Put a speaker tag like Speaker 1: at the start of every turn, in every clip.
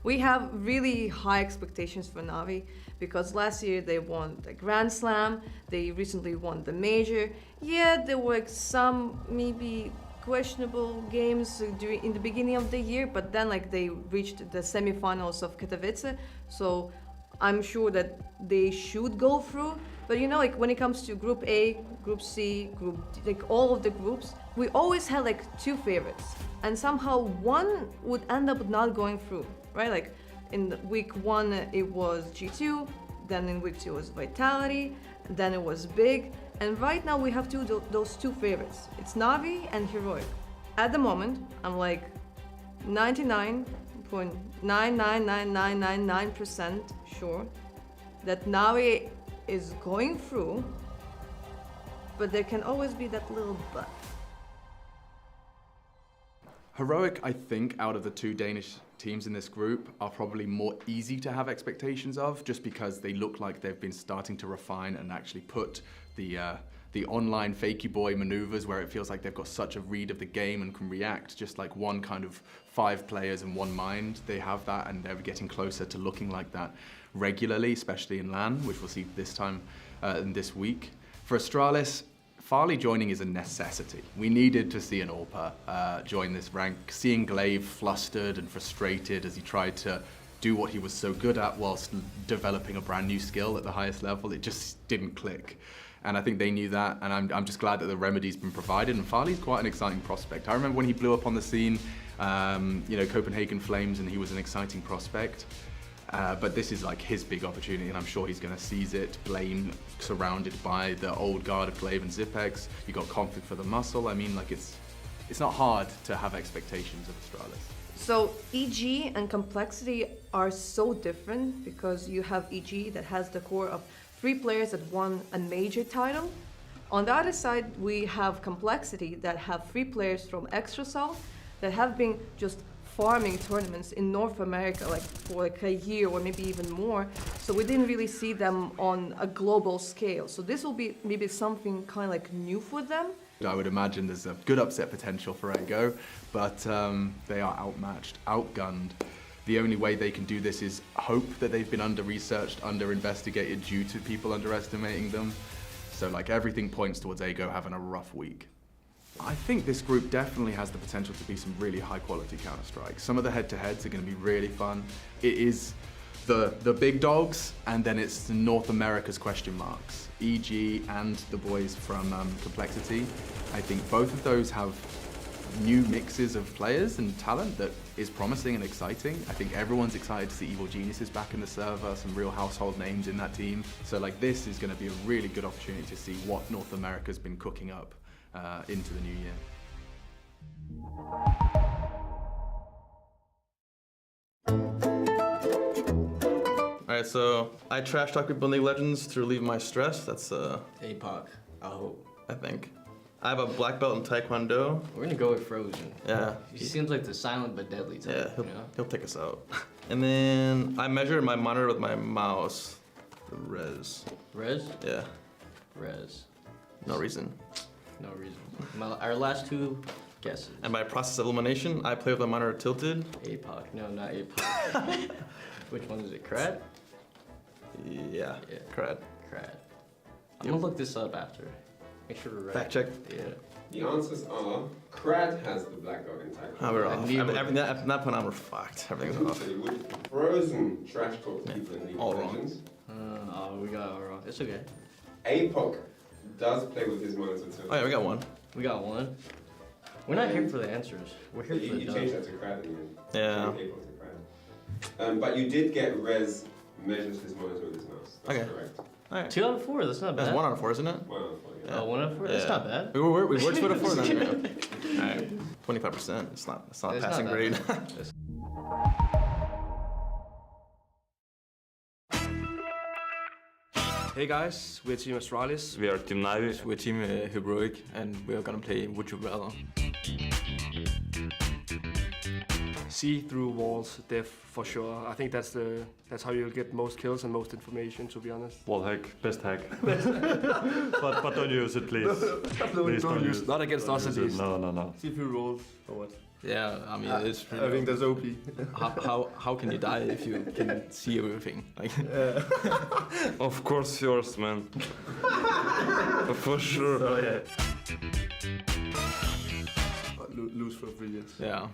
Speaker 1: We have really high expectations for NaVi because last year they won the Grand Slam, they recently won the Major. Yeah, there were some maybe questionable games in the beginning of the year, but then they reached the semifinals of Katowice, so I'm sure that they should go through. But when it comes to Group A, Group C, Group D, all of the groups, we always had two favorites, and somehow one would end up not going through, right? In week 1 it was G2, then in week 2 it was Vitality, then it was Big, and right now we have those two favorites. It's NaVi and Heroic. At the moment, I'm 99.999999% sure that NaVi is going through, but there can always be that little but.
Speaker 2: Heroic, I think, out of the two Danish teams in this group are probably more easy to have expectations of, just because they look like they've been starting to refine and actually put the online fakey boy maneuvers where it feels like they've got such a read of the game and can react just like one kind of 5 players in one mind. They have that, and they're getting closer to looking like that regularly, especially in LAN, which we'll see this time in this week. For Astralis, Farley joining is a necessity. We needed to see an AWPer join this rank. Seeing Glaive flustered and frustrated as he tried to do what he was so good at whilst developing a brand new skill at the highest level, it just didn't click. And I think they knew that, and I'm just glad that the remedy's been provided, and Farley's quite an exciting prospect. I remember when he blew up on the scene, Copenhagen Flames, and he was an exciting prospect. But this is his big opportunity, and I'm sure he's going to seize it. Blaine surrounded by the old guard of Glaive and Zipex. You got conflict for the muscle. I mean, it's not hard to have expectations of Astralis.
Speaker 1: So EG and Complexity are so different because you have EG that has the core of 3 players that won a major title. On the other side, we have Complexity that have 3 players from ExtraSol that have been just farming tournaments in North America for a year or maybe even more. So we didn't really see them on a global scale. So this will be maybe something kind of new for them.
Speaker 2: I would imagine there's a good upset potential for Ego, but they are outmatched, outgunned. The only way they can do this is hope that they've been under-researched, under-investigated due to people underestimating them. So everything points towards Ego having a rough week. I think this group definitely has the potential to be some really high-quality Counter-Strike. Some of the head-to-heads are going to be really fun. It is the big dogs, and then it's North America's question marks. EG and the boys from Complexity. I think both of those have new mixes of players and talent that is promising and exciting. I think everyone's excited to see Evil Geniuses back in the server, some real household names in that team. So this is going to be a really good opportunity to see what North America's been cooking up into the new year.
Speaker 3: Alright, so I trash talk people in League of Legends to relieve my stress. That's
Speaker 4: APOC, I hope.
Speaker 3: I think. I have a black belt in Taekwondo.
Speaker 4: We're gonna go with Frozen.
Speaker 3: Yeah.
Speaker 4: He seems like the silent but deadly type.
Speaker 3: Yeah, he'll take us out. And then I measure my monitor with my mouse. The res.
Speaker 4: Res?
Speaker 3: Yeah.
Speaker 4: Res.
Speaker 3: No reason.
Speaker 4: No reason. Our last 2 guesses.
Speaker 3: And by process of elimination, I play with my monitor tilted.
Speaker 4: APOC. No, not APOC. Which one is it? Crad?
Speaker 3: Yeah. Crad.
Speaker 4: Crad. I'm gonna look this up after. Make sure we're right.
Speaker 3: Fact check.
Speaker 4: Yeah.
Speaker 5: The answers are, Crad has the black dog in Taekwondo.
Speaker 3: Oh, we're off. At that point on, we're fucked. Everything's off.
Speaker 5: Frozen trash talk people in League
Speaker 3: all
Speaker 5: of
Speaker 3: wrong.
Speaker 5: Legends.
Speaker 4: We got it all wrong. It's okay.
Speaker 5: APOC does play with his monitor too.
Speaker 3: Oh yeah, we got one.
Speaker 4: We got one. We're not here for the answers. We're here for the
Speaker 5: You changed that to Crad in the end.
Speaker 3: Yeah.
Speaker 5: APOC to Crad. But you did get Rez measures his monitor with his mouse. That's correct.
Speaker 3: All right.
Speaker 4: 2 out of 4. That's not bad.
Speaker 3: That's 1 out of 4, isn't it?
Speaker 5: 1 out of 4. Yeah.
Speaker 4: Oh, 1 out of 4. That's not bad.
Speaker 3: We worked for the 4 then. All right. 25%. It's not a passing grade.
Speaker 6: Hey guys, we're Team Astralis.
Speaker 7: We are Team NaVi.
Speaker 8: We're Team Heroic, and we're gonna play Would You Rather.
Speaker 6: See through walls, death for sure. I think that's how you'll get most kills and most information, to be honest.
Speaker 7: Wall hack, best hack. but don't use it, please. Please
Speaker 6: don't use it. Not against us at least.
Speaker 7: No.
Speaker 6: See through walls or what?
Speaker 8: Yeah, I mean, it's pretty
Speaker 3: I think that's OP.
Speaker 8: how can you die if you can see everything? Like,
Speaker 7: Of course yours, man. For sure.
Speaker 3: So, yeah. Lose for 3 years.
Speaker 8: yeah,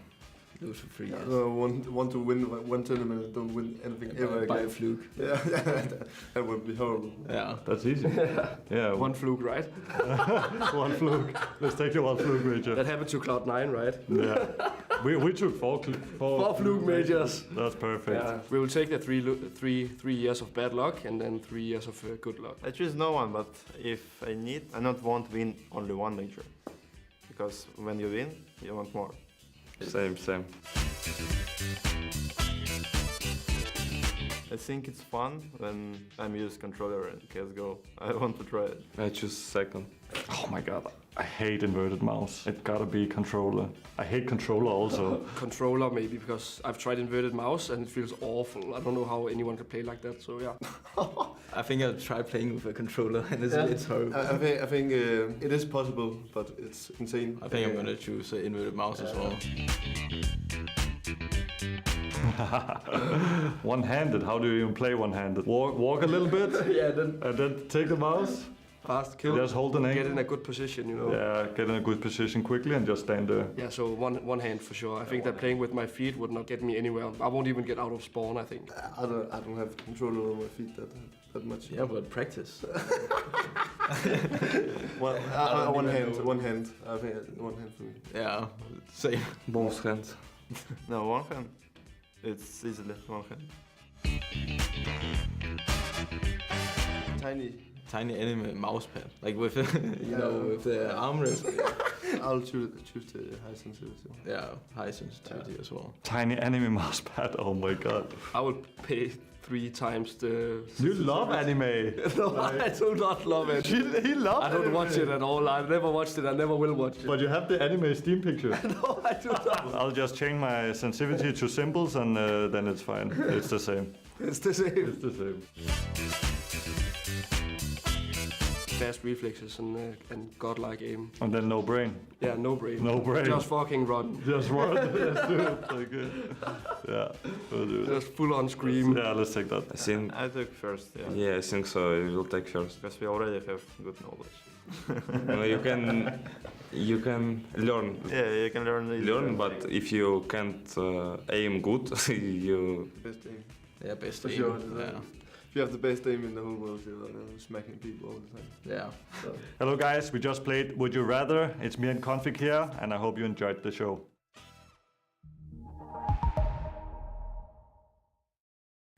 Speaker 8: lose for 3 years.
Speaker 3: Want to win one tournament and don't win anything ever
Speaker 8: By a
Speaker 3: again.
Speaker 8: fluke.
Speaker 3: Yeah, that would be horrible.
Speaker 8: Yeah.
Speaker 9: That's easy. Yeah,
Speaker 6: One fluke, right?
Speaker 9: one fluke. Let's take the one fluke major.
Speaker 6: That happened to Cloud9, right?
Speaker 9: Yeah. We took four
Speaker 6: Fluke majors.
Speaker 9: That's perfect.
Speaker 6: Yeah, we will take the three years of bad luck and then 3 years of good luck.
Speaker 10: I choose no one, but if I need, I not want to win only one major. Because when you win, you want more.
Speaker 7: Same.
Speaker 10: I think it's fun when I'm use controller in CSGO. I want to try it.
Speaker 7: I choose second.
Speaker 9: Oh my god, I hate inverted mouse. It gotta be controller. I hate controller also.
Speaker 6: Controller maybe, because I've tried inverted mouse and it feels awful. I don't know how anyone can play like that, so yeah.
Speaker 8: I think I'll try playing with a controller, and it's horrible.
Speaker 3: I think it is possible, but it's insane.
Speaker 8: I think I'm gonna choose an inverted mouse as well.
Speaker 9: One-handed, how do you even play one-handed? Walk a little bit, and then take the mouse.
Speaker 6: Fast kill.
Speaker 9: Just hold the aim.
Speaker 6: Get in a good position, you know.
Speaker 9: Yeah, get in a good position quickly and just stand there.
Speaker 6: Yeah, so one hand for sure. I think that playing with my feet would not get me anywhere. I won't even get out of spawn, I think.
Speaker 3: I don't have control over my feet that much.
Speaker 8: Yeah, but practice.
Speaker 3: Well, one hand. I think one hand for me.
Speaker 8: Yeah, same.
Speaker 7: Both hands.
Speaker 10: No, one hand. It's easily one hand.
Speaker 8: Tiny enemy mouse pad, like with with the armrest.
Speaker 3: I'll choose the high sensitivity.
Speaker 8: Yeah, high sensitivity as well.
Speaker 9: Tiny enemy mouse pad, oh my god.
Speaker 6: I would pay 3 times the...
Speaker 9: You love anime.
Speaker 6: No, I do not love it.
Speaker 9: He loves
Speaker 6: I don't
Speaker 9: anime.
Speaker 6: watch it at all. I've never watched it. I never will watch it.
Speaker 9: But you have the anime Steam picture.
Speaker 6: No, I do not.
Speaker 9: I'll just change my sensitivity to symbols and then it's fine. It's the same.
Speaker 6: It's the same.
Speaker 9: It's the same.
Speaker 6: Fast reflexes and godlike aim.
Speaker 9: And then no brain.
Speaker 6: Yeah, no brain.
Speaker 9: No brain.
Speaker 6: Just fucking run.
Speaker 9: Just run. Let's do it. Okay. Yeah, we'll do it.
Speaker 6: Just full on scream.
Speaker 9: Yeah, let's take that.
Speaker 7: I think.
Speaker 10: I took first, yeah.
Speaker 7: Yeah, I think so. I will take first.
Speaker 10: Because we already have good knowledge.
Speaker 7: No, you can learn.
Speaker 10: Yeah, you can learn.
Speaker 7: But if you can't aim good, you.
Speaker 3: Best aim.
Speaker 8: Yeah, best
Speaker 3: For
Speaker 8: aim.
Speaker 3: sure.
Speaker 8: Yeah.
Speaker 3: If you have the best aim in the whole world, you're smacking people all the time.
Speaker 8: Yeah.
Speaker 3: So.
Speaker 9: Hello guys, we just played Would You Rather. It's me and Config here, and I hope you enjoyed the show.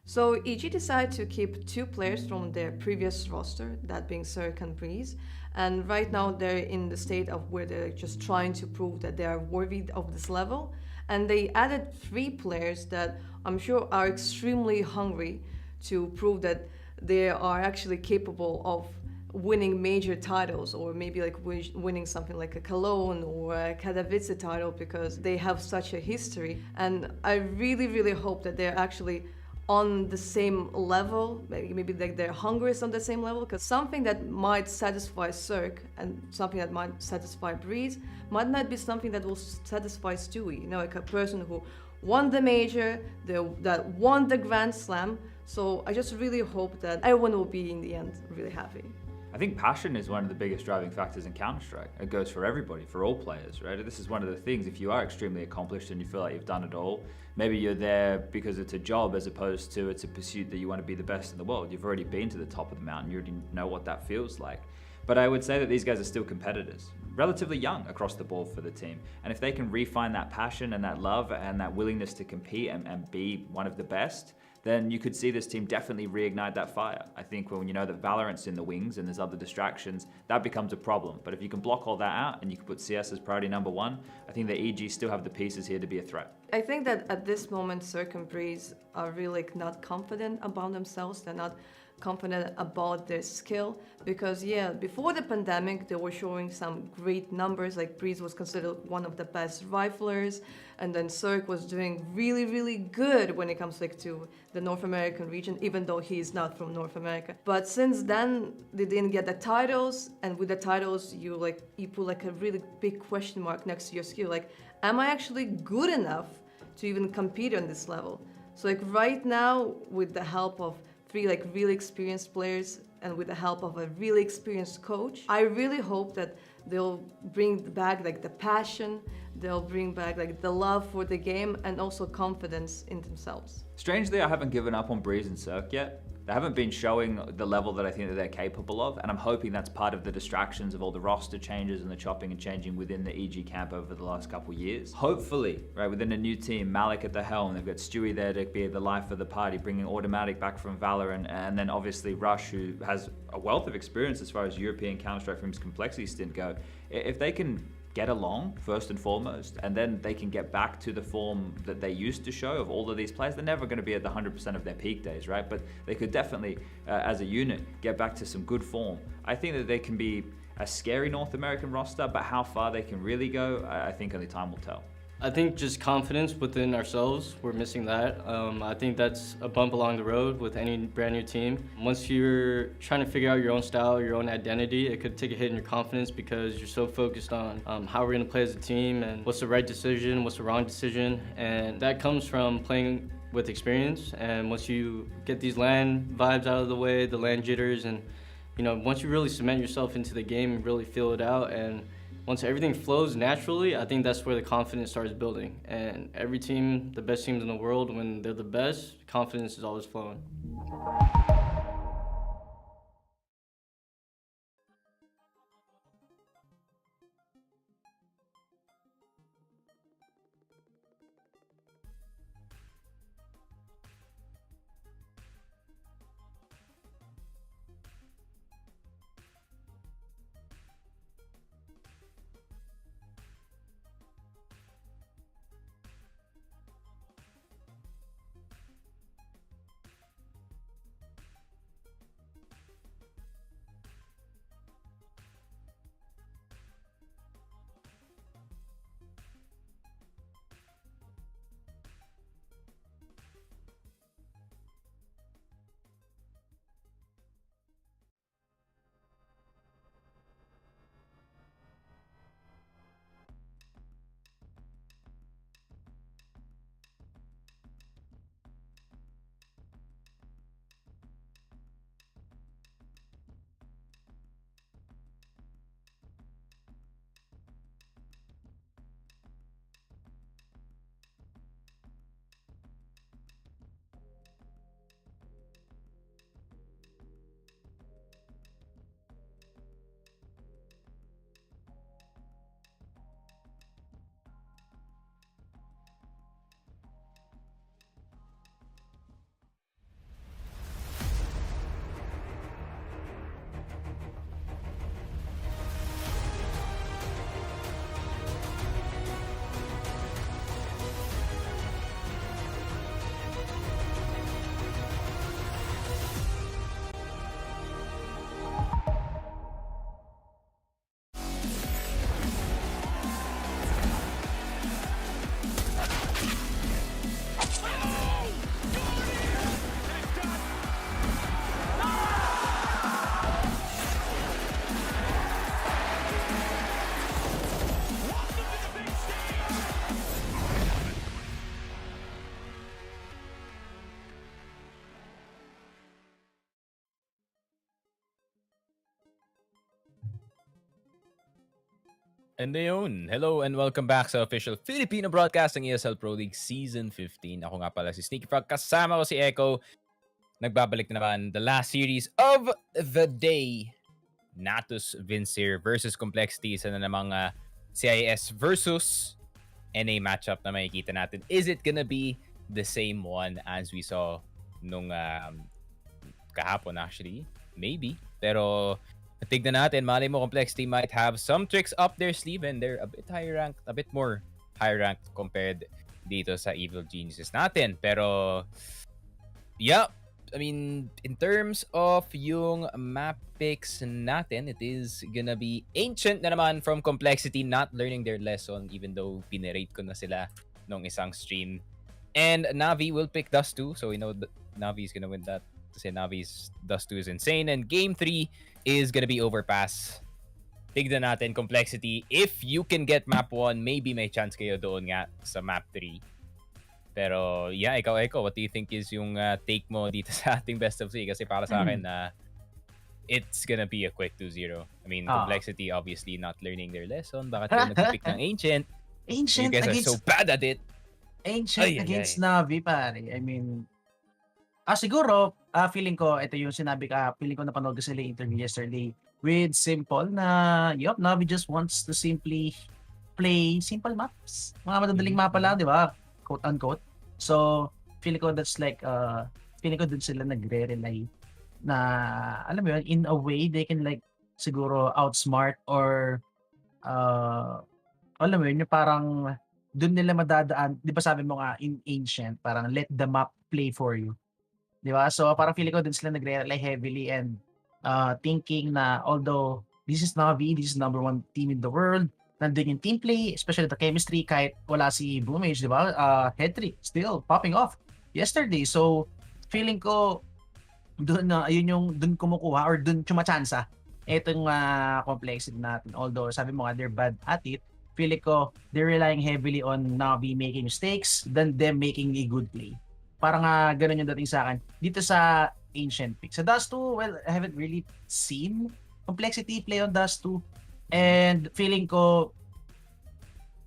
Speaker 1: So EG decided to keep 2 players from their previous roster, that being Cirque and Breeze, and right now they're in the state of where they're just trying to prove that they are worthy of this level, and they added 3 players that I'm sure are extremely hungry to prove that they are actually capable of winning major titles, or maybe like winning something like a Cologne or a Katowice title, because they have such a history. And I really hope that they're actually on the same level, maybe like their hunger is on the same level, because something that might satisfy Cirque and something that might satisfy Breeze might not be something that will satisfy Stewie, you know, like a person who won the major, that won the Grand Slam. So I just really hope that everyone will be in the end really happy.
Speaker 11: I think passion is one of the biggest driving factors in Counter-Strike. It goes for everybody, for all players, right? This is one of the things, if you are extremely accomplished and you feel like you've done it all, maybe you're there because it's a job as opposed to it's a pursuit that you want to be the best in the world. You've already been to the top of the mountain, you already know what that feels like. But I would say that these guys are still competitors, relatively young across the board for the team. And if they can refine that passion and that love and that willingness to compete and be one of the best, then you could see this team definitely reignite that fire. I think when you know that Valorant's in the wings and there's other distractions, that becomes a problem. But if you can block all that out and you can put CS as priority number 1, I think the EG still have the pieces here to be a threat.
Speaker 1: I think that at this moment, Cirque and Breeze are really not confident about themselves. They're not confident about their skill, because yeah, before the pandemic they were showing some great numbers, like Breeze was considered one of the best riflers, and then Cirque was doing really good when it comes like to the North American region, even though he's not from North America. But since then they didn't get the titles, and with the titles you put like a really big question mark next to your skill. Like am I actually good enough to even compete on this level? So like right now, with the help of 3 like really experienced players and with the help of a really experienced coach, I really hope that they'll bring back like the passion, they'll bring back like the love for the game and also confidence in themselves.
Speaker 11: Strangely, I haven't given up on Breeze and Cirque yet. They haven't been showing the level that I think that they're capable of, and I'm hoping that's part of the distractions of all the roster changes and the chopping and changing within the EG camp over the last couple of years. Hopefully, right, within a new team, Malik at the helm, they've got Stewie there to be the life of the party, bringing Automatic back from Valorant, and then obviously Rush, who has a wealth of experience as far as European Counter-Strike from his complexity stint go. If they can get along first and foremost, and then they can get back to the form that they used to show of all of these players. They're never going to be at the 100% of their peak days, right? But they could definitely, as a unit, get back to some good form. I think that they can be a scary North American roster, but how far they can really go, I think only time will tell.
Speaker 4: I think just confidence within ourselves, we're missing that. I think that's a bump along the road with any brand new team. Once you're trying to figure out your own style, your own identity, it could take a hit in your confidence because you're so focused on how we're gonna play as a team and what's the right decision, what's the wrong decision. And that comes from playing with experience. And once you get these LAN vibes out of the way, the LAN jitters, and once you really cement yourself into the game and really feel it out, and once everything flows naturally, I think that's where the confidence starts building. And every team, the best teams in the world, when they're the best, confidence is always flowing.
Speaker 12: And ayun, hello and welcome back sa official Filipino Broadcasting ESL Pro League Season 15. Ako nga pala si Sneaky Frog, kasama ko si Echo. Nagbabalik na naman the last series of the day. Natus Vincere versus Complexity. Isa na namang CIS versus NA matchup na makikita natin. Is it gonna be the same one as we saw nung kahapon actually? Maybe. Pero tignan natin, malay mo Complexity might have some tricks up their sleeve and they're a bit higher ranked, a bit more high ranked compared dito sa Evil Geniuses natin. Pero, yeah, I mean, in terms of yung map picks natin, it is gonna be Ancient na naman from Complexity, not learning their lesson even though pinirate ko na sila nung isang stream. And NaVi will pick Dust 2, so we know that NaVi is gonna win that. Kasi NaVi's Dust 2 is insane. And Game 3 is gonna be Overpass. tignan natin, Complexity. If you can get map 1, maybe may chance kayo doon nga sa map 3. Pero yeah, ikaw, what do you think is yung take mo dito sa ating best of 3? Kasi para sa akin, it's gonna be a quick 2-0. I mean, Complexity obviously not learning their lesson. Bakit kayo nag-pick ng Ancient?
Speaker 13: Ancient
Speaker 12: you guys
Speaker 13: against...
Speaker 12: are so bad at it.
Speaker 13: Ancient against NaVi, pare. I mean... siguro, feeling ko, ito yung sinabi ka, feeling ko napanood ko sila interview yesterday with Simple na, NaVi just wants to simply play simple maps. Mga madadaling mapa lang, di ba? Quote unquote. So, feeling ko that's like, feeling ko dun sila nagre-rely na, alam mo yun, in a way, they can like, siguro outsmart or, alam mo yun, yung parang, dun nila madadaan, di ba sabi mo nga, in Ancient, parang let the map play for you. Di ba? So, parang feeling ko dun sila nagre-rely heavily and thinking na, although, this is NaVi, this is number 1 team in the world, nandun yung team play, especially the chemistry, kahit wala si Boomage, di ba? Head trick, still popping off yesterday. So, feeling ko, doon na, ayun yung doon kumukuha or doon chumatsansa itong Complexity natin. Although, sabi mo nga, they're bad at it, feeling ko, they're relying heavily on NaVi making mistakes than them making a good play. Parang ganun yung dating sa akin. Dito sa Ancient pick. Sa Dust 2, well, I haven't really seen Complexity play on Dust 2. And feeling ko,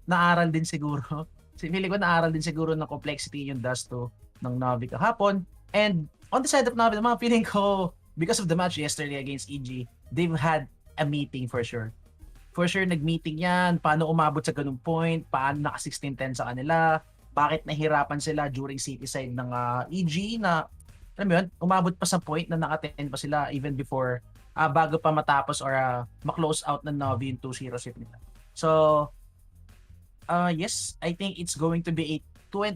Speaker 13: naaral din siguro. Feeling ko naaral din siguro ng Complexity yung Dust 2 ng NaVi kahapon. And on the side of NaVi naman, feeling ko, because of the match yesterday against EG, they've had a meeting for sure. For sure, nag-meeting yan. Paano umabot sa ganung point? Paano naka 16-10 sa kanila? Bakit nahirapan sila during city side ng EG na, alam mo yun, umabot pa sa point na naka-10 pa sila even before, bago pa matapos or ma-close out ng NaVi yung 2-0 sweep nila. So, yes, I think it's going to be a 2-0.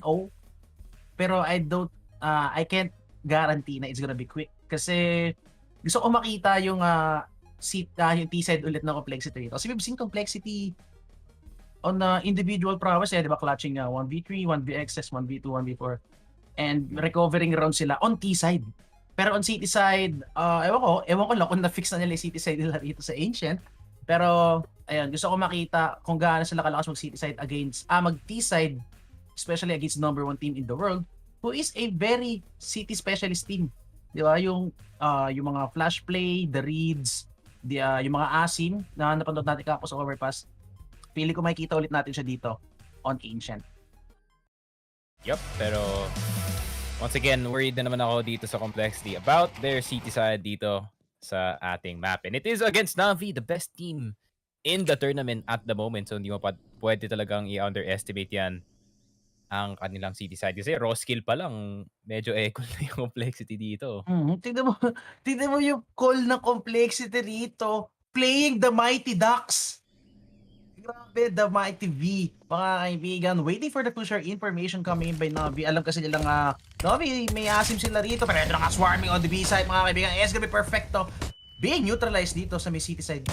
Speaker 13: Pero I can't guarantee na it's gonna be quick. Kasi gusto ko makita yung yung T-side ulit na Complexity rito. Kasi we've seen Complexity on individual prowess, di ba? Clutching 1v3, 1vXS, 1v2, 1v4. And recovering round sila on T-side. Pero on City side, ewan ko lang kung na-fix na nila yung City side nila rito sa Ancient. Pero, ayun, gusto ko makita kung gaano sila kalakas mag-City side against, mag-T-side, especially against number 1 team in the world, who is a very City specialist team. Di ba? Yung mga flash play, the reads, yung mga asim na napanood natin kapos sa overpass, pili ko makikita ulit natin siya dito on Ancient.
Speaker 12: Yup, pero once again, worried na naman ako dito sa Complexity about their city side dito sa ating map. And it is against NaVi, the best team in the tournament at the moment. So hindi mo pa pwede talagang i-underestimate yan ang kanilang city side. Kasi raw skill pa lang, medyo echo na yung Complexity dito.
Speaker 13: Tignan mo yung call ng Complexity rito. Playing the Mighty Ducks. Grabe, the Mighty V. Mga kaibigan, waiting for the crucial information coming in by NaVi. Alam kasi nilang NaVi, may asim sila rito. Pero ito na swarming on the B side, mga kaibigan. It's gonna be perfecto. Being neutralized dito sa may city side.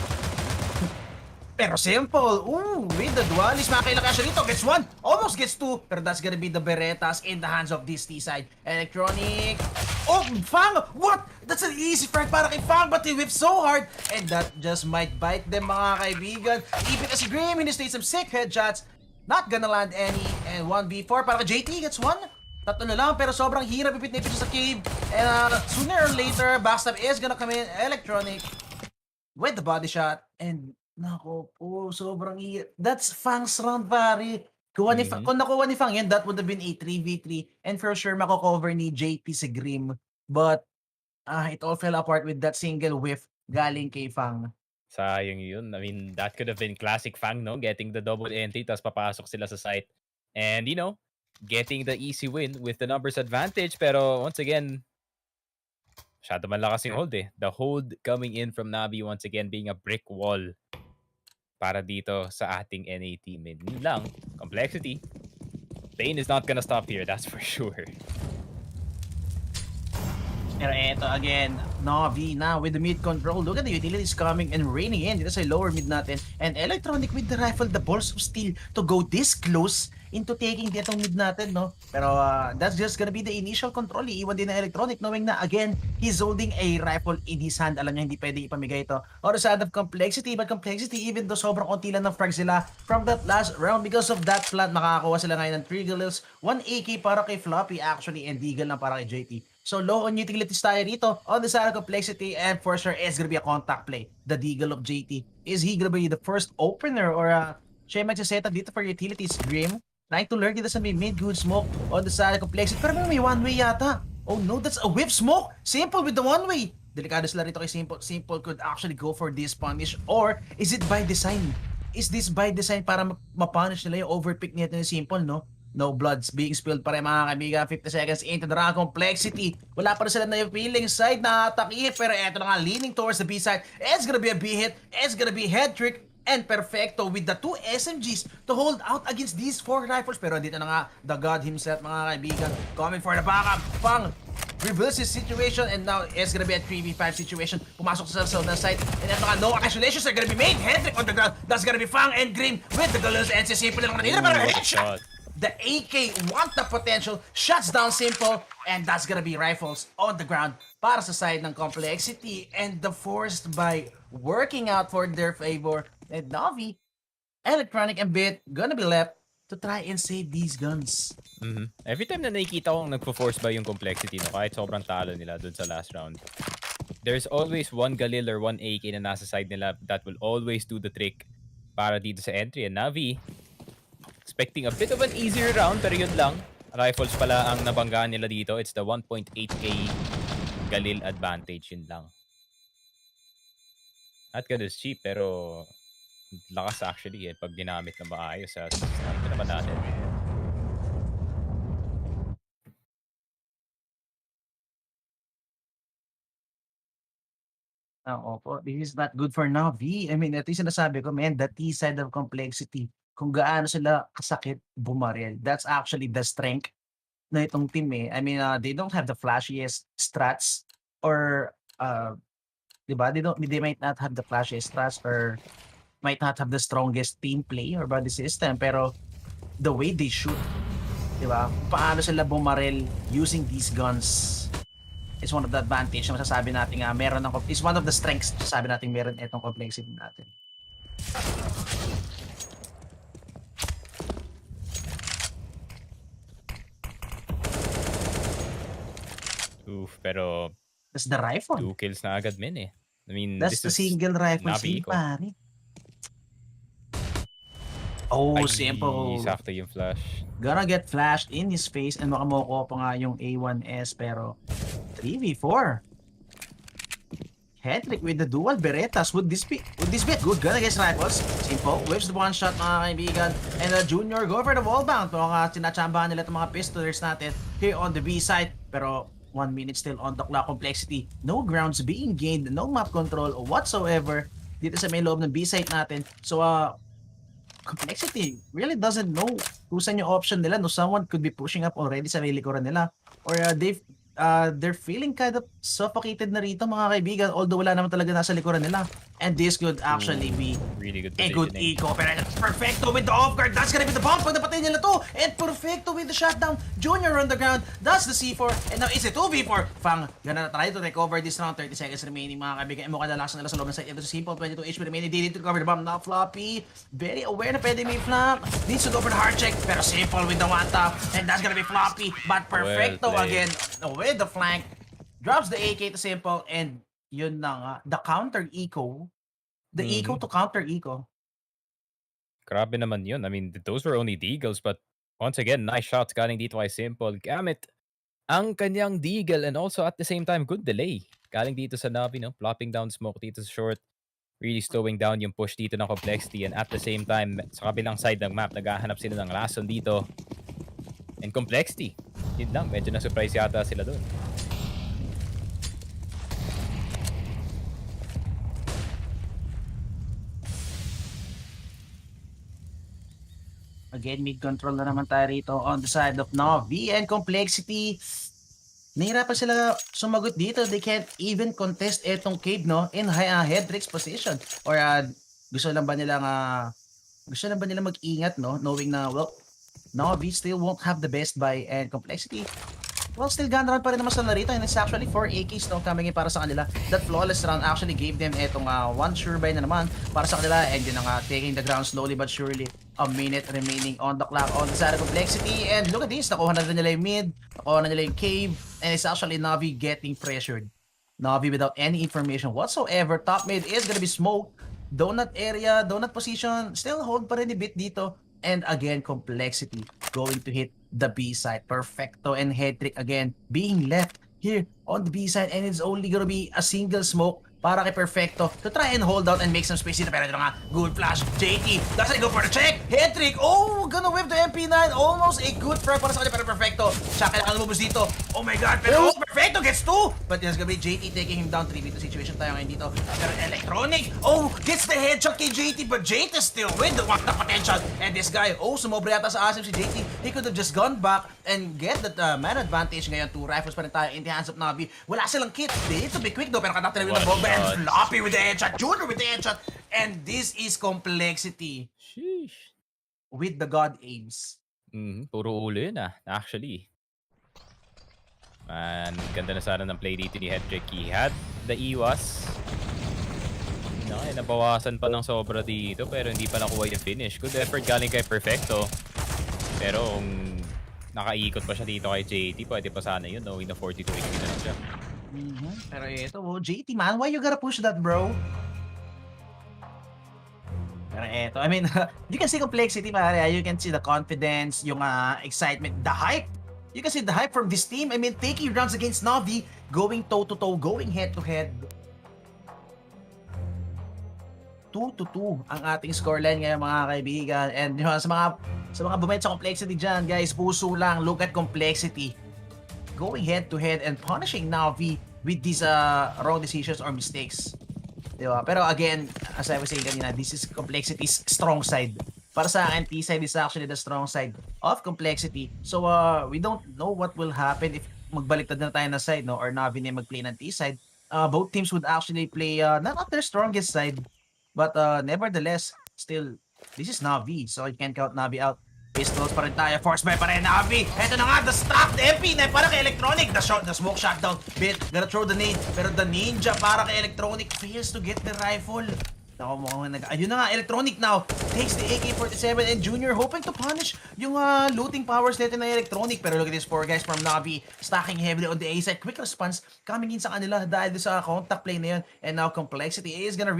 Speaker 13: Pero simple. With the dualist, makakailangan siya dito. Gets 1, almost gets 2. Pero that's gonna be the Berettas in the hands of this T-side. Electronic. Oh, Fang! What? That's an easy frag para kay Fang, but he whipped so hard. And that just might bite them, mga kaibigan. Even as Grim, he stays some sick headshots. Not gonna land any. And 1v4 para kay JT gets 1. Tatlo na lang, pero sobrang hirap ipit-nipit sa cave. And sooner or later, backstab is gonna come in. Electronic with the body shot. And nako po, sobrang hirap. That's Fang's round, pare. Kung nakuha ni Fang yan, that would have been a 3v3. And for sure, mako-cover ni JT si Grim. But, it all fell apart with that single whiff galing kay Fang.
Speaker 12: Sayang yun. I mean, that could have been classic Fang, no? Getting the double entry, tapos papasok sila sa site. And, getting the easy win with the numbers advantage. Pero, once again, masyado malakas yung hold eh. The hold coming in from NaVi once again being a brick wall para dito sa ating NA team. And yun lang, Complexity. Pain is not gonna stop here, that's for sure.
Speaker 13: Pero eto again, NaVi now with the mid control. Look at the utilities coming and raining in. Dito sa lower mid natin. And Electronic with the rifle, the balls of steel to go this close into taking ditong mid natin, no? Pero that's just gonna be the initial control. Iiwan din ng Electronic knowing na, again, he's holding a rifle in his hand. Alam niya hindi pwede ipamigay ito. On the side of Complexity, but Complexity, even though sobrang konti lang ng frag sila from that last round, because of that plant, makakakuha sila ngayon ng 3 kills, 1 AK para kay Floppy actually, and Deagle lang para kay JT. So low on utilities tayo rito on the side of Complexity, and for sure it's gonna be a contact play. The Deagle of JT. Is he gonna be the first opener or siya magsaset up dito for utilities? Grim trying to lurk dito sa mid, good smoke on the side of Complexity. Pero may one way yata. Oh no, that's a whip smoke. Simple with the one way. Delikado sila rito kay Simple. Simple could actually go for this punish, or is it by design? Is this by design para mapunish nila yung overpick nito ni Simple, no? No bloods being spilled pa rin mga kaibigan. 50 seconds into the round. Complexity. Wala pa rin sila na yung feeling side na atake. Pero eto na nga, leaning towards the B side. It's gonna be a B hit. It's gonna be head trick. And perfecto with the 2 SMGs to hold out against these 4 rifles. Pero dito na nga, the God himself mga kaibigan. Coming for the backup. Pang reverse his situation, and now it's gonna be a 3v5 situation. Pumasok sa southern side, and then mga no isolations are gonna be made. Hendrick on the ground. That's gonna be Fang and Green with the gallows, and si Simple lang natin. Pero headshot. The AK want the potential, shuts down Simple, and that's gonna be rifles on the ground para sa side ng Complexity, and the forced by working out for their favor. And NaVi, Electronic, and Bit gonna be left to try and save these guns.
Speaker 12: Every time na nakikita kong nagpo-force by yung Complexity, no, kahit sobrang talo nila dun sa last round, there's always one Galil or one AK na nasa side nila that will always do the trick para dito sa entry. And NaVi, expecting a bit of an easier round, pero yun lang. Rifles pala ang nabanggaan nila dito. It's the 1.8k Galil advantage, yun lang. Not good is cheap, pero lakas actually pag ginamit na maayos sa system naman natin.
Speaker 13: Opo, this is not good for NaVi. I mean, ito yung sinasabi ko, man, the T side of Complexity. Kung gaano sila kasakit bumaril. That's actually the strength na itong team eh. I mean, they don't have the flashiest strats or, diba? They might not have the flashiest strats or might not have the strongest team play or body system, pero the way they shoot, diba? Paano sila bumaril using these guns is one of the advantage na masasabi natin nga meron ng, is one of the strengths masasabi natin meron itong Complexity natin.
Speaker 12: Oof, pero
Speaker 13: that's the rifle.
Speaker 12: 2 kills na agad min eh. I mean,
Speaker 13: that's the single rifle
Speaker 12: NaVi
Speaker 13: pare. Oh, Simple.
Speaker 12: Sakto yung flash.
Speaker 13: Gonna get flashed in his face, and makamoko pa nga yung A1S, pero 3v4. Hedrick with the dual Berettas. Would this be good gun against rifles? Simple whips the one shot mga kaibigan. And the Junior go for the wall bound. Mga sinachambahan nila itong mga pistolers natin here on the B side. Pero 1 minute still on the clock. Complexity. No grounds being gained. No map control whatsoever dito sa may loob ng B site natin. So, Complexity really doesn't know kung saan yung option nila. No, someone could be pushing up already sa may likuran nila. Or they're feeling kind of suffocated na rito mga kaibigan, although wala naman talaga nasa likuran nila. And this could actually be
Speaker 12: really good
Speaker 13: a good eco. Pero perfecto with the off guard. That's gonna be the bomb pag napatay nila to. And perfecto with the shutdown. Junior on the ground. That's the C4. And now is it 2v4. Fang, gonna try to recover this round. 30 seconds remaining mga kaibigan. Mukha na laksan nila sa loob ng site. Ito si Simple. 22 HP remaining. They need to recover the bomb. Now Floppy. Very aware na pwede may flank. Needs to go for the hard check. Pero Simple with the one tap. And that's gonna be Floppy. But perfecto again with the flank. Drops the AK to Simple. And yun na nga. The counter eco. The eco to counter eco.
Speaker 12: Grabe naman yun. I mean, those were only deagles, but once again, nice shots galing dito kay Simple. Gamit ang kanyang deagle, and also at the same time, good delay. Galing dito sa NaVi, no? Plopping down smoke dito sa short. Really slowing down yung push dito ng Complexity, and at the same time, sa kabilang side ng map, naghahanap sila ng lason dito. And Complexity. Yun lang, medyo na-surprise yata sila doon.
Speaker 13: Again, mid-control na naman tayo rito on the side of NaVi and Complexity. Nahirapan sila sumagot dito. They can't even contest etong cave, no? In Hedrick's position. Or gusto lang ba nilang mag-ingat, no? Knowing na, well, NaVi still won't have the best buy and complexity. Well, still gun round pa rin naman sa narito and it's actually 4 AKs no, coming in para sa kanila. That flawless round actually gave them etong one sure buy na naman para sa kanila and yun nga taking the ground slowly but surely. A minute remaining on the clock on the side of complexity and look at this, nakuha na nila yung mid, nakuha na nila yung cave and it's actually NaVi getting pressured. NaVi without any information whatsoever. Top mid is gonna be smoke. Donut area, donut position, still hold pa rin a bit dito. And again, complexity going to hit the B side. Perfecto and head trick again being left here on the B side and it's only gonna be a single smoke para kay Perfecto to try and hold out and make some space dito. Pero ito nga, good flash. JT doesn't go for the check. Head trick. Oh, gonna whip the MP9. Almost a good frag para sa kanya pero Perfecto. Siya kailangan lumabos dito. Oh my god, pero Perfecto gets 2. But there's gonna be JT taking him down. 3v2 situation tayo ngayon dito. Pero Electronic. Oh, gets the headshot kay JT but JT still with the one potential. And this guy, oh, sumobra yata sa asim si JT. He could have just gone back and get that man advantage ngayon. 2 rifles pa rin tayo in the hands of NaVi. Wala silang kit. They need to be quick though pero katakta nila ng bomba. And Floppy with the headshot, Junior with the headshot, and this is complexity.
Speaker 12: Sheesh.
Speaker 13: With the god aims.
Speaker 12: Puro ulo yun actually. Man, ganda na sana ng play dito ni Hedrick. He had the EWAS. Nabawasan pa ng sobra dito pero hindi pa nakuha yung finish. Good effort galing kay Perfecto. Pero kung nakaikot pa siya dito kay JT, pwede pa sana yun. Knowing na 42 HP na lang siya.
Speaker 13: Pero ito, JT man, why you gotta push that, bro? Pero ito, I mean, you can see complexity, man. You can see the confidence, yung excitement, the hype. You can see the hype from this team. I mean, taking rounds against NaVi, going toe-to-toe, going head-to-head. 2-2 ang ating scoreline ngayon mga kaibigan. And you know, sa mga bumait sa complexity dyan, guys, puso lang, look at complexity. Going head-to-head and punishing NaVi with these wrong decisions or mistakes. Diba? Pero again, as I was saying kanina, this is complexity's strong side. Para sa akin, T-side is actually the strong side of complexity. So we don't know what will happen if magbaliktad na tayo na side, no? Or NaVi na mag-play ng T-side. Both teams would actually play not at their strongest side, but nevertheless, still, this is NaVi. So you can't count NaVi out. Pistols pa rin tayo. Force by pa rin NaVi. Ito na nga, the strap, the MP na para kay Electronic. The smoke shotdown. Bit, gonna throw the nade. Pero the ninja para kay Electronic fails to get the rifle. Ayun na nga, Electronic now takes the AK-47 and Junior hoping to punish yung looting powers nito na Electronic. Pero look at this 4 guys from NaVi stacking heavily on the A side. Quick response coming in sa kanila dahil sa contact play na yun. And now Complexity is gonna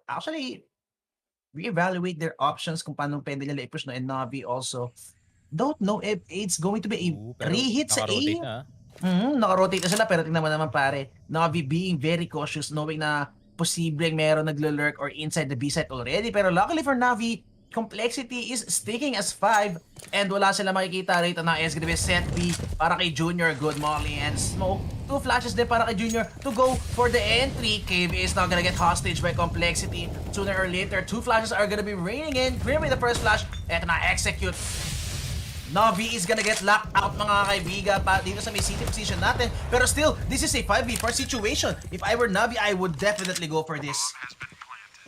Speaker 13: actually reevaluate their options kung paano pwede nila i-push, no? And NaVi also don't know if it's going to be a re-hit sa A. Naka-rotate na sila pero tingnan mo naman pare, NaVi being very cautious knowing na posibleng meron naglo-lurk or inside the B site already. Pero luckily for NaVi, Complexity is sticking as 5 and wala sila makikita rito na is gonna be set B para kay Junior. Good molly and smoke. 2 flashes din para kay Junior to go for the entry. Cave is not gonna get hostage by Complexity. Sooner or later, 2 flashes are gonna be raining in. Clear with the first flash. Eto na, execute. NaVi is gonna get locked out mga kaibigan pa dito sa may city position natin. Pero still, this is a 5v4 situation. If I were NaVi, I would definitely go for this.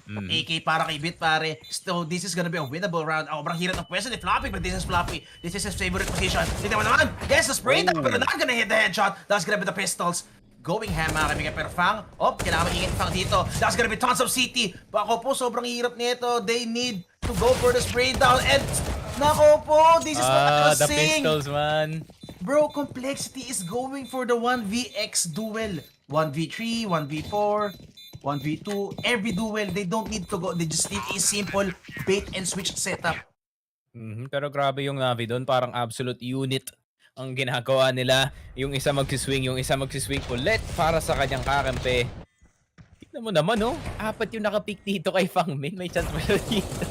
Speaker 13: AK para kay Bit pare. So this is gonna be a winnable round. Sobrang hirap ng pwesto ni Floppy, but this is Floppy. This is his favorite position. Tignan mo naman. Yes, the spray down, pero not gonna hit the headshot. That's gonna be the pistols. Going ham mga kaibigan. Pero Fang, kailangan mag-ingat Fang dito. That's gonna be tons of CT. Ako po, sobrang hirap nito. They need to go for the spray down. And nako po, this is what I was saying.
Speaker 12: The pistols, man.
Speaker 13: Bro, Complexity is going for the 1vx duel. 1v3, 1v4, 1v2, every duel. They don't need to go. They just need a simple bait and switch setup.
Speaker 12: Pero grabe yung NaVi doon. Parang absolute unit ang ginagawa nila. Yung isa magsiswing, yung isa magsiswing ulit para sa kanyang kakampi. Tignan mo naman, oh. 4 yung nakapick dito kay Fangmin. May chance pa siya dito.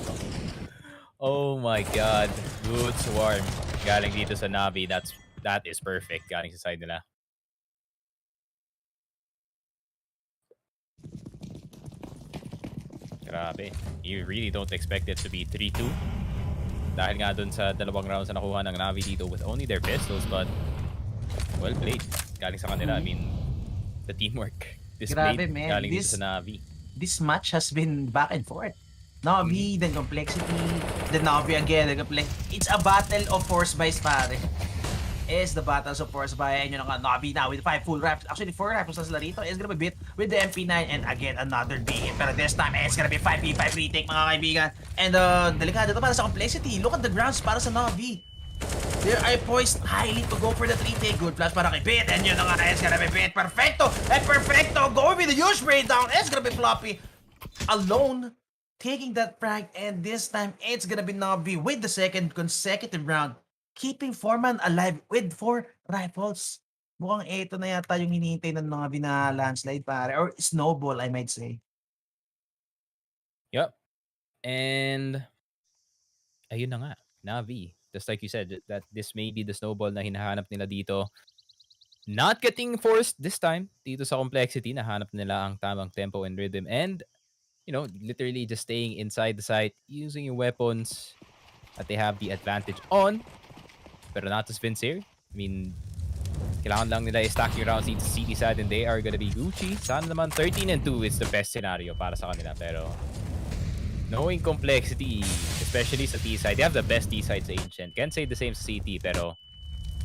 Speaker 12: Oh my God. Good swarm. Galing dito sa NaVi. That is perfect. Galing sa side nila. Grabe. You really don't expect it to be 3-2. Dahil nga dun sa dalawang rounds na nakuha ng NaVi dito with only their pistols, but well played. Galing sa kanila. I mean, the teamwork displayed.
Speaker 13: Grabe, man.
Speaker 12: Galing dito sa NaVi.
Speaker 13: This match has been back and forth. NaVi, then Complexity, then NaVi again, then it's a battle of force buys, pare. Is the battles of force buy, and yun nga, NaVi now with 5 full rifles, actually 4 rifles na sila rito, is gonna be bit with the MP9, and again, another big hit, pero this time, it's gonna be 5v5 retake, mga kaibigan, and delikado ito para sa Complexity, look at the grounds para sa NaVi. They are poised highly to go for the 3-take. Good flash para kay Bit, and yun nga, it's gonna be Bit, perfecto, and perfecto, going with the huge breakdown, it's gonna be Floppy, alone, taking that frag, and this time, it's gonna be NaVi with the second consecutive round, keeping Foreman alive with 4 rifles. Mukhang ito na yata yung hinihintay ng NaVi na landslide, pare. Or snowball, I might say.
Speaker 12: Yep. And ayun na nga, NaVi. Just like you said, that this may be the snowball na hinahanap nila dito. Not getting forced this time dito sa Complexity. Nahanap nila ang tamang tempo and rhythm. And, you know, literally just staying inside the site, using your weapons that they have the advantage on. Pero Natus Vincere, I mean, kailangan lang nila i-stack yung rounds dito sa CT side and they are gonna be Gucci. Sana naman 13-2 is the best scenario para sa kanila. Pero knowing Complexity, especially sa T side, they have the best T side sa Ancient. Can't say the same sa CT, pero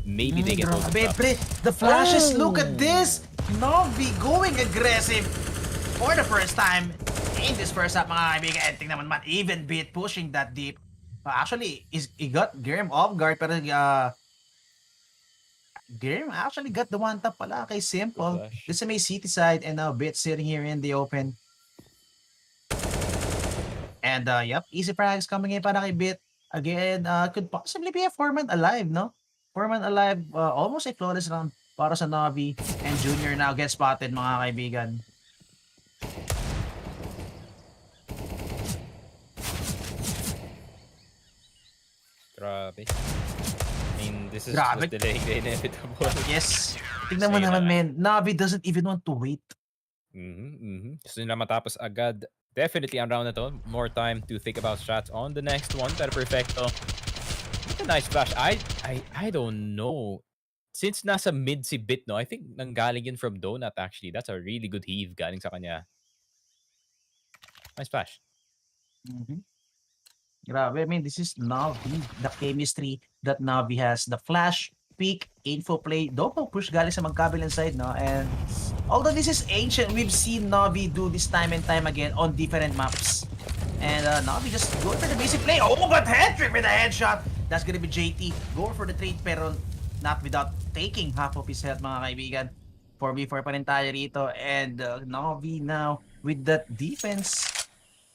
Speaker 12: maybe they get opened up.
Speaker 13: The flashes, look at this! NaVi going aggressive for the first time in this first half, mga kaibigan. And tingnan naman, even Bit pushing that deep. Actually, he got Grim off guard, pero Grim actually got the one tap pala kay Simple. This is may CT side, and now Bit sitting here in the open. And yep, easy frags coming in para kay Bit. Again, could possibly be a Foreman alive, no? Foreman alive, almost a flawless round para sa NaVi. And Junior now gets spotted, mga kaibigan.
Speaker 12: Grabe. I mean, this is just delaying the inevitable.
Speaker 13: Yes. Tingnan mo naman, man. NaVi doesn't even want to wait.
Speaker 12: Gusto nila matapos agad. Definitely ang round na to. More time to think about shots on the next one. Pero perfecto. It's a nice flash. I don't know. Since nasa mid si Bit, no? I think nanggaling yun from Donut, actually. That's a really good heave galing sa kanya. Nice flash.
Speaker 13: Grabe, I mean, this is NaVi, the chemistry that NaVi has. The flash, peek, info play, dopo push galing sa magkabilang side, no? And although this is Ancient, we've seen NaVi do this time and time again on different maps. And NaVi just going for the basic play. Oh, but head trick with a headshot. That's gonna be JT. Go for the trade, pero not without taking half of his health, mga kaibigan. 4v4 pa rin tayo rito. And NaVi now, with that defense,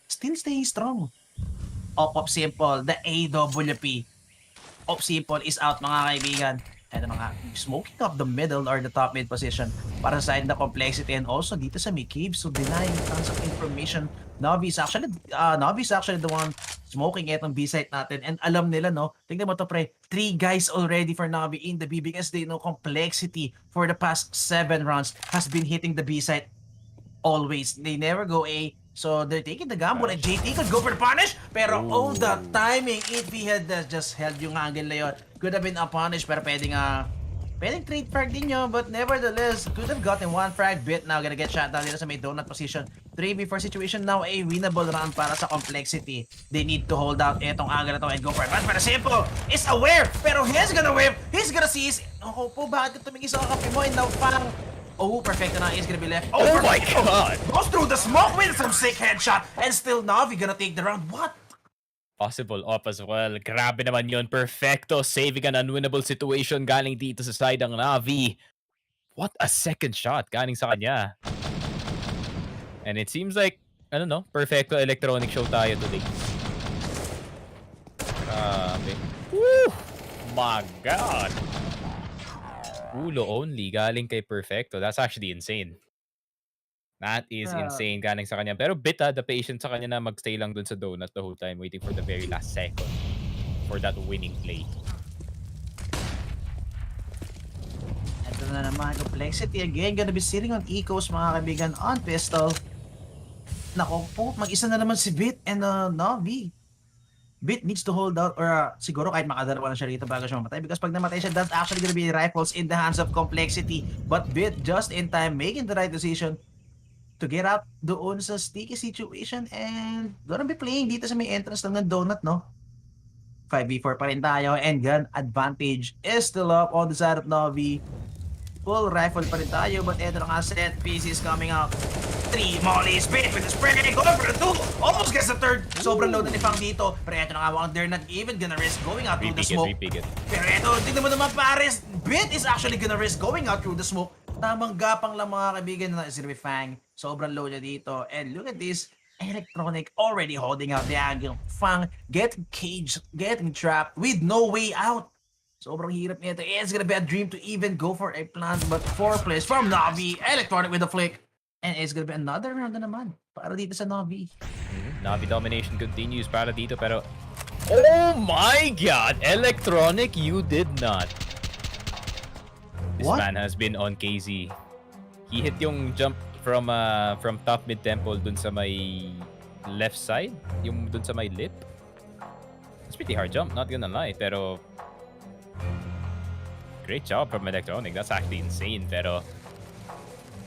Speaker 13: still staying strong. Op Simple, the AWP. Op Simple is out, mga kaibigan. And mga smoking up the middle or the top mid position para sa side the Complexity and also dito sa mid cave. So denying tons of information. NaVi is actually the one smoking itong B-site natin. And alam nila, no? Tingnan mo to, pre. 3 guys already for NaVi in the B because they know Complexity for the past 7 rounds has been hitting the B-site always. They never go A. So they're taking the gamble and JT could go for the punish. Pero the timing, if he had just held yung angle na yun, could have been a punish. Pero pwedeng trade frag din yun. But nevertheless, could have gotten 1 frag. Bit now gonna get shot down dito sa may donut position. 3v4 situation now, a winnable round para sa Complexity. They need to hold out etong angle na to and go for it. But Simple is aware. Pero he's gonna whip. He's gonna seize. Oh po, bakit ka tumingin sa kakampi mo? And now parang perfect na is gonna be left.
Speaker 12: Oh my god!
Speaker 13: Goes through the smoke with some sick headshot and still NaVi gonna take the round. What?
Speaker 12: Possible off as well. Grabe naman yun. Perfecto. Saving an unwinnable situation galing dito sa side ng NaVi. What a second shot galing sa kanya. And it seems like, I don't know, perfecto electronic show tayo today. Grabe. Woo! My god! Ulo only galing kay Perfecto. That's actually insane. That is insane galing sa kanya. Pero Bit the patience sa kanya na magstay lang dun sa donut the whole time waiting for the very last second for that winning play.
Speaker 13: Ito na naman, Complexity again gonna be sitting on Ecos, mga kaibigan, on pistol. Nako po, mag-isa na naman si Bit and NaVi. Bit needs to hold out or siguro kahit makadalawa na siya rito bago siya mamatay because pag namatay siya, that's actually gonna be rifles in the hands of Complexity. But Bit just in time making the right decision to to get out doon sa sticky situation and gonna be playing dito sa may entrance lang ng donut, no? 5v4 pa rin tayo and gun advantage is still up on the side of NaVi. Full rifle pa rin tayo but eto na nga set piece is coming out. 3 mollies, bit with the spray, going for the 2, almost gets the 3rd. Sobrang low na ni Fang dito, pero eto na nga, they're not even gonna risk going out through the smoke. Pero eto, tignan mo naman pares, Bit is actually gonna risk going out through the smoke. Tamang gapang lang mga kaibigan na is gonna be Fang. Sobrang low niya dito, and look at this, Electronic already holding out the angle. Fang getting caged, getting trapped with no way out. Sobrang hirap nito. It's gonna be a dream to even go for a plant, but 4 plays from NaVi. Electronic with a flick. And it's gonna be another round na naman para dito sa NaVi.
Speaker 12: NaVi domination continues para dito pero oh my god! Electronic, you did not. This man has been on KZ. He hit yung jump from top mid temple dun sa may left side, yung dun sa may lip. It's pretty hard jump, not gonna lie, pero great job from Electronic. That's actually insane, pero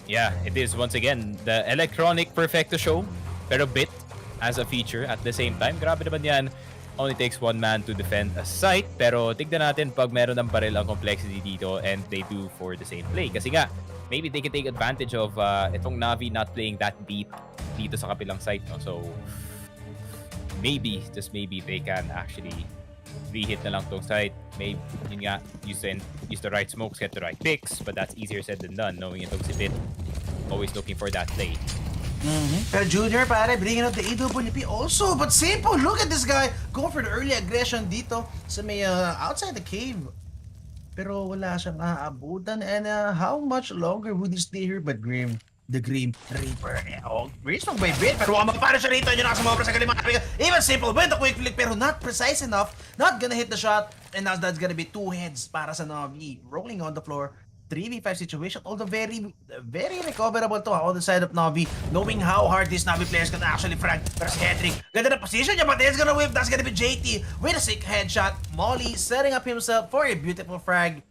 Speaker 12: yeah, it is once again the Electronic Perfecto show, pero Bit as a feature at the same time. Grabe naman yan. Only takes 1 man to defend a site, pero tignan natin pag meron ng baril ang complexity dito and they do for the same play. Kasi nga, maybe they can take advantage of itong NaVi not playing that deep dito sa kapilang site. No? So, maybe, just maybe, they can actually re-hit na lang tong site. Maybe, yun nga, use the right smokes, get the right picks, but that's easier said than done, knowing itong si Bit. Always looking for that play.
Speaker 13: Pero Junior, pare, bringing out the AWP also, but simple, look at this guy, going for the early aggression dito sa may outside the cave. Pero wala siyang aabutan, and how much longer would he stay here? But Grim, the Grim Reaper, Grim's by Bit, pero magpapara siya rito, yun ang sumobra sa galing mga. Even simple, with the quick flick, pero not precise enough, not gonna hit the shot, and now that's gonna be 2 heads para sa NaVi, rolling on the floor. 3v5 situation, although very recoverable to on the side of NaVi, knowing how hard these NaVi players can actually frag. Pero si Hedrick, ganda na position niya, but it's gonna whip. That's gonna be JT with a sick headshot. Molly setting up himself for a beautiful frag.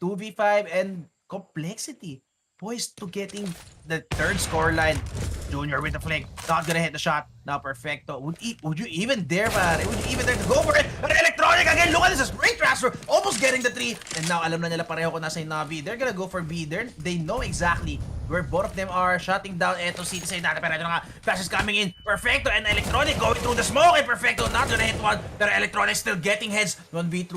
Speaker 13: 2v5 and complexity poised to getting the 3rd scoreline. Junior with the flick, not gonna hit the shot. Now Perfecto, would you even dare, pare? Would you even dare to go for it? But Electronic again, look at this, great transfer, almost getting the 3. And now alam na nila pareho kung nasa yung NaVi. They're gonna go for B. They know exactly where both of them are, shutting down eto city side natin. Pero ito na nga, flash is coming in. Perfecto and Electronic going through the smoke. And Perfecto not gonna hit one. Pero Electronic still getting heads. 1v2,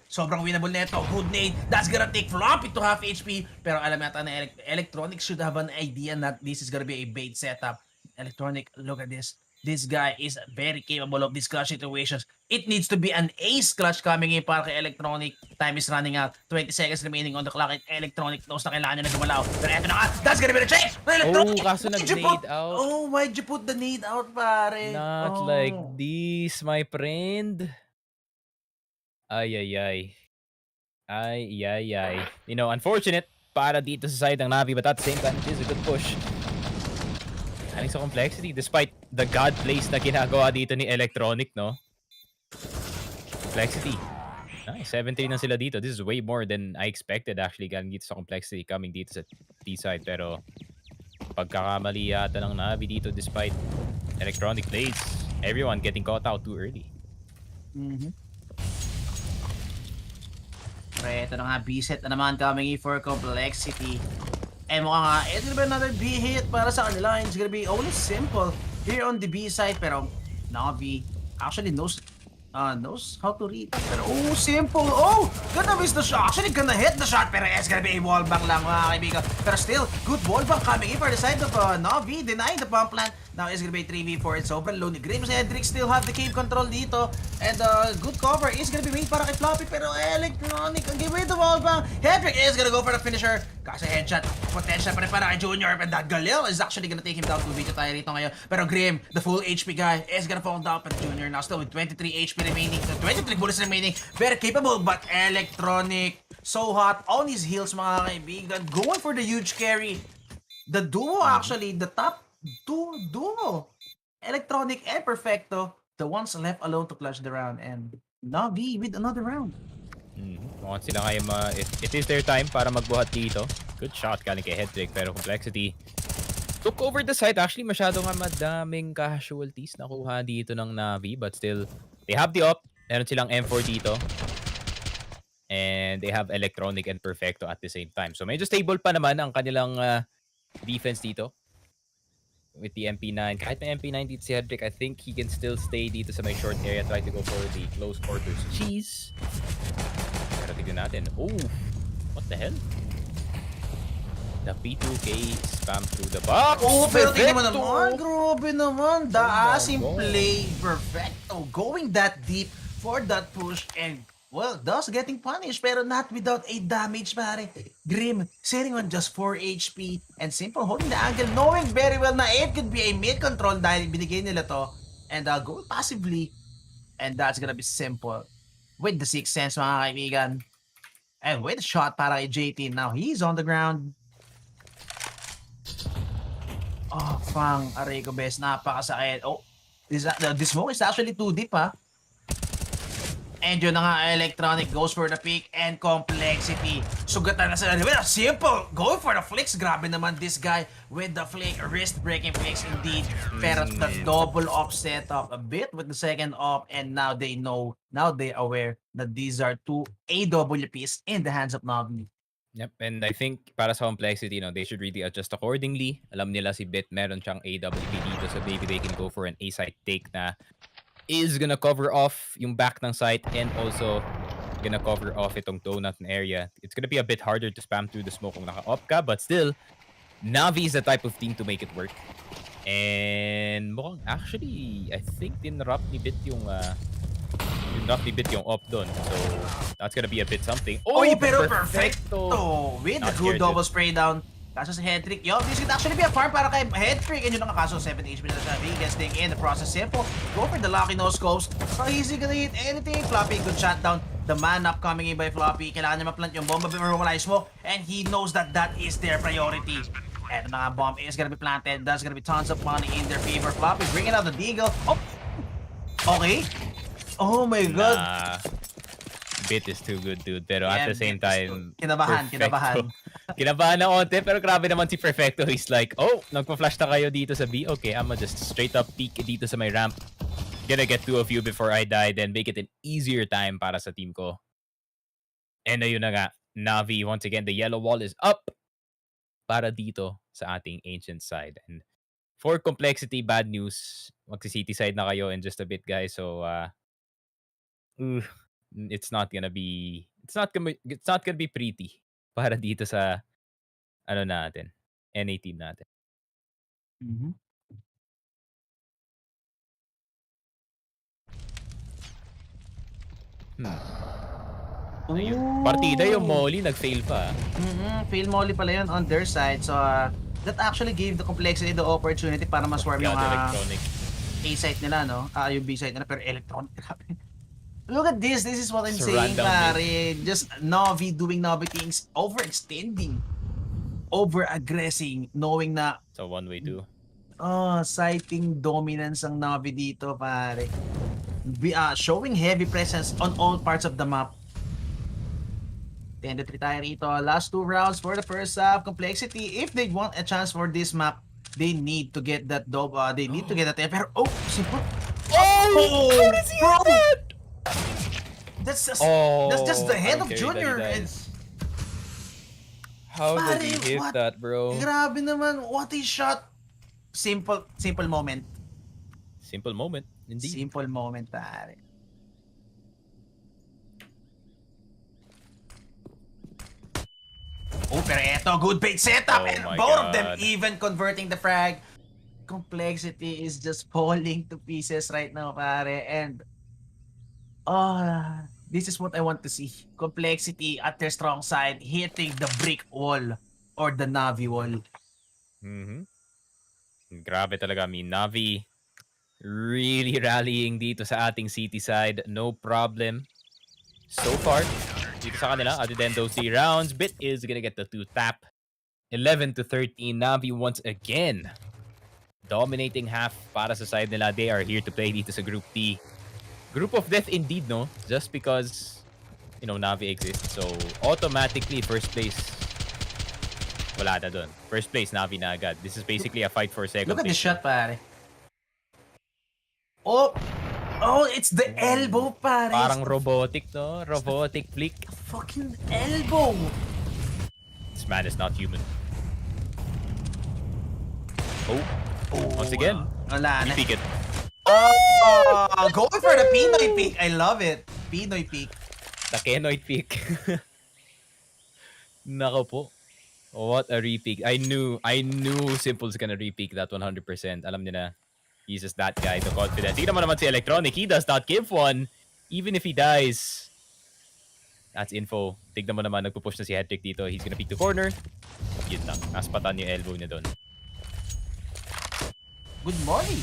Speaker 13: sobrang winnable neto. Good nade, that's gonna take Floppy to half HP. Pero alam natin na Electronic should have an idea that this is gonna be a bait setup. Electronic, look at this. This guy is very capable of these clutch situations. It needs to be an ace clutch coming in para kay Electronic. Time is running out. 20 seconds remaining on the clock and Electronic knows na kailangan niya na gumalaw. Pero eto na nga, that's gonna be the change! Electronic!
Speaker 12: Kaso nag-nade out.
Speaker 13: Oh, why'd you put the nade out, pare?
Speaker 12: Not like this, my friend. Ay. You know, unfortunate para dito sa side ng NaVi, but at the same time, it is a good push. Aling sa complexity, despite the god plays na ginagawa dito ni Electronic, no? Complexity. Nice, 7-3 na sila dito. This is way more than I expected actually galing dito sa complexity coming dito sa T-side. Pero pagkakamali yata ng NaVi dito despite Electronic plays. Everyone getting caught out too early.
Speaker 13: Pero ito na nga, B-set na naman coming in for complexity. And mukha nga, it's gonna be another B hit para sa kanila. It's gonna be only simple here on the B side. Pero NaVi actually knows how to read. Pero simple. Gonna miss the shot. Actually gonna hit the shot. Pero it's gonna be a wall bang lang mga kaibigan. Pero still, good wall bang coming in for the side of NaVi. Denying the pump plant. Now it's gonna be 3v4. It's sobrang low ni Grims. Hedrick still have the cave control dito. And good cover is gonna be made para kay Floppy. Pero Electronic, give away the wall bang. Hedrick is gonna go for the finisher. Kasi headshot, potential pa rin para kay Junior. And that Galil is actually gonna take him down. 2v2 tayo rito ngayon. Pero Grim, the full HP guy, is gonna fall down. Pero Junior now still with 23 HP remaining. 23 bullets remaining. Very capable, but Electronic, so hot on his heels mga kaibigan. Going for the huge carry. The duo actually, the top duo. Electronic and Perfecto, the ones left alone to clutch the round. And NaVi with another round.
Speaker 12: Mukhang sila ngayon it is their time para magbuhat dito. Good shot galing kay Hedrick, pero complexity took over the site. Actually, masyado nga madaming casualties nakuha dito ng NaVi. But still, they have the op. Meron silang M4 dito. And they have Electronic and Perfecto at the same time. So medyo stable pa naman ang kanilang defense dito. With the MP9. Kahit may MP9 dito si Hedrick, I think he can still stay dito sa may short area. Try to go for the close quarters cheese. Pero tignan natin. Oh, what the hell? The P2K spam through the box.
Speaker 13: Oh, pero tingnan mo naman. Grabe naman. The asim play. Perfecto. Going that deep for that push. And, well, thus getting punished. Pero not without a damage, pare. Grim sitting on just 4 HP. And Simple holding the angle. Knowing very well na it could be a mid-control dahil binigay nila to. And go passively. And that's gonna be Simple. With the Sixth Sense, mga kaibigan. And with a shot para kay JT. Now he's on the ground. Oh, Fang, aray ko, bes. Napakasakit. Oh, this smoke is actually too deep, ha? And yun na nga, Electronic goes for the pick and Complexity. Sugatan na sila. Well, Simple, going for the flicks. Grabe naman this guy with the flick. Wrist-breaking flicks indeed. Pero the double op setup a bit with the second op. And now they know, now they aware that these are two AWPs in the hands of NaVi.
Speaker 12: Yep, and I think para sa Complexity, they should really adjust accordingly. Alam nila si Bit meron siyang AWP dito, so maybe they can go for an A-site take na is gonna cover off yung back ng site and also gonna cover off itong donut na area. It's gonna be a bit harder to spam through the smoke kung naka-op ka, but still, NaVi is the type of team to make it work. And mukhang actually, I think dinrap ni Bit yung op doon. So, that's gonna be a bit something.
Speaker 13: Oh, pero Perfecto! With the good double spray down. Kaso si Hedrick, this could actually be a farm para kay Hedrick. And yun ang kaso, 7 HP na siya. Vegas thing in the process. Simple. Go for the lucky no scopes. So easy gonna hit anything. Floppy, good shot down. The man up coming in by Floppy. Kailangan niya ma-plant yung bomb before wala yung smoke. And he knows that that is their priority. And the bomb is gonna be planted. That's gonna be tons of money in their favor. Floppy bringing out the deagle. Oh! Okay. Oh my god.
Speaker 12: Bit is too good, dude. Pero at the same time,
Speaker 13: kinabahan.
Speaker 12: Kinabahan na onte, pero grabe naman si Perfecto. He's like, oh, nagpa-flash na kayo dito sa B. Okay, I'ma just straight up peek dito sa may ramp. Gonna get 2 of you before I die, then make it an easier time para sa team ko. And ayun na nga, NaVi, once again, the yellow wall is up para dito sa ating ancient side. And for Complexity, bad news. Magsi-city side na kayo in just a bit, guys. So, it's not gonna be pretty para dito sa natin, NA team natin. Ayun. Partida yung Molly nag-fail pa.
Speaker 13: Fail Molly pala yun on their side. So that actually gave the Complexity the opportunity para ma-swarm yung A-site nila, no? Yung B-site nila, pero Electronic. Look at this. This is what I'm saying, pare. Just NaVi doing NaVi things. Overextending. Over-aggressing. Knowing na...
Speaker 12: So, 1v2.
Speaker 13: Sighting dominance ang NaVi dito, pare. Showing heavy presence on all parts of the map. 10-3 tayo rito. Last 2 rounds for the first half. Complexity, if they want a chance for this map, they need to get that they need to get that. Pero, Simple.
Speaker 12: Oh! How does he hit that?
Speaker 13: That's just the head of Junior.
Speaker 12: How did he hit that, bro?
Speaker 13: Grabe naman. What a shot. Simple moment.
Speaker 12: Simple moment, indeed.
Speaker 13: Simple moment, pare. Oh, pero eto, good bait setup. And both of them even converting the frag. Complexity is just falling to pieces right now, pare. And this is what I want to see. Complexity at their strong side, hitting the brick wall or the NaVi wall.
Speaker 12: Grabe talaga. I mean, NaVi really rallying dito sa ating city side. No problem. So far, dito sa kanila, other than those 3 rounds, Bit is gonna get the 2 tap. 11-13. NaVi once again dominating half para sa side nila. They are here to play dito sa Group D. Group of death indeed, no? Just because, NaVi exists. So, automatically, first place wala na dun. First place, NaVi na agad. This is basically a fight for second
Speaker 13: Look at
Speaker 12: place.
Speaker 13: this shot, pare. Oh, it's the elbow, pare.
Speaker 12: Parang robotic, no? Robotic flick.
Speaker 13: Fucking elbow.
Speaker 12: This man is not human. Once again.
Speaker 13: Wala na.
Speaker 12: Peek it.
Speaker 13: Going for the Pinoy peak. I love it. Pinoy peak.
Speaker 12: The Kenoid peak. Nako po. What a repeak. I knew Simple's gonna repeak that 100%. Alam niya na. He's just that guy, the confidence. Tignan mo naman si Electronic. He does not give one. Even if he dies. That's info. Tignan mo naman, nagpupush na si Hedrick dito. He's gonna peek the corner. Yun lang. Naspatan yung elbow niya doon.
Speaker 13: Good morning.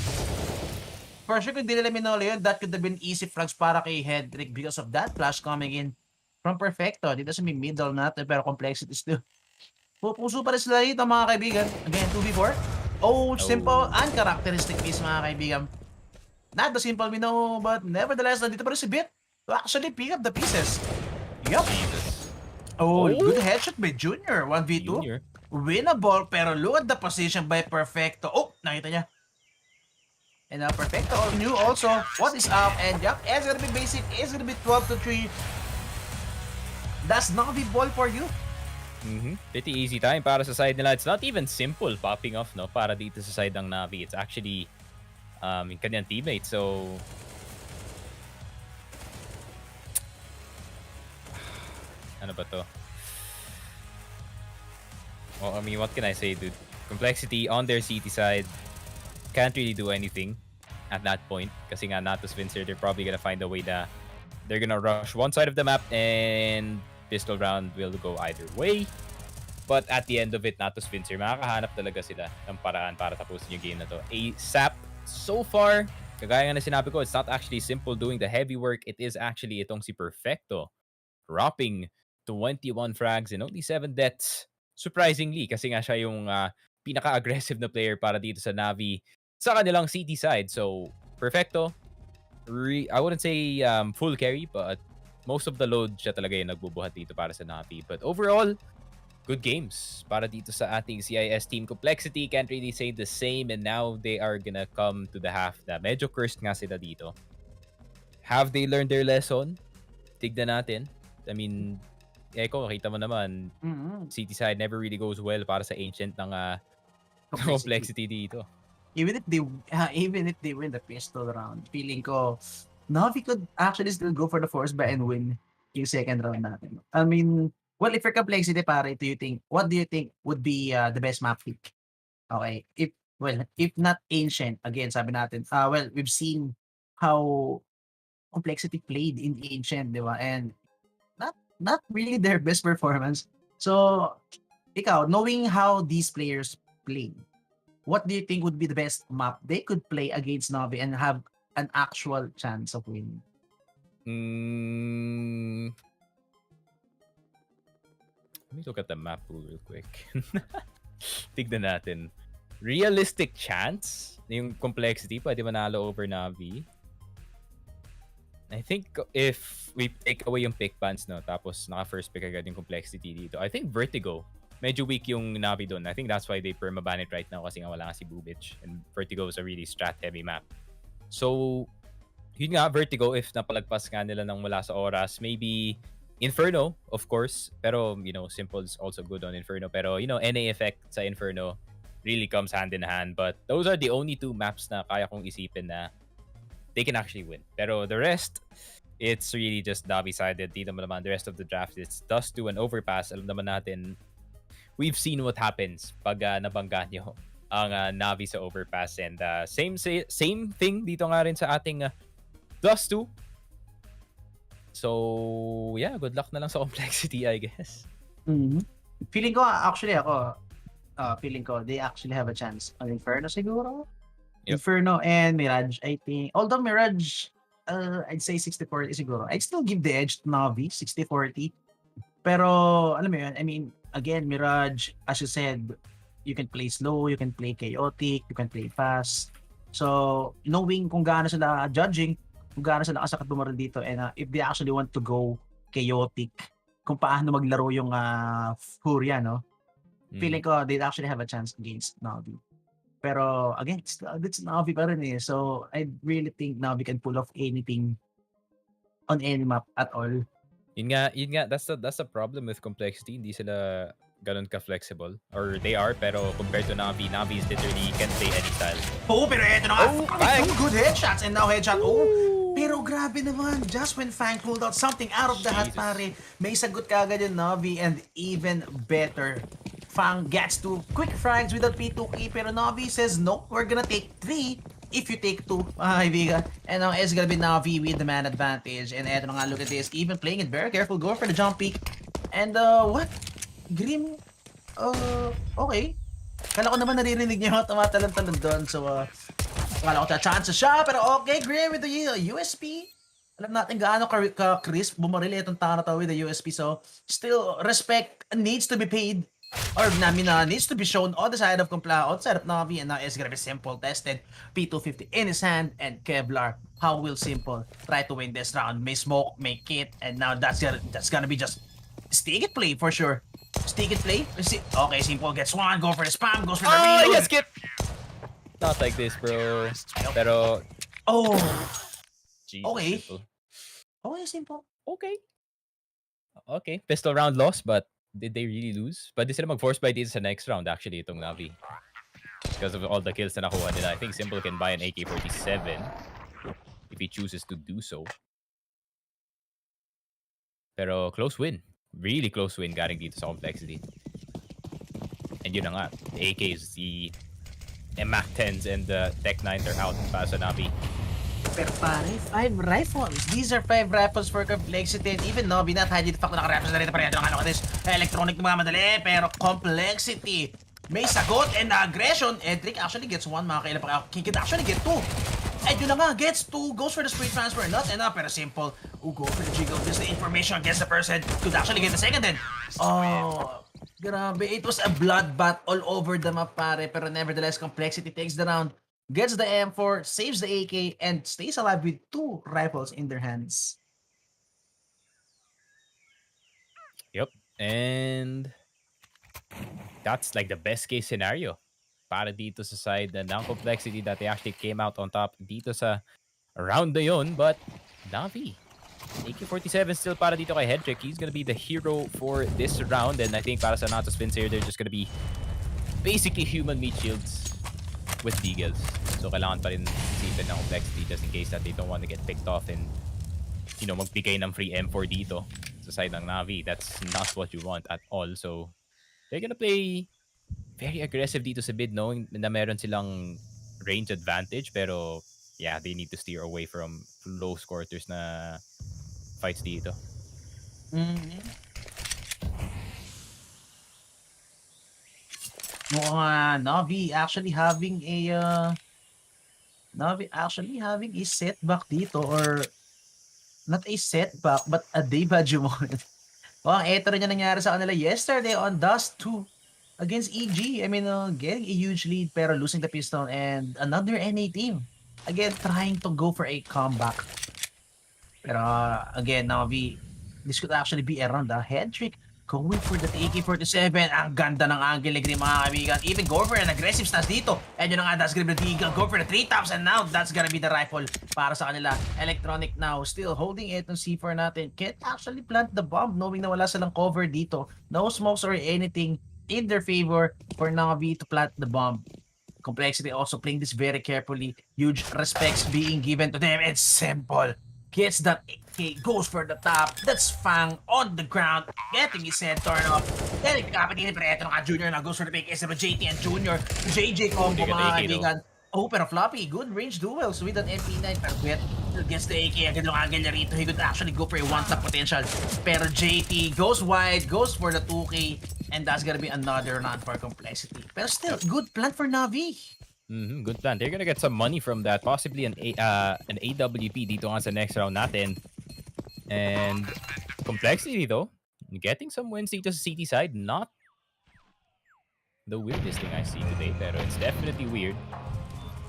Speaker 13: For sure, kung di nila minolo yun, that could have been easy frags para kay Hedrick because of that flash coming in from Perfecto. Dito sa middle natin, pero complexity still. Pupuso pa rin sila dito, mga kaibigan. Again, 2v4. Simple, uncharacteristic piece, mga kaibigan. Not the simple we know, but nevertheless, nandito pa rin si Bit to actually pick up the pieces. Yup. Good headshot by Junior. 1v2.
Speaker 12: Junior.
Speaker 13: Winnable, pero look at the position by Perfecto. Nakita niya. And now Perfecto knew also what is up, and yup, it's gonna be basic, it's gonna be 12-3. That's not the ball for you.
Speaker 12: Pretty easy time para sa side nila. It's not even simple popping off, no? Para dito sa side ng NaVi. It's actually yung kanyang teammate. So ano ba to? Well, I mean, what can I say, dude? Complexity on their CT side. Can't really do anything at that point. Kasi nga Natus, Vincere, they're probably gonna find a way that they're gonna rush one side of the map and pistol round will go either way. But at the end of it, Natus, Vincere, makakahanap talaga sila ng paraan para tapusin yung game na to. ASAP. So far, kagaya nga na sinabi ko, it's not actually simple doing the heavy work. It is actually itong si Perfecto dropping 21 frags and only 7 deaths. Surprisingly, kasi nga siya yung pinaka-aggressive na player para dito sa NaVi sa kanilang CT side. So, Perfecto, I wouldn't say full carry, but most of the load siya talaga yung nagbubuhat dito para sa NaVi. But overall, good games para dito sa ating CIS team. Complexity, can't really say the same, and now they are gonna come to the half na medyo cursed nga sila dito. Have they learned their lesson? Tignan natin. I mean, Eko, kita mo naman, CT side never really goes well para sa Ancient ng complexity dito.
Speaker 13: Even if they win the pistol round, feeling ko NaVi could actually still go for the force buy and win yung second round natin. I mean, well, if you're complexity, pare, what do you think would be the best map pick? Okay, if not Ancient, again, sabi natin, we've seen how complexity played in Ancient, di ba? And not really their best performance. So, ikaw, knowing how these players play, what do you think would be the best map they could play against NaVi and have an actual chance of winning?
Speaker 12: Let me look at the map pool real quick. Tignan natin. Realistic chance? Yung complexity, pwede manalo over NaVi? I think if we take away yung pick bans, no, tapos naka-first pick agad yung complexity dito, I think Vertigo. Medyo weak yung NaVi doon. I think that's why they permaban it right now kasi nga wala nga si Bubich. And Vertigo is a really strat-heavy map. So, yun nga, Vertigo, if napalagpas nga nila ng wala sa oras, maybe Inferno, of course. Pero, Simple is also good on Inferno. Pero, NA effect sa Inferno really comes hand in hand. But those are the only two maps na kaya kong isipin na they can actually win. Pero the rest, it's really just NaVi-sided. Dito mo naman, the rest of the draft is Dust to an Overpass. Alam naman natin, we've seen what happens pag nabangga nyo ang NaVi sa Overpass. And same thing dito nga rin sa ating Dust 2. So, yeah, good luck na lang sa complexity, I guess.
Speaker 13: Feeling ko, they actually have a chance on Inferno siguro. Yep. Inferno and Mirage, I think. Although Mirage, I'd say 60-40 siguro. I'd still give the edge to NaVi, 60-40. Pero, alam mo yun, I mean, again, Mirage, as you said, you can play slow, you can play chaotic, you can play fast. So, knowing kung gaano sila judging, kung gaano sila kasakat bumaril dito, and if they actually want to go chaotic, kung paano maglaro yung Furia, no? feeling ko they'd actually have a chance against NaVi. Pero again, it's NaVi pa rin eh. So I really think NaVi can pull off anything on any map at all.
Speaker 12: Yun nga, that's the problem with Complexity. Hindi sila ganun ka-flexible. Or they are, pero compared to NaVi is literally can play any style.
Speaker 13: Oh, pero eto na nga. Two good headshots and now headshot. Oh, pero grabe naman. Just when Fang pulled out something out of the hat, pare. May sagot ka agad yung NaVi and even better. Fang gets to quick frags without P2K pero NaVi says, no, we're gonna take 3 if you take 2, mga kaibigan. And now it's gonna be NaVi with the man advantage. And eto na nga, look at this. Even playing it very careful, go for the jump peek. And what? Grim? Okay. Kala ko naman naririnig niyo yung tumatalon-talon doon. So, kala ko chance siya. Pero okay, Grim with the USP. Alam natin gaano ka-crisp bumarili itong tao na to with the USP. So, still, respect needs to be paid. Or needs to be shown on the side of Compla, outside of NaVi, and now it's gonna be Simple tested. P250 in his hand, and Kevlar. How will Simple try to win this round? May smoke, may kit, and now that's gonna be just stick it play for sure. Stick it play. Okay, Simple gets one, go for the spam, goes for the reload.
Speaker 12: Yes, skip. Not like this, bro. Pero Jesus,
Speaker 13: okay.
Speaker 12: Simple.
Speaker 13: Okay, Simple.
Speaker 12: Okay, pistol round lost, but did they really lose? Pwede sila mag-force buy dito sa next round actually itong NaVi. Because of all the kills na nakuha nila. I think Simple can buy an AK-47 if he chooses to do so. Pero close win. Really close win galing dito sa Complexity. And yun na nga. The AKs, the MAC-10s and the Tech 9s are out para sa NaVi.
Speaker 13: Pero pare, 5 rifles. These are 5 rifles for Complexity. And even NaVi not hiding the fact na naka-rifles na rin pa rin. Ito this electronic na mga madali. Pero Complexity may sagot and aggression. Edric actually gets 1 mga kailan pa. He can actually get 2. And yun na nga, gets 2. Goes for the sprint transfer. Not enough. Pero Simple. Go for the jiggle. This the information against the person. Could actually get the second then. Oh, grabe. It was a bloodbath all over the map pare. Pero nevertheless, Complexity takes the round. Gets the M4, saves the AK, and stays alive with 2 rifles in their hands.
Speaker 12: Yep. And that's like the best case scenario para dito sa side ng Complexity that they actually came out on top dito sa round na yun. But NaVi, AK-47 still para dito kay Hedrick. He's gonna be the hero for this round. And I think para sa Natus Vincere, they're just gonna be basically human meat shields with deagles. So kailangan pa rin isipin ng Complexity just in case that they don't want to get picked off and magbigay ng free M4 dito sa side ng NaVi. That's not what you want at all. So they're gonna play very aggressive dito sa mid, knowing na meron silang range advantage. Pero yeah, they need to steer away from close quarters na fights dito.
Speaker 13: NaVi actually having a setback dito, or not a setback but a day badge moment. Eto rin yung nangyari sa kanila yesterday on Dust 2 against EG. I mean, getting a huge lead pero losing the pistol, and another NA team again trying to go for a comeback. Pero again, NaVi, this could actually be around the head trick. Going for the AK-47. Ang ganda ng angle ni Grim, mga kaibigan. Even go for an aggressive stance dito. And yun na nga, that's gonna be the deagle. Go for the 3 tops. And now, that's gonna be the rifle para sa kanila. Electronic now, still holding it on C4 natin. Can't actually plant the bomb knowing na wala silang cover dito. No smokes or anything in their favor for NaVi to plant the bomb. Complexity also playing this very carefully. Huge respects being given to them. It's Simple. Gets that AK, goes for the top. That's Fang on the ground, getting his head torn off. Then kapatid pero eto na Junior na goes for the big S of JT and Junior. JJ combo mga kaibigan. Pero Floppy, good range duels with an MP9. Pero gets the AK, agad yung angle niya rito. He could actually go for a one-tap potential. Pero JT goes wide, goes for the 2K. And that's gonna be another round for Complexity. Pero still, good plan for NaVi.
Speaker 12: Good plan. They're gonna get some money from that. Possibly an AWP dito nga sa next round natin. And Complexity though, getting some wins dito sa CT side. Not the weirdest thing I see today, pero it's definitely weird.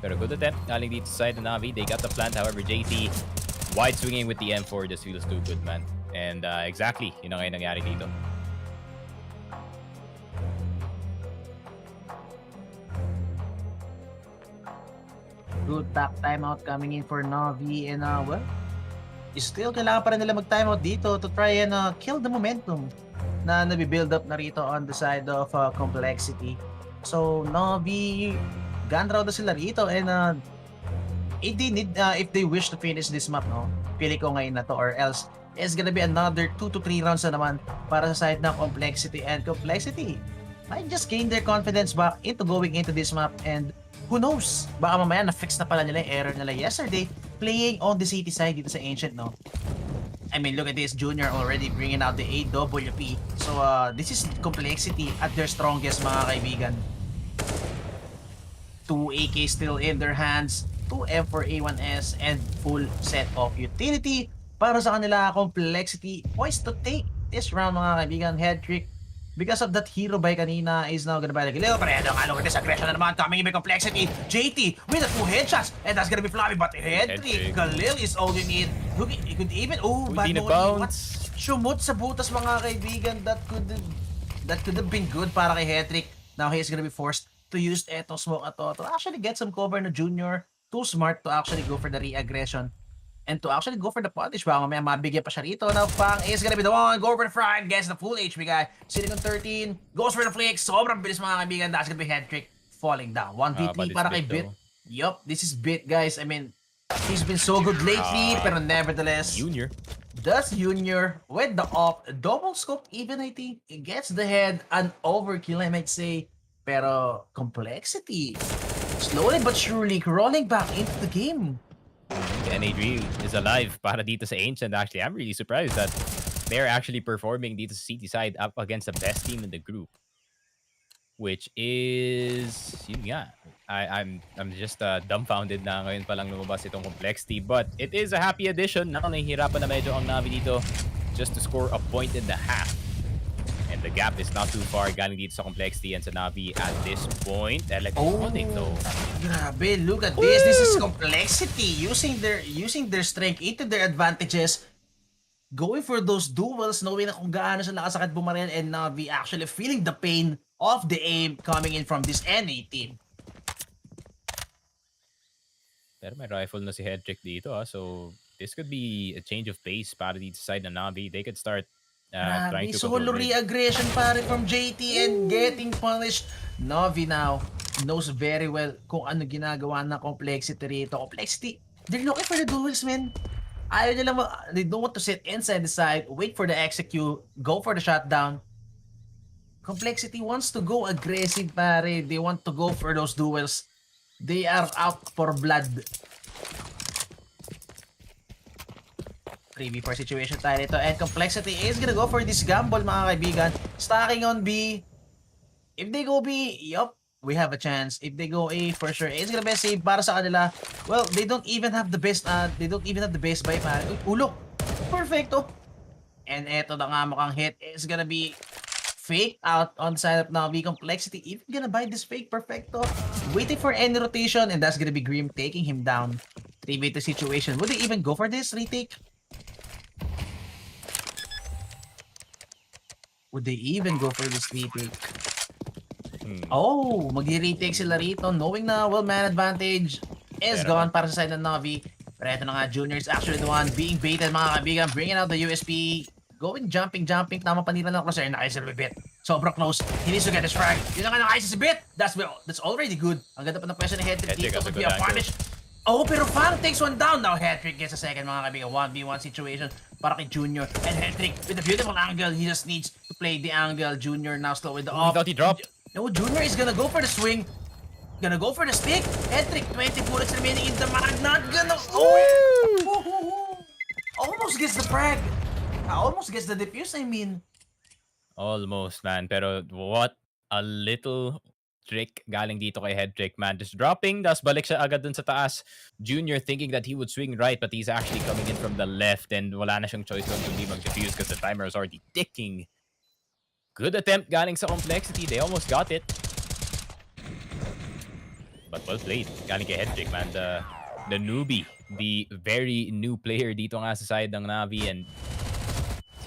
Speaker 12: Pero good attempt galing dito sa side ng NaVi. They got the plant, however JT wide swinging with the M4 just feels too good, man. And exactly, yun ang nangyari dito.
Speaker 13: Good top timeout coming in for NaVi and well, still kailangan pa rin nila mag-timeout dito to try and kill the momentum na nabibuild up na rito on the side of complexity. So NaVi, gun round na sila rito and if they wish to finish this map, no, pili ko ngayon na to or else it's gonna be another 2 to 3 rounds na naman para sa side ng complexity, and complexity might just gain their confidence back into going into this map, and who knows, baka mamaya na-fix na pala nila yung error nila yesterday playing on the city side dito sa Ancient, no? I mean, look at this, Junior already bringing out the AWP. So, this is complexity at their strongest, mga kaibigan. 2 AK still in their hands, 2 M4A1S, and full set of utility para sa kanila. Complexity poised to take this round, mga kaibigan. Head trick because of that hero buy kanina is now gonna buy the Galil. Pero look at this aggression na naman coming in by complexity. JT with the 2 headshots, and that's gonna be Flavi, but head trick. Galil is all you need. He could even, bad bounce. Shumot sa butas, mga kaibigan. That could have been good para kay Hetrick. Now he's gonna be forced to use etong smoke at to actually get some cover na Junior. Too smart to actually go for the re-aggression and to actually go for the punish. Baka mamaya mabigyan pa siya rito. Now Pang is gonna be the one. Go for the front. Gets the full HP guy. Sitting on 13. Goes for the flick. Sobrang bilis, mga kaibigan. That's gonna be Hetrick falling down. 1v3 para kay Bit. Yup, this is Bit, guys. I mean, he's been so good lately, pero nevertheless,
Speaker 12: Junior
Speaker 13: with the double scope, even I think it gets the head an overkill, I might say. Pero complexity, slowly but surely crawling back into the game.
Speaker 12: The NAG is alive para dito sa Ancient. Actually, I'm really surprised that they're actually performing dito sa City side up against the best team in the group, which is yun nga. I'm just dumbfounded na ngayon pa lang lumabas itong complexity, but it is a happy addition. Nahihirapan na medyo ang NaVi dito just to score a point and a half. And the gap is not too far galing dito sa complexity and sa NaVi at this point. Electronic though.
Speaker 13: Grabe, look at this. This is complexity using their strength into their advantages. Going for those duels, knowing na kung gaano siya nakasakit bumaril, and NaVi actually feeling the pain of the aim coming in from this NA team.
Speaker 12: Pero may rifle na si Headtrick dito, so this could be a change of pace para dito sa side ng NaVi. They could start trying to
Speaker 13: solo re-aggression pare from JT and getting punished. NaVi now knows very well kung ano ginagawa ng complexity rito. Complexity, they're looking for the duels, man. Ayaw nila they don't want to sit inside the side, wait for the execute, go for the shutdown. Complexity wants to go aggressive, pare. They want to go for those duels. They are out for blood. 3v4 situation tayo nito, and complexity is gonna go for this gamble, mga kaibigan. Stacking on B. If they go B, yup, we have a chance. If they go A, for sure, it's gonna be a save para sa kanila. Well, they don't even have the best buy, pare. Look, perfecto. And eto na nga, mukhang hit is gonna be fake out on the side of NaVi. Complexity even gonna buy this fake perfecto, waiting for any rotation, and that's gonna be Grim taking him down. 3v2 situation. Would they even go for this retake? Would they even go for this retake? Oh, mag-retake sila rito, knowing na, well, man advantage is gone para sa side ng NaVi. Pero ito na nga, Junior is actually the one being baited, mga kaibigan, bringing out the USP. Going jumping. Tama pa nila ng crosshair. Nakaisa si Bit. Sobrang close. He needs to get his frag. Yun na nga, nakaisa si Bit. That's already good. Ang ganda pa ng pwesto ni Headtrick dito. Could be a punish. Oh, pero Fang takes one down. Now Headtrick gets a second, mga kaibigan. 1v1 situation para kay Junior. And Headtrick with a beautiful angle. He just needs to play the angle. Junior now slow with the off.
Speaker 12: Thought he dropped.
Speaker 13: No, Junior is gonna go for the swing. Gonna go for the stick. Headtrick, 20 bullets remaining in the mag. Not gonna... Almost gets the frag. Almost gets the defuse, I mean.
Speaker 12: Almost, man. Pero what a little trick galing dito kay Headtrick, man. Just dropping, tas balik siya agad dun sa taas. Junior thinking that he would swing right, but he's actually coming in from the left, and wala na siyang choice doon kundi mag-defuse because the timer is already ticking. Good attempt galing sa complexity. They almost got it. But well played galing kay Headtrick, man. The newbie, the very new player dito nga sa side ng NaVi, and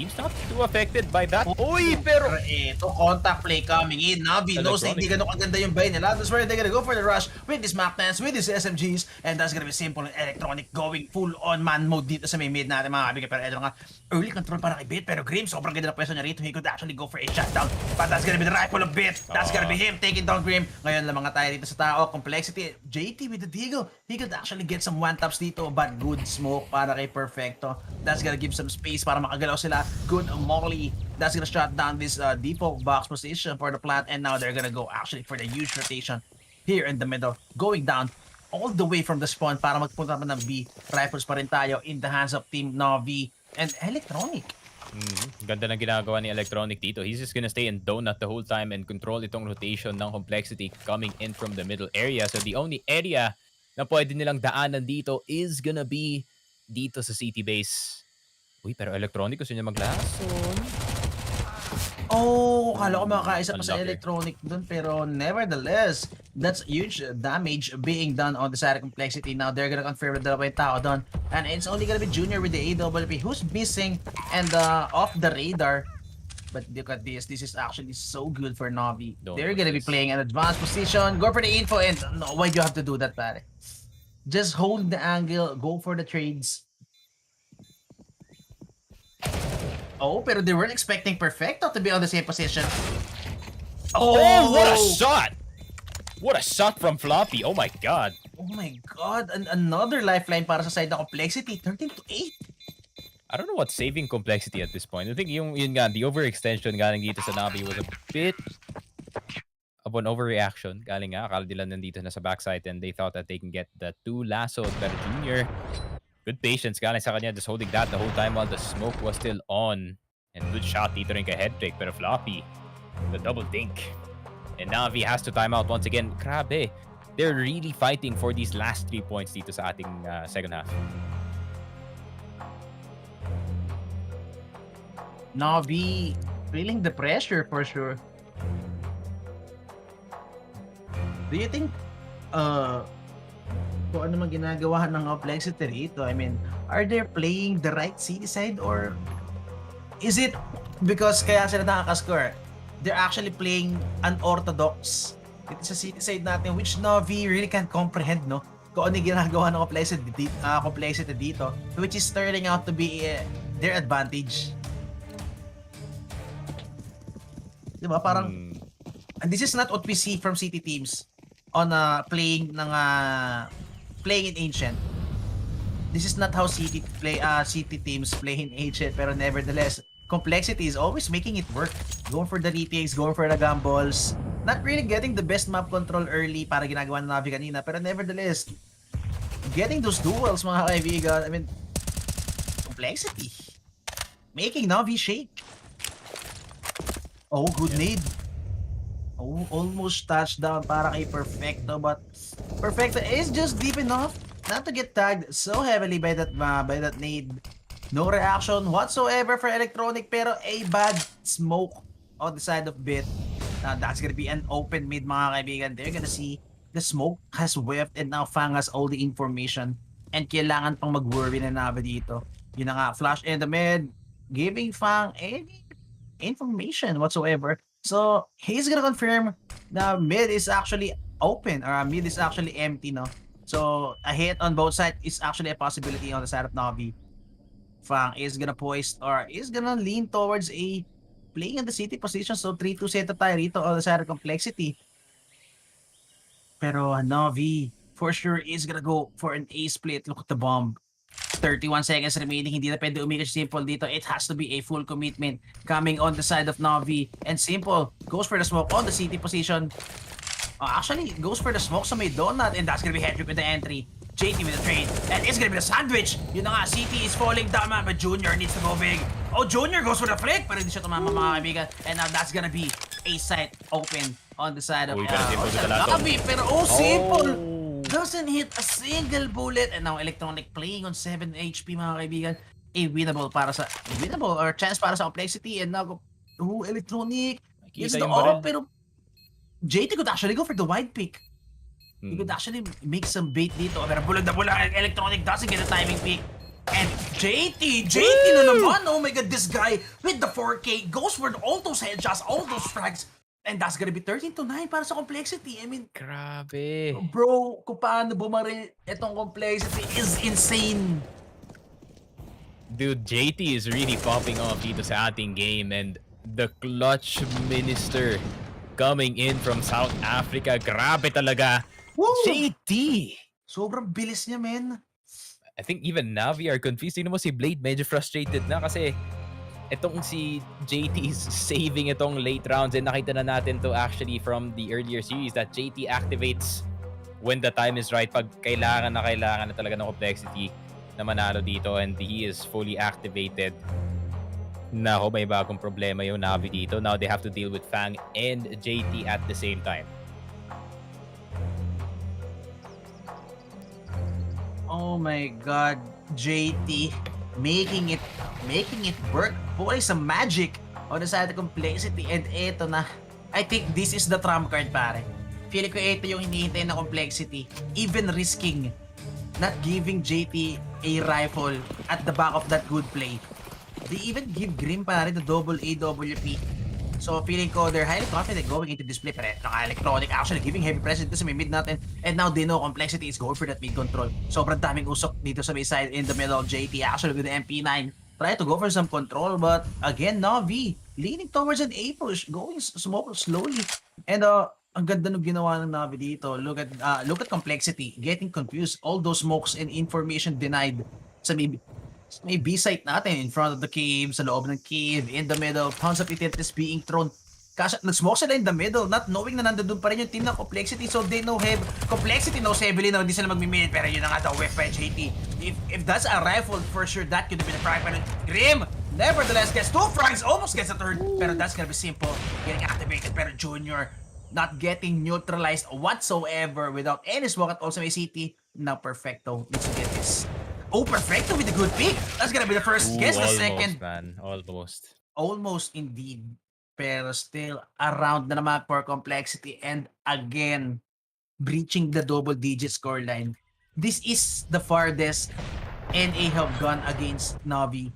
Speaker 12: Seems not too affected by that. Uy, pero
Speaker 13: ito, contact play coming in. NaVi knows na hindi ganun kaganda yung bay nila. That's where they're gonna go for the rush with this map dance, with these SMGs. And that's gonna be simple and electronic going full on man mode dito sa may mid natin mga kaibigan. Pero ito nga, early control para kay Bit. Pero Grim, sobrang ganda na pwesto niya rito. He could actually go for a shutdown. But that's gonna be the rifle of Bit. That's gonna be him taking down Grim. Ngayon lang mga tayo dito sa tao. Complexity. JT with the Deagle. He could actually get some one-taps dito. But good smoke para kay Perfecto. That's gonna give some space para makagalaw sila. Good Molly. That's gonna shut down this default box position for the plant. And now they're gonna go actually for the huge rotation here in the middle. Going down all the way from the spawn para magpunta pa ng B. Rifles pa rin tayo in the hands of Team NaVi and Electronic.
Speaker 12: Ganda ng ginagawa ni Electronic dito. He's just gonna stay in donut the whole time and control itong rotation ng Complexity coming in from the middle area. So the only area na pwede nilang daanan dito is gonna be dito sa city base. Uy, pero Electronic gusto niya maglason.
Speaker 13: Oh, kala ko makakaisa pa sa Electronic dun, pero nevertheless, that's huge damage being done on the side of Complexity. Now they're gonna confirm the dalawa yung tao dun, and it's only gonna be Junior with the AWP who's missing and off the radar. But look at this is actually so good for NaVi. They're gonna be playing an advanced position, go for the info, and no, why do you have to do that, pare? Just hold the angle, go for the trades. Oh, pero they weren't expecting Perfecto to be on the same position.
Speaker 12: Oh, what a shot! What a shot from Floppy. Oh my god.
Speaker 13: Oh my god, another lifeline para sa side ng Complexity. 13-8.
Speaker 12: I don't know what's saving Complexity at this point. I think yun nga, the overextension galing dito sa NaVi was a bit of an overreaction. Galing nga, akala nila nandito na sa backside and they thought that they can get the 2 lassos. Pero Junior, good patience galing sa kanya, just holding that the whole time while the smoke was still on. And good shot dito rin kay Headtrick, pero Floppy, the double dink. And NaVi has to time out once again. Grabe, they're really fighting for these last 3 points dito sa ating second half.
Speaker 13: NaVi feeling the pressure for sure. Do you think kung ano man ginagawa ng Complexity rito, I mean, are they playing the right city side, or is it because kaya sila nakaka-score? They're actually playing unorthodox dito sa city side natin, which NaVi really can't comprehend, no? Kung ano yung ginagawa ng Complexity dito, which is turning out to be their advantage. Diba? Parang, and this is not what we see from city teams on playing in Ancient. This is not how city teams play in Ancient, pero nevertheless, Complexity is always making it work. Going for the retakes, going for the gambles. Not really getting the best map control early para ginagawa ng NaVi kanina, pero nevertheless, getting those duels, mga kaibigan. I mean, Complexity making NaVi shake. Oh, good nade. Oh, almost touchdown para kay Perfecto, but Perfecto is just deep enough not to get tagged so heavily by that nade. No reaction whatsoever for Electronic, pero a bad smoke on the side of Bit. Now that's gonna be an open mid, mga kaibigan. They're gonna see the smoke has whiffed and now Fang has all the information and kailangan pang mag-worry na NaVi dito. Yun na nga, flash in the mid, giving Fang any information whatsoever. So he's gonna confirm na mid is actually open, or mid is actually empty, no? So a hit on both sides is actually a possibility on the side of NaVi. Fang is gonna poise or is gonna lean towards a playing in the city position. So 3-2 setup tayo rito on the side of Complexity. Pero NaVi for sure is gonna go for an A split. Look at the bomb. 31 seconds remaining. Hindi na pwede umikot Simple dito. It has to be a full commitment coming on the side of NaVi. And Simple goes for the smoke on the city position. Actually, goes for the smoke sa may donut. And that's gonna be Hedrick with the entry. JT with the trade. And it's gonna be the sandwich. Yun na nga, CT is falling down, man. But Junior needs to go big. Oh, Junior goes for the flick. Pero hindi siya tumama, mga kaibigan. And now that's gonna be a site open on the side of NaVi. Pero Simple doesn't hit a single bullet. And now Electronic playing on 7 HP, mga kaibigan. A winnable or chance para sa Complexity. And now, Electronic is the off. Pero JT could actually go for the wide pick. He could actually make some bait dito. Pero bulag na bulag. Electronic doesn't get a timing pick. And JT na naman. Oh my god, this guy with the 4K goes for all those headshots, all those frags. And that's gonna be 13-9 para sa complexity. I mean,
Speaker 12: Grabe.
Speaker 13: bro, kung paano bumaril itong complexity is insane.
Speaker 12: Dude, JT is really popping off dito sa ating game, and the clutch minister coming in from South Africa. Grabe talaga.
Speaker 13: Woo!
Speaker 12: JT!
Speaker 13: Sobrang bilis niya, men.
Speaker 12: I think even NaVi are confused. Tingnan mo si Blade, medyo frustrated na kasi itong si JT is saving itong late rounds, and nakita na natin to actually from the earlier series that JT activates when the time is right, pag kailangan na talaga ng complexity na manalo dito, and he is fully activated. Nako, may bagong problema yung NaVi dito. Now they have to deal with Fang and JT at the same time.
Speaker 13: Oh my god, JT making it work. Pulling some magic on the side of complexity, and eto na. I think this is the trump card, pare. Feel ko ito yung hinihintay na complexity. Even risking not giving JT a rifle at the back of that good play. They even give Grim, pare, the double AWP. So feeling ko they're highly confident going into this play. Pero Electronic actually giving heavy pressure dito sa may mid natin. And now they know complexity is going for that mid control. Sobrang daming usok dito sa may side in the middle. JT actually with the MP9. Try to go for some control, but again, NaVi leaning towards an A push, going smoke slowly. And ang ganda ng ginawa ng NaVi dito. Look at complexity, getting confused. All those smokes and information denied sa may B site natin in front of the cave, sa loob ng cave, in the middle, tons of utilities being thrown. Kasi nag-smoke sila in the middle, not knowing na nandun pa rin yung team ng complexity, so they know complexity knows heavily na hindi sila mag-minute, pero yun na nga daw, whiff by JT. If that's a rifle, for sure that could have been a frag, pero Grim, nevertheless, gets 2 frags, almost gets a third, pero that's gonna be simple, getting activated, pero Junior, not getting neutralized whatsoever without any smoke at all sa may city. Now Perfecto needs to get this. Oh, Perfecto with a good pick. That's gonna be the first. Guess the second.
Speaker 12: Man. Almost.
Speaker 13: Almost indeed. Pero still around na naman for complexity, and again breaching the double-digit scoreline. This is the farthest NA have gone against NaVi.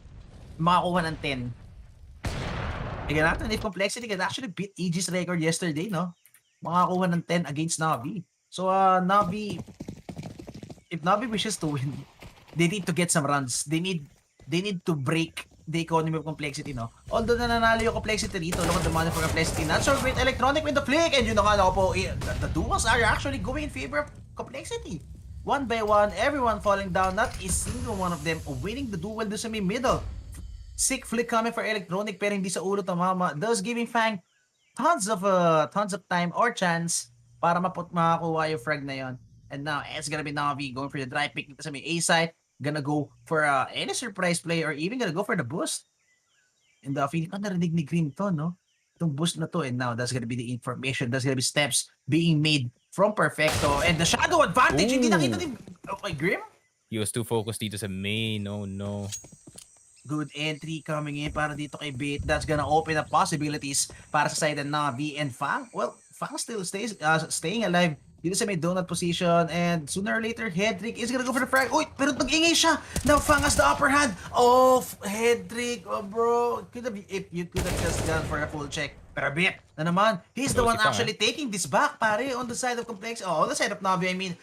Speaker 13: Makakuha ng 10. Tignan natin if complexity can actually beat EG's record yesterday, no? Makakuha ng 10 against NaVi. So NaVi, if NaVi wishes to win, they need to get some runs. They need to break the economy of complexity, no? Although nananalo yung complexity dito, look at the money for complexity. Not so great Electronic with the flick, and yun na nga po, the duels are actually going in favor of complexity. One by one, everyone falling down, not a single one of them winning the duel doon sa may middle. Sick flick coming for Electronic, pero hindi sa ulo tamama. Thus giving Fang tons of time or chance para makakuha yung frag na yon. And now it's gonna be NaVi going for the dry pick sa may A side. Gonna go for any surprise play, or even gonna go for the boost. And feeling ko narinig ni Green to, no? Itong boost na to, and now that's gonna be the information. That's gonna be steps being made from Perfecto. And the shadow advantage, hindi nakita ni Grim?
Speaker 12: He was too focused dito sa main. No.
Speaker 13: Good entry coming in para dito kay Bait. That's gonna open up possibilities para sa side ng NaVi and Fang. Well, Fang still staying alive dito sa may donut position, and sooner or later, Hedrick is gonna go for the frag. Uy, pero nag-ingay siya. Now Fang has the upper hand. Oh, Hedrick, oh bro. If you could have just gone for a full check. Pero Bit na naman, he's the one actually taking this back, pare, on the side of Complex. Oh, on the side of NaVi, I mean.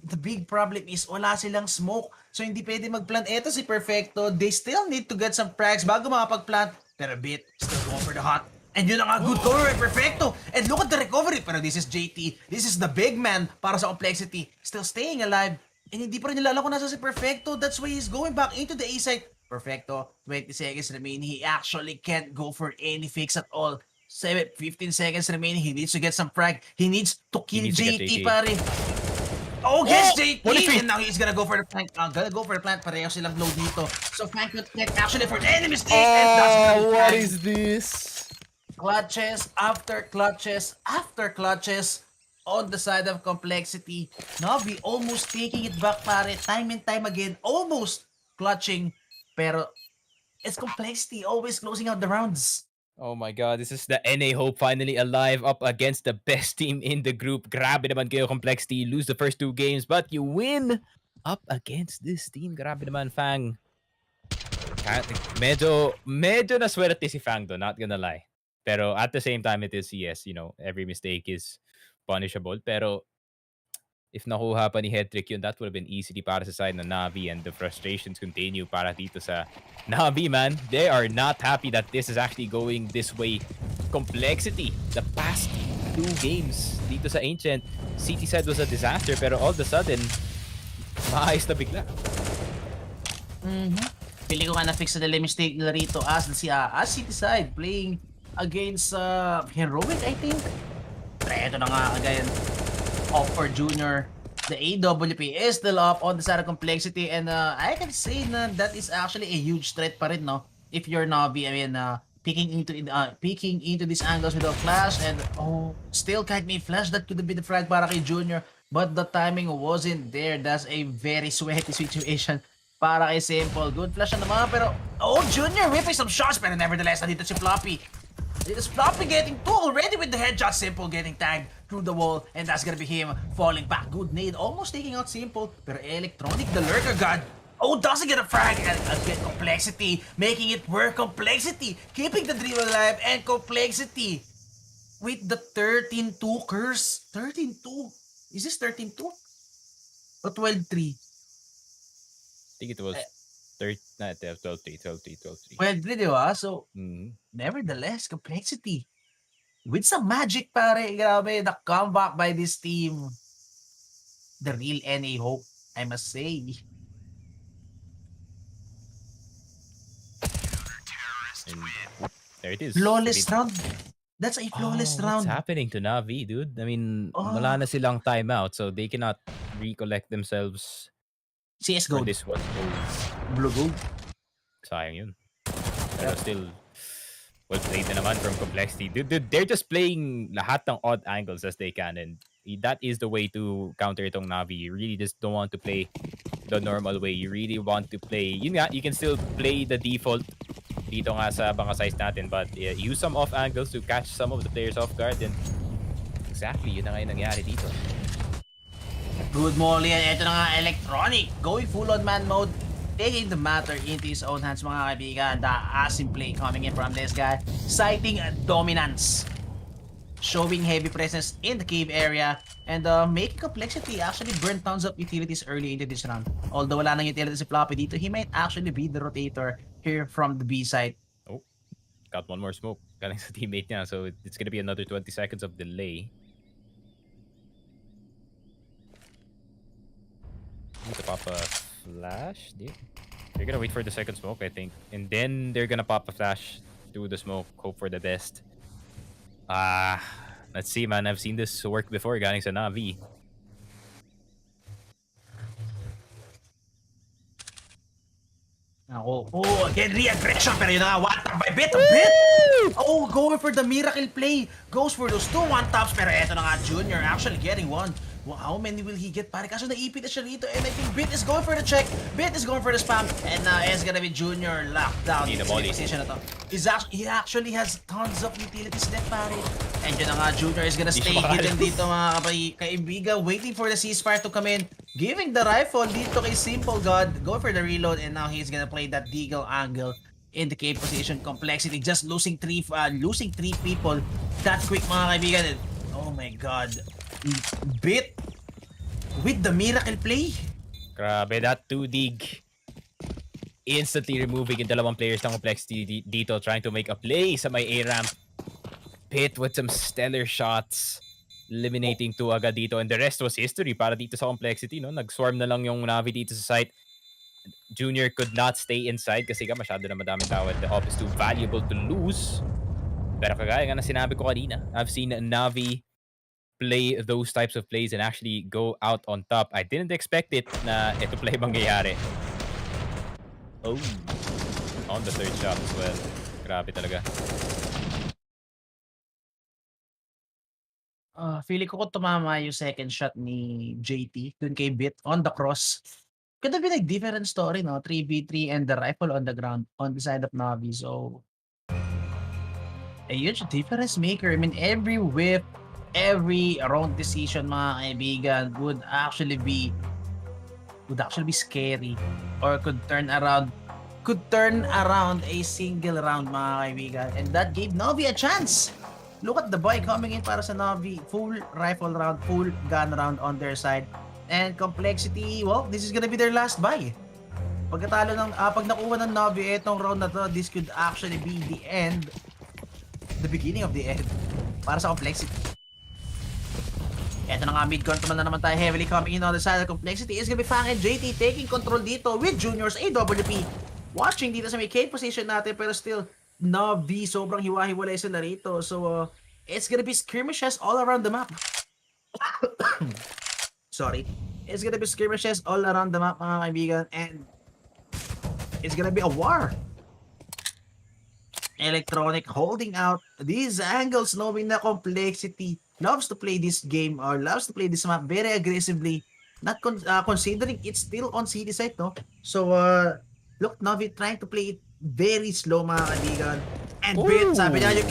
Speaker 13: The big problem is wala silang smoke. So hindi pwede mag-plant. Eto si Perfecto, they still need to get some frags bago makapag-plant. Pero Bit, still going for the hot. And yun ang good cover, Perfecto. And look at the recovery. Pero this is JT. This is the big man para sa complexity. Still staying alive. And hindi pa rin nilala kung nasa si Perfecto. That's why he's going back into the A side. Perfecto, 20 seconds remaining. He actually can't go for any fix at all. 15 seconds remaining. He needs to get some frag. He needs to kill JT, pare. Oh, gets JT! And now he's gonna go for the plant. Gonna go for the plant. Pareho silang low dito. So Frank will connect actually for the enemy mistake. And that's gonna
Speaker 12: what is this?
Speaker 13: Clutches after clutches after clutches on the side of complexity. NaVi almost taking it back, pare, time and time again, almost clutching, pero it's complexity always closing out the rounds.
Speaker 12: Oh my god, this is the NA Hope finally alive up against the best team in the group. Grabe naman kayo, complexity. You lose the first 2 games, but you win up against this team. Grabe naman, Fang. Medyo naswerte si Fang doon, not gonna lie. Pero at the same time, it is CS, you know, every mistake is punishable. Pero if nakuha pa ni Hedrick yun, that would have been easily para sa side ng Navi, and the frustrations continue para dito sa Navi, man. They are not happy that this is actually going this way. Complexity, the past 2 games dito sa Ancient, City side was a disaster, pero all of a sudden, maayos na bigla.
Speaker 13: Pili ko nga na-fix na nila yung mistake nila rito as City side playing against Heroic, I think. Pero ito na nga, again, off for Junior. The AWP is still up on the side of Complexity, and I can say na that is actually a huge threat pa rin, no? If you're Navi, I mean, peeking into these angles with a flash, and still kahit may flash, that could have been the frag para kay Junior, but the timing wasn't there. That's a very sweaty situation para kay Simple. Good flash na naman, pero Junior whipping some shots, pero nevertheless, nandito si Floppy. It's Floppy getting 2 already with the headshot. Simple getting tagged through the wall, and that's gonna be him falling back. Good nade, almost taking out Simple, pero Electronic, the Lurker God, doesn't get a frag, and again, Complexity making it work. Complexity keeping the dream alive, and Complexity with the 13-2 curse. 13-2. Is this 13-2? Or 12-3?
Speaker 12: I think it was 12-3.
Speaker 13: 12-3, di ba? So, nevertheless, Complexity with some magic, pare. Grabe, the comeback by this team. The real NA hope, I must say.
Speaker 12: And there it is.
Speaker 13: Flawless round. That's a flawless round.
Speaker 12: What's happening to Navi, dude? I mean, wala na silang timeout, so they cannot recollect themselves.
Speaker 13: CSGO.
Speaker 12: This one.
Speaker 13: Blue gold.
Speaker 12: Sayang yun. Pero still, well played na naman from Complexity. Dude, they're just playing lahat ng odd angles as they can, and that is the way to counter itong Navi. You really just don't want to play the normal way. You really want to play, yun nga, you can still play the default dito nga sa mga size natin, but use some off angles to catch some of the players off guard, and exactly yun na nga yung nangyari dito.
Speaker 13: Good molly, and ito na nga, Electronic going full on man mode, taking the matter into his own hands, mga kaibigan. The asim play coming in from this guy, citing dominance, showing heavy presence in the cave area, and making Complexity actually burn tons of utilities early into this round. Although wala nang utilities si Floppy dito, he might actually be the rotator here from the B side.
Speaker 12: Got one more smoke galing sa teammate niya, so it's gonna be another 20 seconds of delay. Need to pop a flash. They're gonna wait for the second smoke, I think, and then they're gonna pop a flash through the smoke, hope for the best. Let's see, man. I've seen this work before galing sa Navi.
Speaker 13: Again, re-aggression, pero yun na nga, one tap by bit. Going for the miracle play. Goes for those 2 one-taps, pero eto na nga, Junior actually getting one. Well, how many will he get? Pare, kaso na-EP na siya rito, and I think Bit is going for the check. Bit is going for the spam, and now it's gonna be Junior locked down in the position na to. He actually has tons of utilities left, pare. And yun na nga, Junior is gonna stay hidden dito, mga kaibigan, waiting for the ceasefire to come in. Giving the rifle dito kay Simple God. Go for the reload, and now he's gonna play that deagle angle in the cave position. Complexity just losing three people that quick, mga kaibigan. Oh my god. Bit with the miracle play.
Speaker 12: Grabe, that 2-dig. Instantly removing yung dalawang players ng Complexity dito, trying to make a play sa may A-ramp. Bit with some stellar shots, eliminating 2 agad dito, and the rest was history para dito sa Complexity, no? Nag-swarm na lang yung Navi dito sa site. Junior could not stay inside kasi masyado na madaming tao, and the op is too valuable to lose. Pero kagaya nga na sinabi ko kanina, I've seen Navi play those types of plays and actually go out on top. I didn't expect it na ito play mangyayari. On the third shot as well. Grabe talaga.
Speaker 13: Feeling ko kung tumama yung second shot ni JT dun kay Bit on the cross, could have been a different story, no? 3v3 and the rifle on the ground on the side of Navi. So, a huge difference maker. I mean, every whip, every wrong decision, mga kaibigan, would actually be would actually be scary or could turn around a single round, mga kaibigan. And that gave NaVi a chance. Look at the buy coming in para sa NaVi. Full rifle round, full gun round on their side. And Complexity, well, this is gonna be their last buy. Pag nakuha ng NaVi itong round na to, this could actually be the beginning of the end para sa Complexity. Eto na nga, mid-court na naman tayo, heavily coming in on the side of Complexity is gonna be Fang and JT taking control dito with Junior's AWP. Watching dito sa may K position natin, pero still, NaVi, sobrang hiwa-hiwalay sila rito. So, it's gonna be skirmishes all around the map. Sorry. It's gonna be skirmishes all around the map, mga kaibigan, and it's gonna be a war. Electronic holding out these angles, knowing the Complexity loves to play this game or loves to play this map very aggressively, not considering it's still on city side, no? So, look, NaVi trying to play it very slow, mga kaibigan. And Brit, sabi niya, you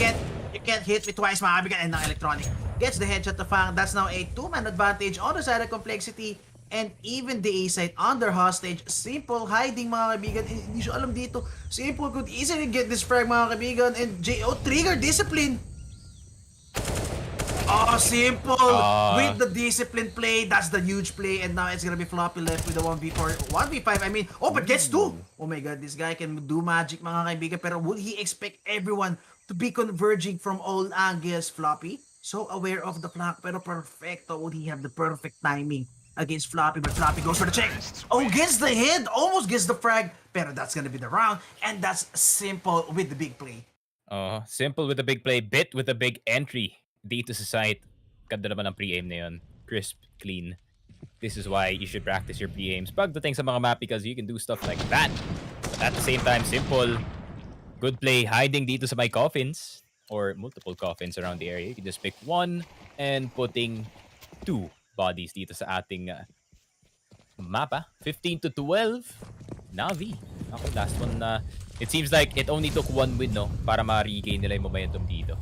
Speaker 13: can't hit me twice, mga kaibigan. And now Electronic gets the headshot to Fang. That's now a 2-man advantage on the side of Complexity. And even the A side under hostage. Simple hiding, mga kaibigan. Hindi siya alam dito. Simple could easily get this frag, mga kaibigan. And JO trigger discipline. Oh, Simple with the discipline play. That's the huge play. And now it's gonna be Floppy left with the 1v4, 1v5. I mean, oh, but gets 2. Oh my god, this guy can do magic, mga kaibigan. Pero would he expect everyone to be converging from all angles? Floppy, so aware of the flank, pero perfecto. Would he have the perfect timing against Floppy? But Floppy goes for the check. Oh, gets the hit. Almost gets the frag. Pero that's gonna be the round. And that's Simple with the big play.
Speaker 12: Simple with the big play. Bit with a big entry dito sa site. Ganda naman ang pre-aim na yun. Crisp, clean. This is why you should practice your pre-aims pagdating sa mga map, because you can do stuff like that. But at the same time, Simple, good play hiding dito sa my coffins or multiple coffins around the area. You can just pick one and putting 2 bodies dito sa ating map. 15 to 12. NaVi. Ako, last one na. It seems like it only took 1 win, no? Para ma-regain nila yung momentum dito.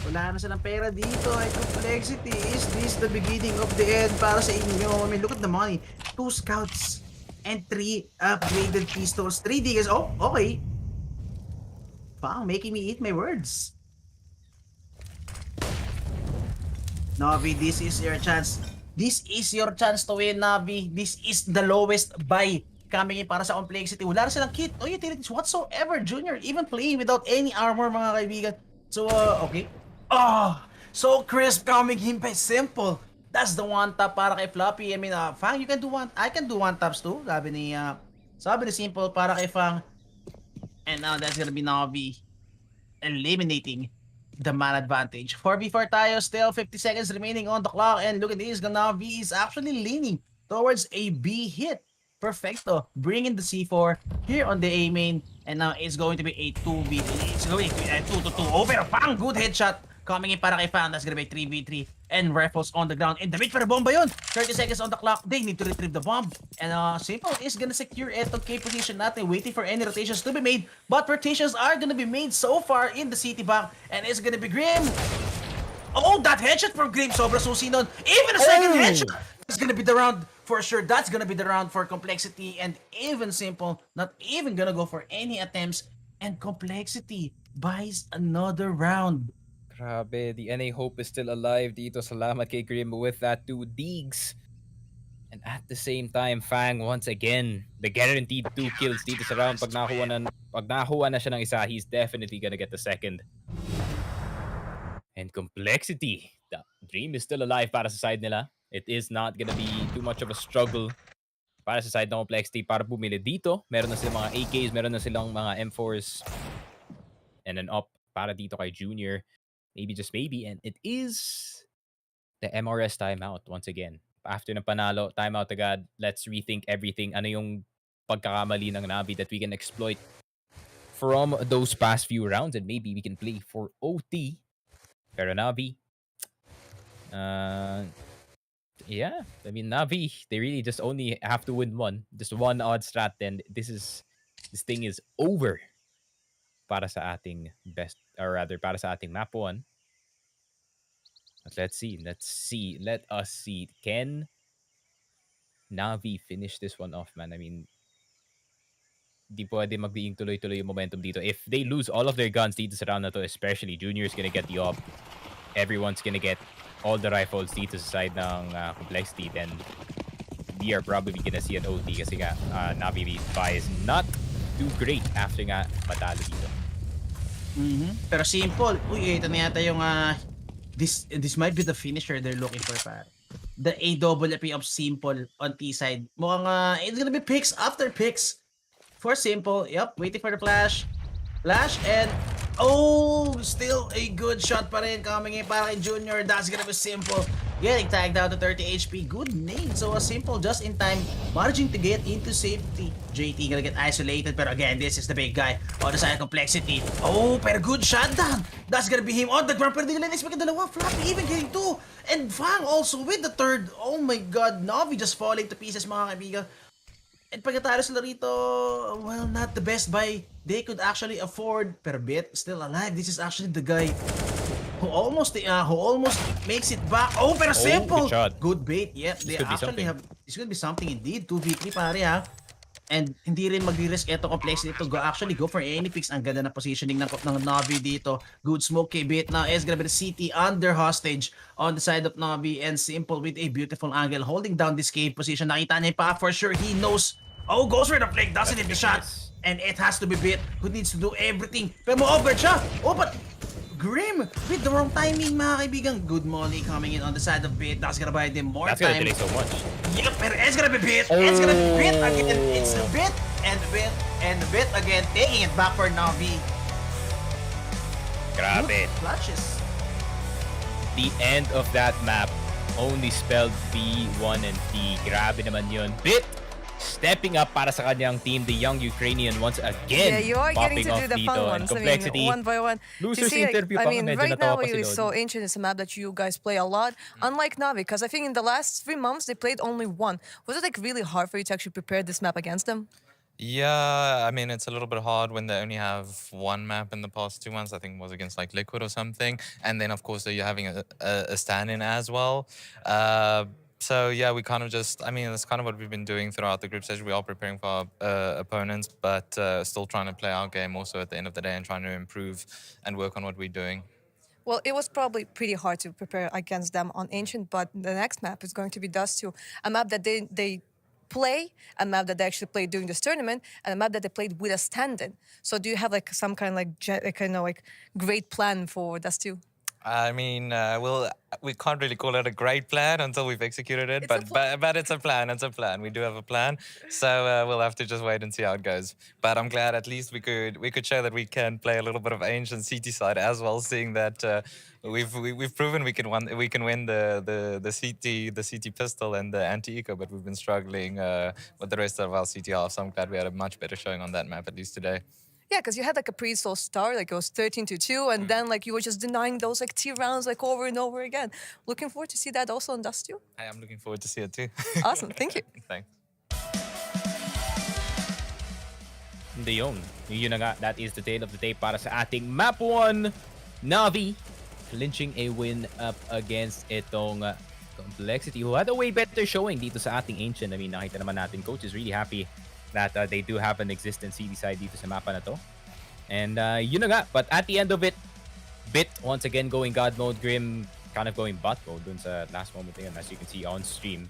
Speaker 13: Wala na silang pera dito ay Complexity. Is this the beginning of the end para sa inyo? I mean, look at the money. 2 scouts and 3 upgraded pistols. 3 digas. Oh, okay. Wow, making me eat my words. NaVi, this is your chance. This is your chance to win, NaVi. This is the lowest buy coming in para sa Complexity. Wala na silang kit o utilities whatsoever. Junior even playing without any armor, mga kaibigan. So, okay. Oh, so crisp coming in by Simple. That's the one tap para kay Floppy. I mean, Fang, you can do one. I can do one taps too. Sabi ni Simple para kay Fang. And now that's gonna be NaVi eliminating the man advantage. 4v4 tayo, still 50 seconds remaining on the clock. And look at this, NaVi is actually leaning towards a B hit. Perfecto. Bringing the C4 here on the A main. And now it's going to be a 2v3. It's going to be a 2-2. Oh, pero Fang, good headshot. Coming in para kay Fang. That's gonna be 3v3. And rifles on the ground. In the mid, pero bomba yun. 30 seconds on the clock. They need to retrieve the bomb. And Simple is gonna secure eto K position natin. Waiting for any rotations to be made. But rotations are gonna be made so far in the city back. And it's gonna be Grim. Oh, that headshot from Grim. Sobra susi nun. Even a second headshot. That's gonna be the round. For sure, that's gonna be the round for Complexity. And even Simple, not even gonna go for any attempts. And Complexity buys another round.
Speaker 12: Grabe, the NA hope is still alive dito. Salamat kay Grim with that 2 digs. And at the same time, Fang once again, the guaranteed 2 kills dito sa round. Pag nakuha na siya ng isa, he's definitely gonna get the second. And Complexity, the dream is still alive para sa side nila. It is not gonna be too much of a struggle para sa side ng Complexity para bumili dito. Meron na silang mga AKs, meron na silang mga M4s. And an up para dito kay Junior. Maybe, just maybe. And it is the MRS timeout once again. After ng panalo, timeout agad. Let's rethink everything. Ano yung pagkakamali ng NaVi that we can exploit from those past few rounds. And maybe we can play for OT. Pero NaVi, yeah, I mean, NaVi, they really just only have to win one. Just one odd strat, then this thing is over para sa ating best, or rather, para sa ating map 1. But let's see. Let us see. Can NaVi finish this one off, man? I mean, di pwede magiging tuloy-tuloy yung momentum dito. If they lose all of their guns dito sa round na to, especially Junior's gonna get the op, everyone's gonna get all the rifles dito sa side ng complexity, then we are probably gonna see an OT kasi nga NaVi is not too great after nga matalo dito.
Speaker 13: Pero simple. Uy, ito na yata yung this might be the finisher they're looking for, pare. The AWP of Simple on T side. Mukhang it's gonna be picks after picks for Simple. Yep, waiting for the flash. Flash and still a good shot pa rin coming in para kay Junior. That's gonna be Simple. Getting tagged down to 30 HP. Good name. So a Simple just in time, managing to get into safety. JT gonna get isolated, pero again, this is the big guy on the side of complexity. Pero good shutdown. That's gonna be him on the ground. Pero di nila expect dalawa. Floppy even getting two. And Fang also with the third. Oh my god, NaVi just falling to pieces, mga kaibigan. And pagkatalo sila rito, well, not the best buy they could actually afford. Pero Bit still alive. This is actually the guy who almost makes it back. Pero Simple. Good bait. Yep, they actually have. This could be something indeed. 2v3 pare ha. And hindi rin magri-risk ito complexity to go for any picks. Ang ganda na positioning ng NaVi dito. Good smoke kay Bit. Now is gonna be the CT under hostage on the side of NaVi, and Simple with a beautiful angle holding down this cave position. Nakita niya pa for sure. He knows. Goes for the flick. Doesn't hit the shot. And it has to be Bit who needs to do everything. Pero mo-over siya. But Grim with the wrong timing, mga kaibigan. Good molly coming in on the side of Bit. That's gonna buy them more time.
Speaker 12: That's gonna delay so much.
Speaker 13: Yep, pero it's gonna be Bit. It's gonna be Bit again. It's a Bit and Bit and Bit again. Taking it back for NaVi.
Speaker 12: Grabe.
Speaker 13: Clutches.
Speaker 12: The end of that map only spelled B1 and T. Grabe naman yun. Bit stepping up para sa kanyang team, the young Ukrainian once again.
Speaker 1: Yeah, you are getting to do the fun ones.
Speaker 12: Complexity.
Speaker 1: I mean, one by one.
Speaker 12: Losers interview
Speaker 1: I
Speaker 12: pa,
Speaker 1: mean,
Speaker 12: medyo
Speaker 1: right now
Speaker 12: natawa pa
Speaker 1: we
Speaker 12: si
Speaker 1: saw Ancient is a map that you guys play a lot, unlike NaVi, because I think in the last 3 months they played only one. Was it like really hard for you to actually prepare this map against them?
Speaker 14: Yeah, I mean, it's a little bit hard when they only have one map in the past 2 months. I think it was against like Liquid or something. And then, of course, you're having a stand-in as well. So, yeah, we kind of just, I mean, that's kind of what we've been doing throughout the group stage. We are preparing for our opponents, but still trying to play our game also at the end of the day and trying to improve and work on what we're doing.
Speaker 1: Well, it was probably pretty hard to prepare against them on Ancient, but the next map is going to be Dust 2, a map that they play, a map that they actually played during this tournament, and a map that they played with a stand-in. So do you have like some kind of like great plan for Dust 2?
Speaker 14: I mean, we can't really call it a great plan until we've executed it, but it's a plan. It's a plan. We do have a plan, so we'll have to just wait and see how it goes. But I'm glad at least we could show that we can play a little bit of Ancient CT side as well, seeing that we've proven we can win the CT pistol and the anti-eco, but we've been struggling with the rest of our CT half. So I'm glad we had a much better showing on that map at least today.
Speaker 1: Yeah, because you had like a pretty slow start, like it was 13-2, and then like you were just denying those like T rounds like over and over again. Looking forward to see that also on Dust 2.
Speaker 14: I am looking forward to see it too.
Speaker 1: Awesome, thank you.
Speaker 14: Thanks.
Speaker 12: Yun na nga, that is the tale of the day para sa ating map 1. NaVi clinching a win up against itong Complexity, who had a way better showing dito sa ating Ancient. I mean, nakita naman natin, coach is really happy that they do have an existent CD side dito sa mapa na to. And yun na nga, but at the end of it, Bit once again going God mode, Grim kind of going bot mode dun sa last moment again, as you can see on stream.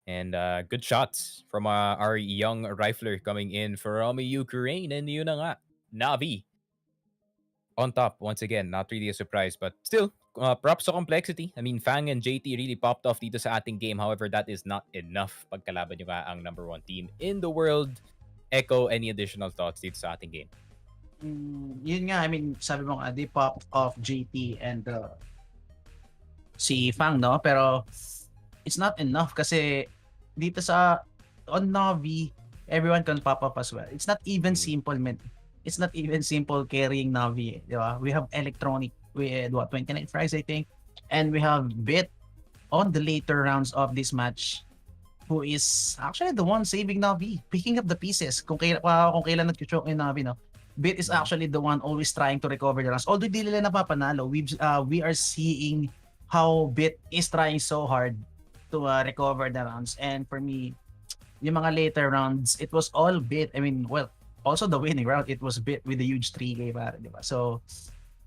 Speaker 12: And good shots from our young rifler coming in from Ukraine. And yun na nga, NaVi on top once again. Not really a surprise, but still, props to Complexity. I mean, Fang and JT really popped off dito sa ating game. However, that is not enough pagkalaban nyo nga ang #1 team in the world. Echo, any additional thoughts dito sa ating game?
Speaker 13: Yun nga, I mean, sabi mo nga, they popped off JT and si Fang, no? Pero it's not enough kasi dito on NaVi, everyone can pop up as well. It's not even simple, man. It's not even simple carrying NaVi. Diba? We have Electronic with 29 frags, I think. And we have Bit on the later rounds of this match, who is actually the one saving NaVi, picking up the pieces. Kung kailan nag-choke yung NaVi, no? Bit is actually the one always trying to recover the rounds. Although di nila napapanalo, we are seeing how Bit is trying so hard to recover the rounds. And for me, yung mga later rounds, it was all Bit. I mean, well, also the winning round, it was Bit with a huge 3K para, di ba? So,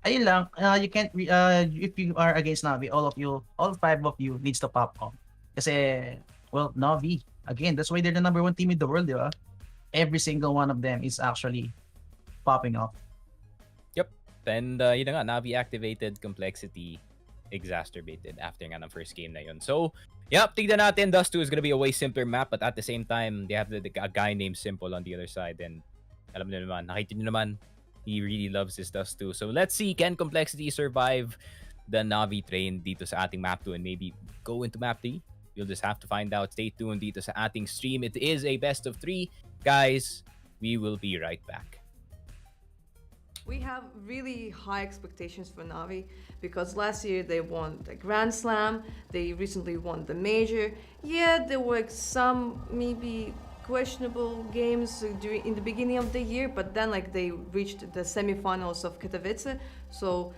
Speaker 13: ayun lang, you can't, if you are against NaVi, all 5 of you needs to pop off. Kasi, well, NaVi, again, that's why they're the #1 team in the world, di ba? Every single one of them is actually popping off.
Speaker 12: Yep. And yun na nga, NaVi activated, complexity exacerbated after nga ng first game na yun. So, yep, tignan natin. Dust 2 is gonna be a way simpler map, but at the same time, they have a guy named Simple on the other side. And alam nyo naman, nakita nyo naman, he really loves his Dust 2. So let's see, can Complexity survive the NaVi train dito sa ating map 2 and maybe go into map 3? You'll just have to find out. Stay tuned dito sa ating stream. It is a best of 3. Guys, we will be right back.
Speaker 1: We have really high expectations for NaVi because last year they won the Grand Slam, they recently won the Major. Yeah, there were some maybe questionable games in the beginning of the year, but then like they reached the semifinals of Katowice, so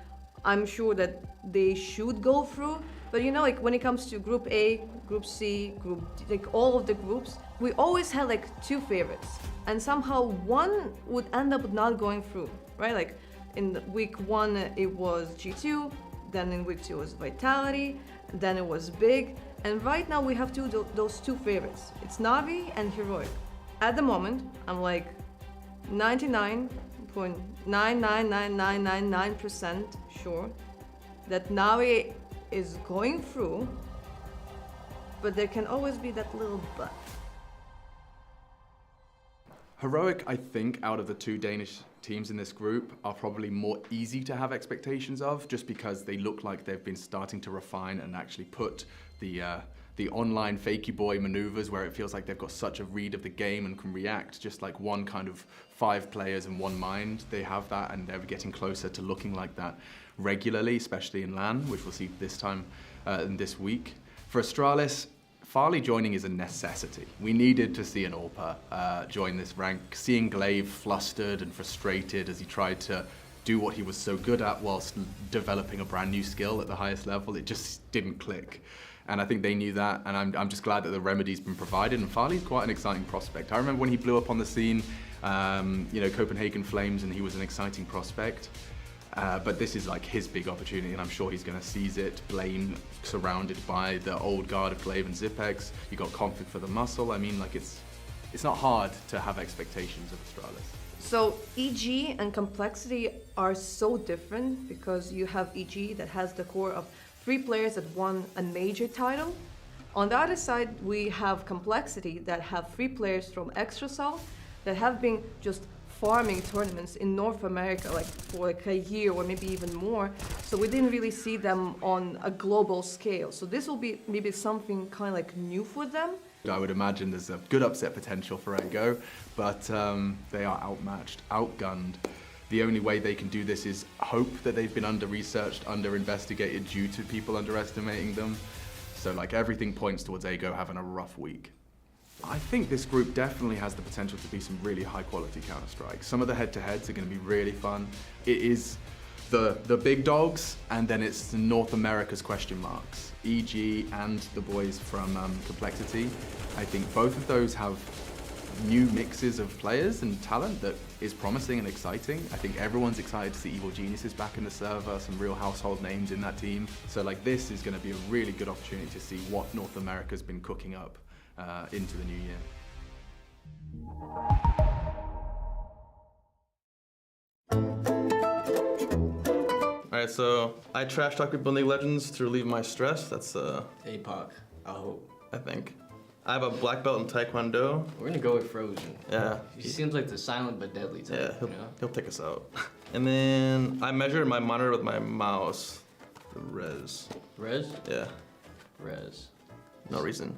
Speaker 1: I'm sure that they should go through. But you know, like when it comes to Group A, Group C, Group D, like all of the groups, we always had like 2 favorites, and somehow one would end up not going through. Right, like in week 1 it was G2, then in week 2 it was Vitality, then it was Big, and right now we have those 2 favorites. It's NaVi and Heroic. At the moment, I'm like 99.999999% sure that NaVi is going through, but there can always be that little but.
Speaker 2: Heroic, I think, out of the 2 Danish teams in this group are probably more easy to have expectations of, just because they look like they've been starting to refine and actually put the online fakey boy maneuvers where it feels like they've got such a read of the game and can react just like one kind of 5 players in one mind. They have that, and they're getting closer to looking like that regularly, especially in LAN, which we'll see this time in this week. For Astralis, Farley joining is a necessity. We needed to see an AWPer join this rank. Seeing Glaive flustered and frustrated as he tried to do what he was so good at whilst developing a brand new skill at the highest level, it just didn't click. And I think they knew that, and I'm just glad that the remedy's been provided, and Farley's quite an exciting prospect. I remember when he blew up on the scene, Copenhagen Flames, and he was an exciting prospect. But this is like his big opportunity, and I'm sure he's going to seize it. Blaine surrounded by the old guard of Glaive and Zipex. You got Config for the muscle. I mean, like it's not hard to have expectations of Astralis.
Speaker 1: So EG and Complexity are so different because you have EG that has the core of 3 players that won a major title. On the other side, we have Complexity that have 3 players from Extrasol that have been just farming tournaments in North America like for like a year or maybe even more. So we didn't really see them on a global scale. So this will be maybe something kind of like new for them.
Speaker 2: I would imagine there's a good upset potential for Ego, but they are outmatched, outgunned. The only way they can do this is hope that they've been under-researched, under-investigated due to people underestimating them. So like everything points towards Ego having a rough week. I think this group definitely has the potential to be some really high-quality Counter-Strike. Some of the head-to-heads are going to be really fun. It is the big dogs, and then it's North America's question marks. EG and the boys from Complexity. I think both of those have new mixes of players and talent that is promising and exciting. I think everyone's excited to see Evil Geniuses back in the server, some real household names in that team. So like this is going to be a really good opportunity to see what North America's been cooking up into the new year.
Speaker 3: Alright, so I trash talk people in League of Legends to relieve my stress. That's
Speaker 4: APOC, I hope.
Speaker 3: I think. I have a black belt in Taekwondo.
Speaker 4: We're gonna go with Frozen.
Speaker 3: Yeah.
Speaker 4: He seems like the silent but deadly type.
Speaker 3: Yeah, he'll take us out. And then I measure my monitor with my mouse. The res.
Speaker 4: Res?
Speaker 3: Yeah.
Speaker 4: Res.
Speaker 3: No reason.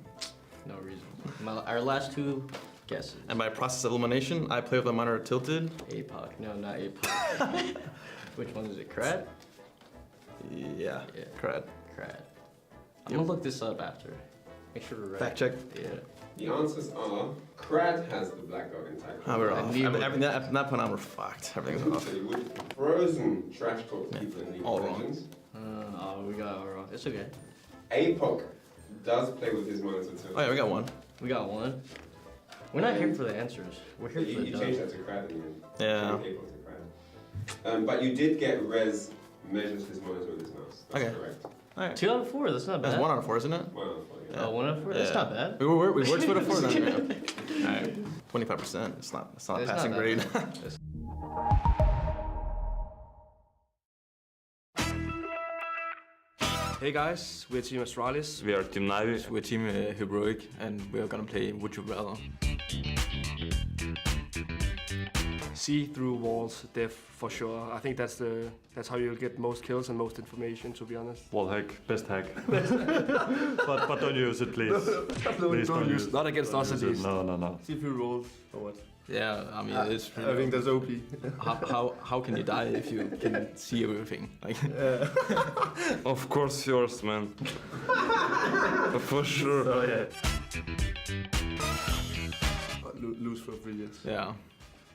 Speaker 4: No reason. Our last 2 guesses.
Speaker 3: And by process of elimination, I play with my monitor tilted.
Speaker 4: APOC. No, not APOC. Which one is it? Crad?
Speaker 3: Yeah. Crad.
Speaker 4: Crad. I'm gonna look this up after. Make sure we're right.
Speaker 3: Fact check.
Speaker 4: Yeah.
Speaker 5: The answers are Crad has the black dog in tag.
Speaker 3: We're off. At that point, we're fucked. Everything's off.
Speaker 5: So you would frozen trash talk people in League
Speaker 3: All
Speaker 5: of
Speaker 3: wrong.
Speaker 5: Legends.
Speaker 4: We got it all wrong. It's okay.
Speaker 5: APOC does play with his monitor too.
Speaker 3: Oh yeah, we got one.
Speaker 4: We got one. We're not here for the answers. We're here for the
Speaker 5: You changed that to Crad in the end.
Speaker 3: Yeah.
Speaker 5: From APOC to Crad. But you did get Rez measures his monitor with his mouse. That's
Speaker 3: Okay.
Speaker 5: correct.
Speaker 3: All right.
Speaker 4: 2 out of 4. That's not bad.
Speaker 3: That's 1 out of 4, isn't it?
Speaker 5: 1 out of 4, yeah.
Speaker 4: Oh, 1 out of 4. That's
Speaker 3: Yeah.
Speaker 4: not bad.
Speaker 3: We worked for the 4 then. Yeah. All right. 25%. It's not a
Speaker 4: It's
Speaker 3: passing
Speaker 4: not that
Speaker 3: grade.
Speaker 4: bad. It's-
Speaker 6: Hey guys, we're Team Astralis.
Speaker 7: We are Team NaVi.
Speaker 8: We're Team Heroic, and we're gonna play Would You Rather.
Speaker 6: See through walls, def for sure. I think that's how you'll get most kills and most information, to be honest.
Speaker 9: Wall hack, best hack. but don't use it, please. Please
Speaker 6: don't use
Speaker 9: it.
Speaker 6: not against
Speaker 9: Don't
Speaker 6: us at
Speaker 9: use it.
Speaker 6: least.
Speaker 9: No.
Speaker 10: See through rolls or what?
Speaker 8: Yeah, I mean, it's pretty
Speaker 10: I think that's OP.
Speaker 8: how can you die if you can see everything? Like,
Speaker 7: Of course yours, man. For sure.
Speaker 10: So yeah. Lose for 3 years.
Speaker 8: yeah,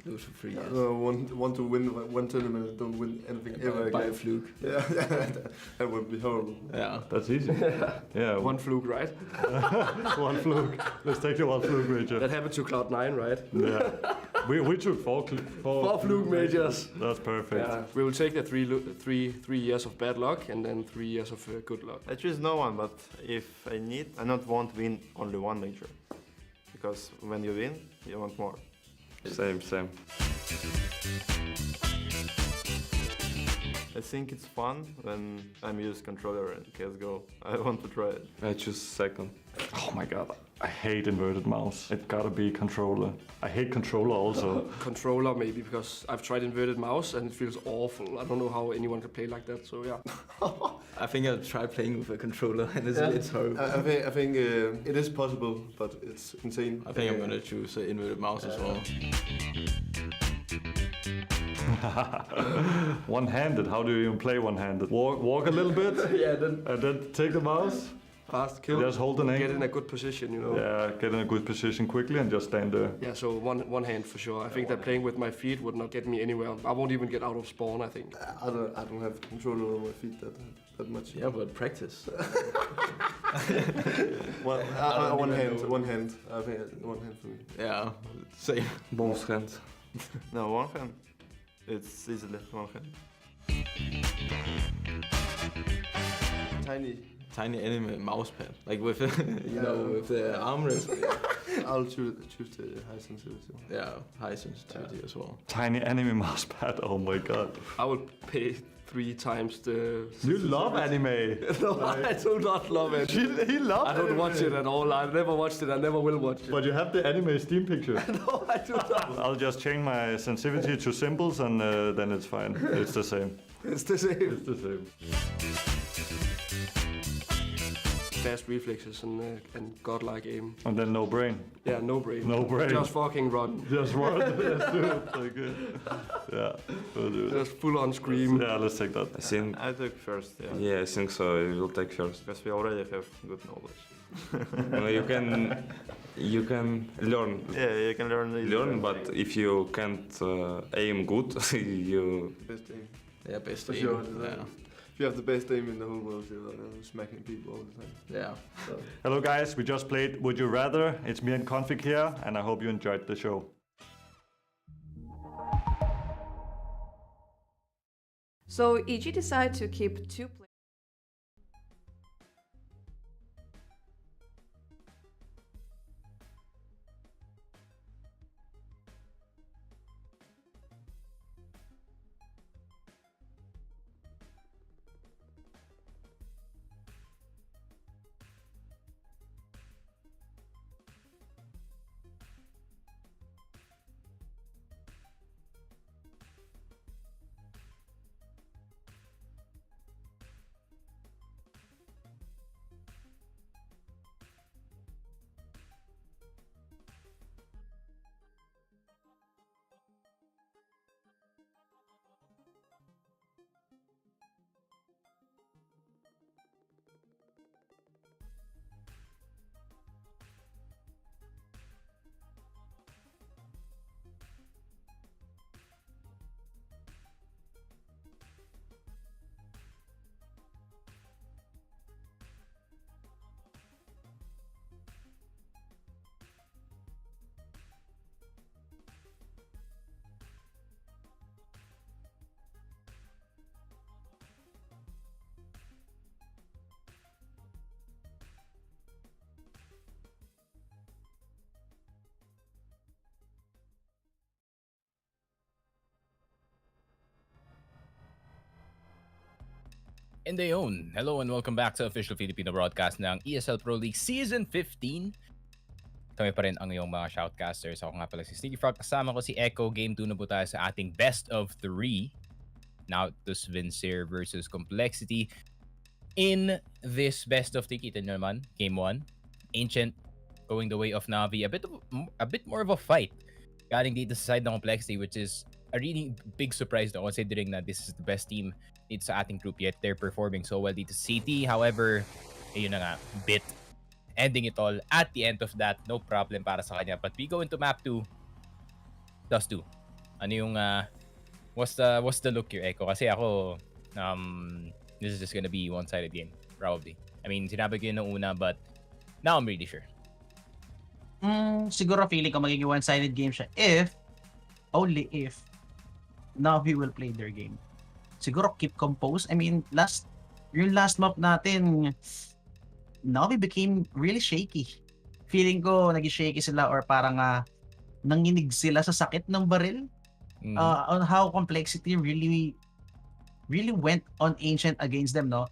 Speaker 8: lose for free.
Speaker 10: Want to win one tournament and don't win anything ever
Speaker 8: By a
Speaker 10: again.
Speaker 8: fluke.
Speaker 10: Yeah, that would be horrible.
Speaker 8: Yeah.
Speaker 9: That's easy. Yeah.
Speaker 6: One fluke, right?
Speaker 9: One fluke. Let's take the one fluke major.
Speaker 6: That happened to Cloud9, right?
Speaker 9: Yeah. We took four
Speaker 6: Fluke majors.
Speaker 9: That's perfect.
Speaker 6: Yeah, we will take the three years of bad luck and then 3 years of good luck.
Speaker 10: I choose no one, but if I need, I not want to win only one major. Because when you win, you want more.
Speaker 7: Same.
Speaker 10: I think it's fun when I'm used controller in CSGO. I want to try it.
Speaker 7: I choose second.
Speaker 9: Oh my god. I hate inverted mouse. It gotta be controller. I hate controller also.
Speaker 6: Controller maybe, because I've tried inverted mouse and it feels awful. I don't know how anyone can play like that, so yeah.
Speaker 8: I think I'll try playing with a controller, and it's horrible.
Speaker 10: I think it is possible, but it's insane.
Speaker 8: I think I'm gonna choose an inverted mouse as well.
Speaker 9: One-handed. How do you even play one-handed? Walk a little bit.
Speaker 6: Yeah,
Speaker 9: and then take the mouse.
Speaker 6: Fast kill.
Speaker 9: Just hold the name.
Speaker 6: Get in a good position, you know.
Speaker 9: Yeah, get in a good position quickly and just stand there.
Speaker 6: Yeah, so one hand for sure. I think that playing with my feet would not get me anywhere. I won't even get out of spawn, I think.
Speaker 10: I don't have control over my feet that much.
Speaker 8: Yeah, but practice.
Speaker 10: One hand. I think one hand for me.
Speaker 8: Yeah, same.
Speaker 7: Both hands.
Speaker 10: No, one hand. It's easily one hand.
Speaker 8: Tiny enemy mouse pad, like with with the armrest.
Speaker 10: I'll choose the high sensitivity.
Speaker 8: Yeah, high sensitivity as well.
Speaker 9: Tiny enemy mouse pad. Oh my god.
Speaker 6: I would pay 3 times the...
Speaker 9: You love anime.
Speaker 6: No, I do not love it.
Speaker 9: He loves
Speaker 6: I don't
Speaker 9: anime.
Speaker 6: watch it at all. I've never watched it. I never will watch it.
Speaker 9: But you have the anime Steam picture.
Speaker 6: No, I do not.
Speaker 9: I'll just change my sensitivity to symbols and then it's fine. It's the same.
Speaker 6: It's the same.
Speaker 9: It's the same.
Speaker 6: Fast reflexes and godlike aim.
Speaker 9: And then no brain.
Speaker 6: Yeah, no brain.
Speaker 9: No brain.
Speaker 6: Just fucking run.
Speaker 9: Just run. Let's do it. So good. Yeah, we'll do it.
Speaker 6: Just full on scream.
Speaker 9: Yeah, let's take that.
Speaker 7: I think.
Speaker 10: I took first, yeah.
Speaker 7: Yeah, I think so. I will take first.
Speaker 10: Because we already have good knowledge.
Speaker 7: No, you can learn.
Speaker 10: Yeah, you can learn.
Speaker 7: But if you can't aim good, you.
Speaker 10: Best aim.
Speaker 8: Yeah, best
Speaker 10: For
Speaker 8: aim.
Speaker 10: sure.
Speaker 8: Yeah.
Speaker 10: If you have the best aim in the whole world, you're smacking people all the time.
Speaker 8: Yeah.
Speaker 10: So.
Speaker 9: Hello guys, we just played Would You Rather. It's me and Config here, and I hope you enjoyed the show.
Speaker 1: So EG decided to keep 2 players.
Speaker 12: And they own. Hello and welcome back sa official Filipino broadcast ng ESL Pro League Season 15. Kami pa rin ang iyong mga shoutcasters. Ako nga pala si Sneaky Frog. Kasama ko si Echo. Game 2 na po tayo sa ating best of 3. Natus, Vincere versus Complexity. In this best of 3, kita nyo naman, Game 1. Ancient going the way of NaVi. A bit more of a fight. Galing dito sa side ng Complexity, which is a really big surprise though, considering that this is the best team dito sa ating group, yet they're performing so well dito sa CT. However, ayun na nga, bit ending it all at the end of that, no problem para sa kanya. But we go into map 2. Dust 2. Ano yung what's the look here, Echo? Kasi ako this is just gonna be one-sided game probably. I mean, sinabi ko yun nung una, but now I'm really sure.
Speaker 13: Siguro feeling ko magiging one-sided game siya only if NaVi will play their game. Siguro keep composed. I mean, yung last map natin, NaVi became really shaky. Feeling ko naging shaky sila or parang nanginig sila sa sakit ng baril. On how Complexity really went on Ancient against them, no?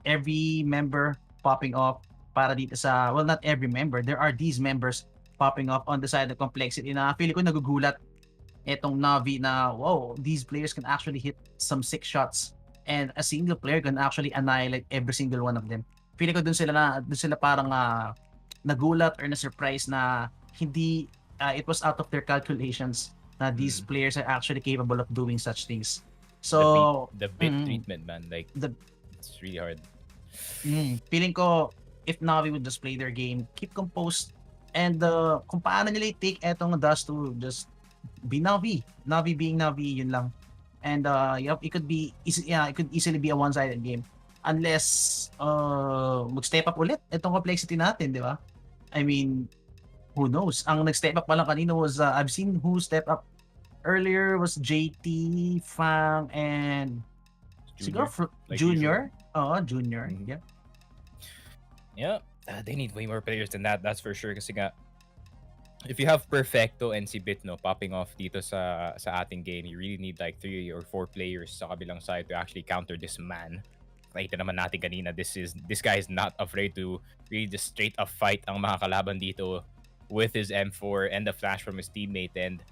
Speaker 13: Every member popping off para dito sa, well, not every member. There are these members popping off on the side of Complexity na feeling ko nagugulat etong NaVi na, wow, these players can actually hit some 6 shots and a single player can actually annihilate every single one of them. Feeling ko dun sila parang nagulat or na-surprise na hindi, it was out of their calculations na these players are actually capable of doing such things. So,
Speaker 12: the bit treatment, man, like, it's really hard.
Speaker 13: Feeling ko, if NaVi would just play their game, keep composed, and kung paano nila i-take etong Dust to just be NaVi being NaVi, yun lang. And it could easily be a one-sided game unless mag-step up ulit itong Complexity natin, di ba? I mean, who knows? Ang nag-step up pa lang kanina was I've seen who step up earlier was JT, Fang, and Junior. Junior. Yeah.
Speaker 12: Yeah, they need way more players than that. That's for sure. Kasi nga, if you have Perfecto and si Bitno popping off dito sa ating game, you really need like 3 or 4 players sa kabilang side to actually counter this man. Nakita naman natin kanina, this guy is not afraid to really just straight up fight ang mga kalaban dito with his M4 and the flash from his teammate. And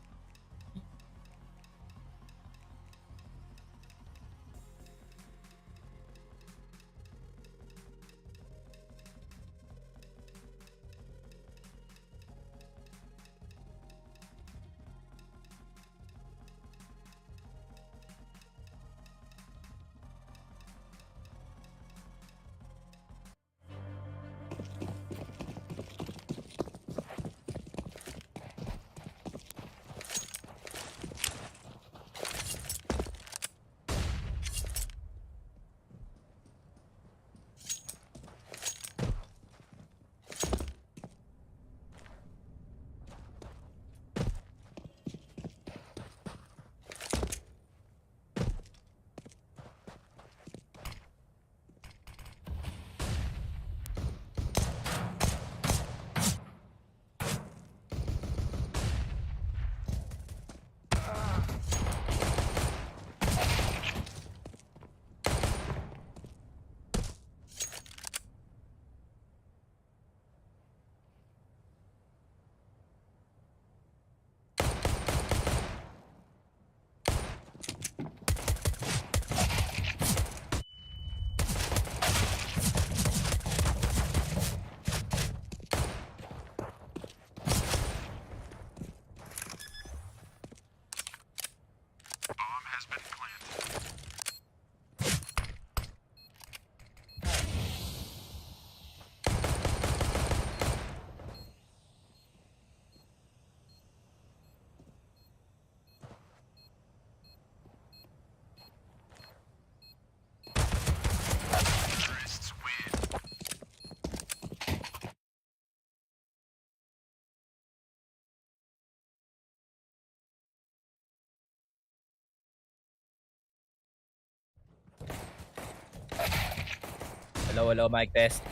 Speaker 12: hello, mic test.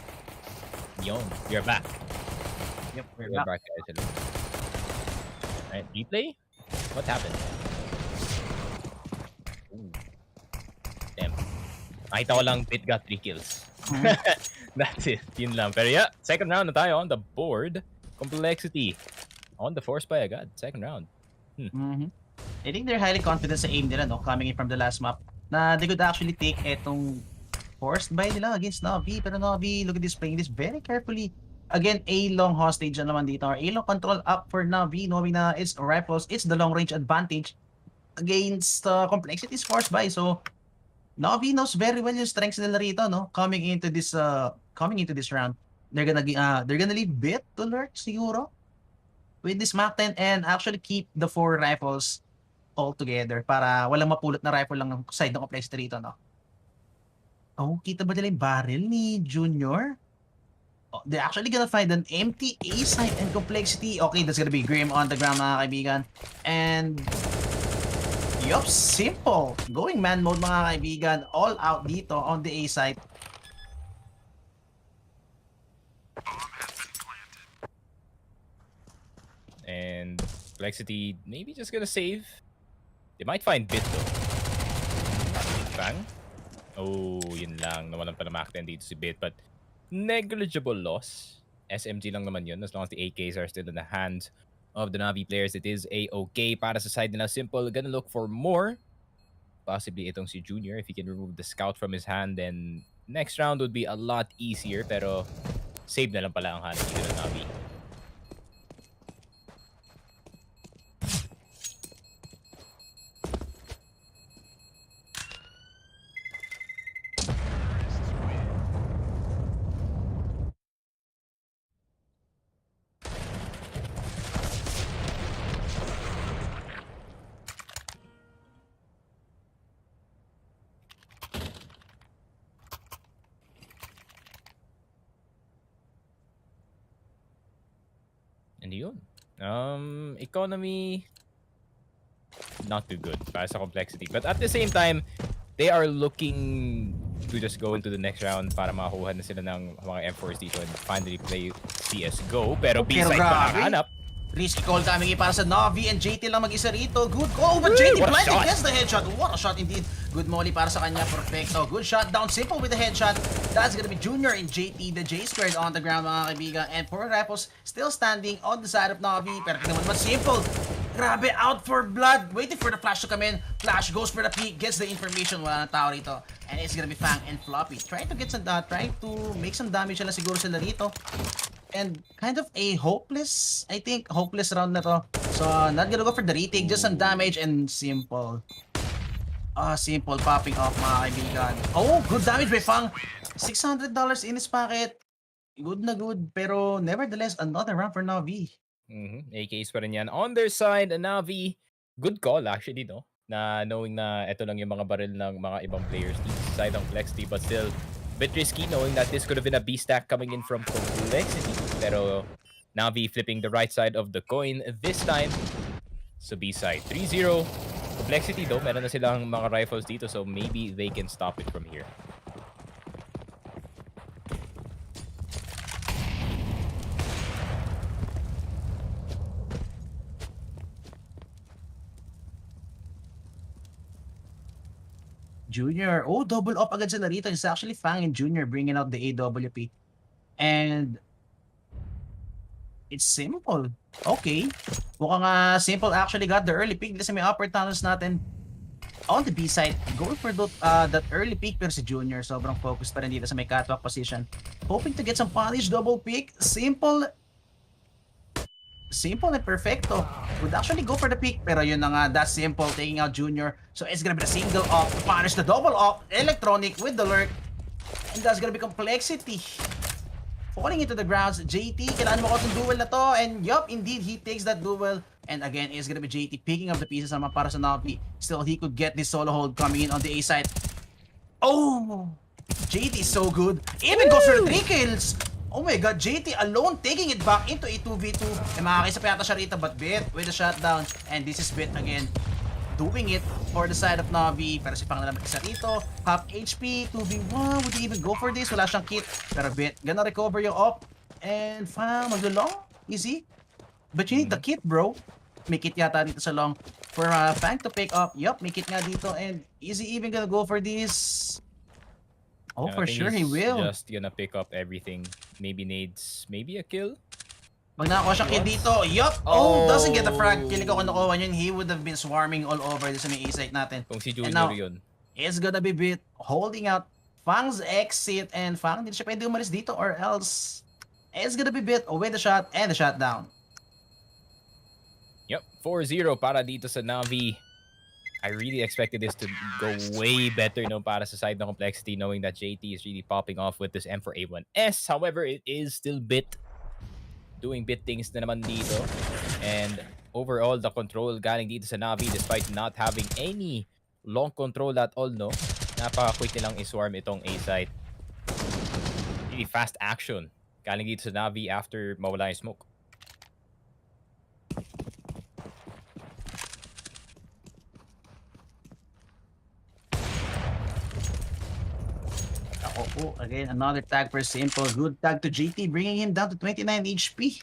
Speaker 12: Yon, you're back.
Speaker 13: Yep,
Speaker 12: we're back, guys. Hello. Alright, replay? What happened? Ooh. Damn. Nakita ko lang Bit got 3 kills. That's it. Yun lang. Pero yeah, second round na tayo on the board. Complexity. On the force buy agad. Second round.
Speaker 13: I think they're highly confident sa aim nila, no? Coming in from the last map. Na they could actually take etong forced buy nila against NaVi. Pero NaVi, look at this, playing this very carefully. Again, A long hostage na naman dito. Or A long control up for NaVi, knowing na it's rifles, it's the long range advantage against Complexity's forced buy. So, NaVi knows very well yung strengths nila rito, no? Coming into this round. They're gonna leave Bit to lurk siguro with this Mach 10 and actually keep the 4 rifles all together para walang mapulot na rifle lang ng side ng Complexity rito, no? Oh, kita ba nila yung barrel ni Junior? Oh, they're actually gonna find an empty A site and Complexity. Okay, that's gonna be Grim on the ground, mga kaibigan. And yup, simple. Going man mode, mga kaibigan. All out dito on the A site.
Speaker 12: And Complexity maybe just gonna save. They might find Bit though. Bang. Oh, yun lang. Nawalan pa na Mach 10 dito si Bit. But negligible loss. SMG lang naman yun. As long as the AKs are still in the hands of the NaVi players, it is A-okay. Para sa side nila, Simple gonna look for more. Possibly itong si Junior. If he can remove the scout from his hand, then next round would be a lot easier. Pero save na lang pala ang hand dito ng NaVi. And yun. Economy, not too good para sa Complexity. But at the same time, they are looking to just go into the next round para makakuha na sila ng mga M4s dito and finally play CSGO. Pero B-side pa nakahanap.
Speaker 13: Risky call coming in para sa NaVi and JT lang mag-isa rito. Good call, but JT blinded gets the headshot. What a shot indeed. Good molly para sa kanya. Perfecto. Good shot down. Simple with the headshot. That's gonna be Junior and JT. The J squared on the ground, mga kaibigan. And 4 rifles still standing on the side of NaVi. Pero tingnan mo naman, Simple. Grabe, out for blood. Waiting for the flash to come in. Flash goes for the peek. Gets the information. Wala na tao rito. And it's gonna be Fang and Floppy. Trying to make some damage na siguro sila rito. And kind of a hopeless round na to. So, not gonna go for the retake, just some damage and Simple. Simple popping off, mga kaibigan. Oh, good damage by Fang. $600 in his pocket. Good na good, pero nevertheless, another round for NaVi.
Speaker 12: AKs pa rin yan. On their side, NaVi, good call actually, no? Na knowing na ito lang yung mga baril ng mga ibang players to the side ng Complexity, but still, bit risky knowing that this could have been a B stack coming in from Complexity. Pero NaVi flipping the right side of the coin this time. So B side 3-0. Complexity though, meron na silang mga rifles dito, so maybe they can stop it from here.
Speaker 13: Junior. Oh, double up agad sila rito. It's actually Fang and Junior bringing out the AWP. And it's Simple. Okay. Mukhang Simple actually got the early pick. Kasi may upper tunnels natin on the B side. Going for that early pick, pero si Junior sobrang focused pa rin dito sa may catwalk position. Hoping to get some punish double pick. Simple and perfecto. Would actually go for the pick, pero yun na nga, that's Simple taking out Junior. So it's gonna be the single off to punish the double off. Electronic with the lurk. And that's gonna be Complexity. Falling into the grounds, JT, kailangan mo ko itong duel na to. And yup, indeed, he takes that duel. And again, it's gonna be JT picking up the pieces naman para sa NaVi. Still, he could get this solo hold coming in on the A side. Oh! JT is so good. Even goes for the 3 kills. Oh my god, JT alone taking it back into a 2v2. Eh, makakaisa pa yata siya rito, but Bit with the shutdown. And this is Bit again, doing it for the side of NaVi. Pero si Pang na naman isa rito. Half HP, 2v1. Would he even go for this? Wala siyang kit. Pero Bit, gonna recover yung op. And Fang, maglulong? Easy. But you need the kit, bro. May kit yata dito sa long. For Fang to pick up. Yup, may kit nga dito. And Easy even gonna go for this. Oh,
Speaker 12: I
Speaker 13: for
Speaker 12: think
Speaker 13: sure he
Speaker 12: he's
Speaker 13: will.
Speaker 12: just gonna pick up everything. Maybe nades, maybe a kill.
Speaker 13: Pag nakakuha siya kill dito, yup! Oh, doesn't get the frag. Feeling ko kung nakuha yun, he would have been swarming all over sa may A-site natin.
Speaker 12: Kung si
Speaker 13: And
Speaker 12: Junior
Speaker 13: now,
Speaker 12: yun.
Speaker 13: it's gonna be bit holding out Fang's exit, and Fang hindi siya pwede umalis dito or else it's gonna be bit with the shot and the shot down.
Speaker 12: Yep, 4-0 para dito sa NaVi. I really expected this to go way better, para sa side ng Complexity, knowing that JT is really popping off with this M4A1S. However, it is still bit doing bit things na naman dito. And overall, the control galing dito sa NaVi despite not having any long control at all, no? Napaka-quick nilang iswarm itong A-site. Really fast action galing dito sa NaVi after mawala yung smoke.
Speaker 13: Oh, again, another tag for Simple. Good tag to JT, bringing him down to 29 HP.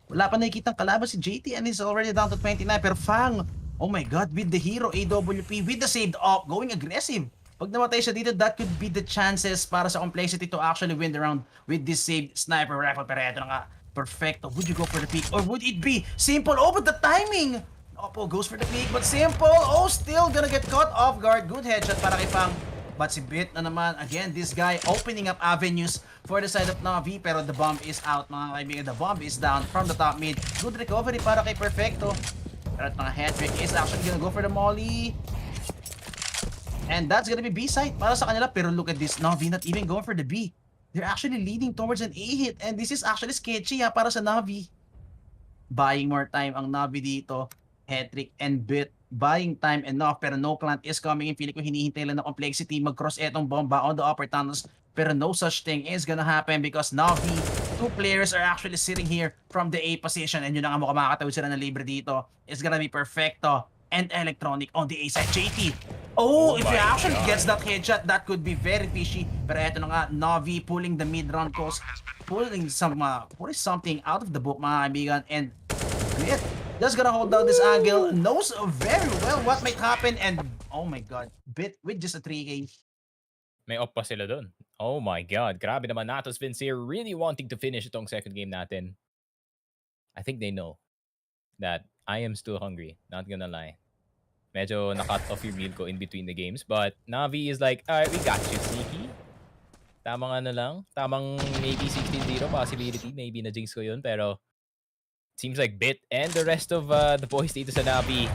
Speaker 13: Wala pa nakikitang kalaban si JT and he's already down to 29. Pero Fang, oh my god, with the hero AWP, with the saved up, going aggressive. Pag namatay siya dito, that could be the chances para sa Complexity to actually win the round with this saved sniper rifle. Pero eto na nga, perfecto. Would you go for the peak or would it be Simple? Oh, but the timing! Oppo goes for the peak, but Simple, oh, still gonna get caught off guard. Good headshot para kay Fang. But si Bit na naman, again, this guy opening up avenues for the side of NaVi, pero the bomb is out, mga kaibigan. The bomb is down from the top mid. Good recovery para kay Perfecto. Pero at mga hat-trick is actually gonna go for the molly. And that's gonna be B-side para sa kanila. Pero look at this, NaVi not even going for the B. They're actually leading towards an A hit. And this is actually sketchy para sa NaVi. Buying more time ang NaVi dito. Hat-trick and Bit buying time enough, pero no plant is coming in. Feeling ko hinihintay lang ng Complexity mag-cross etong bomba on the upper tunnels, pero no such thing is gonna happen because NaVi, two players are actually sitting here from the A position, and yun na nga mo kumakatawid sila na libre dito. It's gonna be Perfecto and Electronic on the A side. JT, oh, if he actually gets that headshot, that could be very fishy. Pero eto na nga, NaVi pulling the mid-round calls, pulling something out of the book, mga kaibigan, and Bit just gonna hold down this angle, knows very well what might happen, and oh my god, Bit with just a 3K.
Speaker 12: May off pa sila dun. Oh my god, grabe naman Natus Vincere really wanting to finish itong second game natin. I think they know that I am still hungry, not gonna lie. Medyo nakat off yung meal ko in between the games, but NaVi is like, alright, we got you, Sneaky. Tamang ano lang, tamang maybe 16-0 possibility, maybe na jinx ko yun, pero seems like Bit and the rest of the boys dito sa NaVi,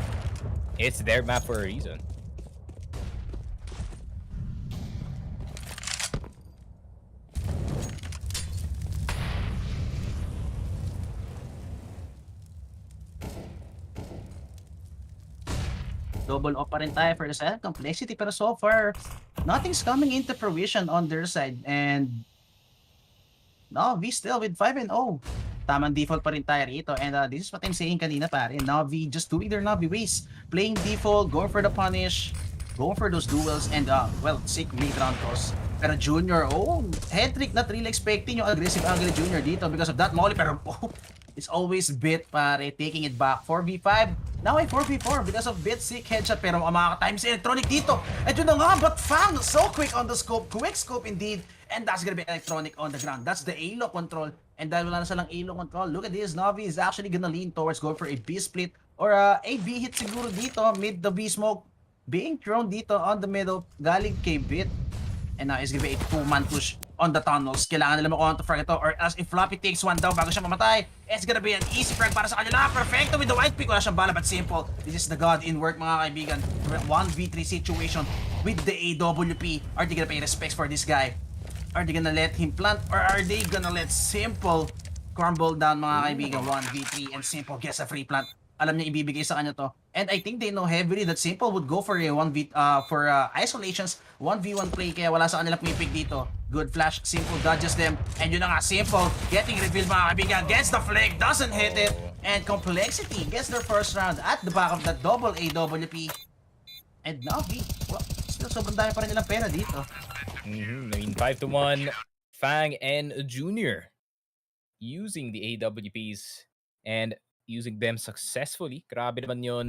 Speaker 12: it's their map for a reason.
Speaker 13: Double up pa rin tayo for the side of Complexity, pero so far, nothing's coming into fruition on their side, and NaVi still with 5-0. Tamang default pa rin tayo rito, and this is what I'm saying kanina pare. NaVi just doing their NaVi ways, playing default, going for the punish, going for those duels, and well, sick mid-round toss. Pero Junior, oh, head-trick, not really expecting yung aggressive angle Junior dito because of that molly, pero oh, it's always Bit pare, taking it back. 4v5, now ay 4v4 because of Bit sick headshot, pero makaka-time si Electronic dito. At yun na nga, but Fang, so quick on the scope, quick scope indeed, and that's gonna be Electronic on the ground. That's the A-lock control, and dahil wala na silang A-lock control, look at this, NaVi is actually gonna lean towards going for a B split, or a B hit siguro dito, mid the B smoke, being thrown dito on the middle, galing kay Bit. And now it's gonna be a 2-man push on the tunnels. Kailangan nila makuha to frag ito, or as if Floppy takes one down bago siya mamatay, it's gonna be an easy frag para sa kanila. Perfecto with the white pick. Wala siyang bala, but Simple. This is the god in work, mga kaibigan. 1v3 situation with the AWP. Are they gonna pay respects for this guy? Are they gonna let him plant, or are they gonna let Simple crumble down, mga kaibigan? 1v3 and Simple gets a free plant. Alam niya ibibigay sa kanya to. And I think they know heavily that Simple would go for a 1v isolations, 1v1 play, kaya wala sa kanila pumipig dito. Good flash, Simple dodges them, and yun na nga, Simple getting revealed, mga kaibigan, gets the flick, doesn't hit it, and Complexity gets their first round at the back of that double AWP. And NaVi, well, still sobrang dami pa rin nilang pera dito.
Speaker 12: I mean, 5-1, Fang and Junior using the AWPs and using them successfully. Grabe naman yun.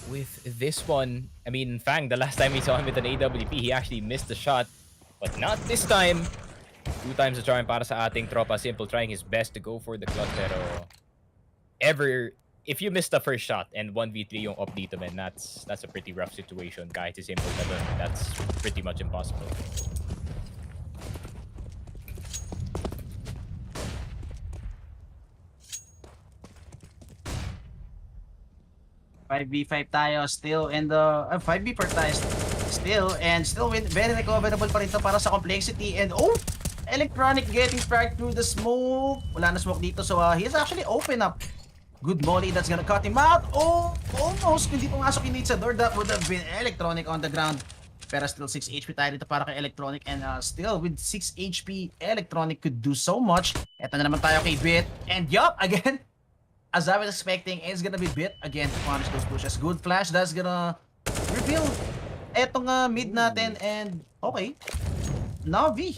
Speaker 12: With this one, I mean, Fang, the last time we saw him with an AWP, he actually missed the shot. But not this time. 2 times the charm para sa ating tropa. Simple trying his best to go for the clutch, pero if you miss the first shot and 1v3 yung op dito, man, that's a pretty rough situation. Kahit si Simple ka dun, that's pretty much impossible.
Speaker 13: 5v5 tayo still and 5v4 tayo still and still very recoverable pa rin to para sa complexity and Electronic getting fragged through the smoke. Wala na smoke dito so he's actually open up. Good molly that's gonna cut him out. Almost hindi pumasok yung sa door. That would have been Electronic on the ground. Pero still 6 HP tayo dito para kay Electronic and still with 6 HP Electronic could do so much. Eto na naman tayo kay Bit and yup again. As I was expecting, it's gonna be Bit again to punish those pushes. Good flash, that's gonna reveal etong mid natin and okay. NaVi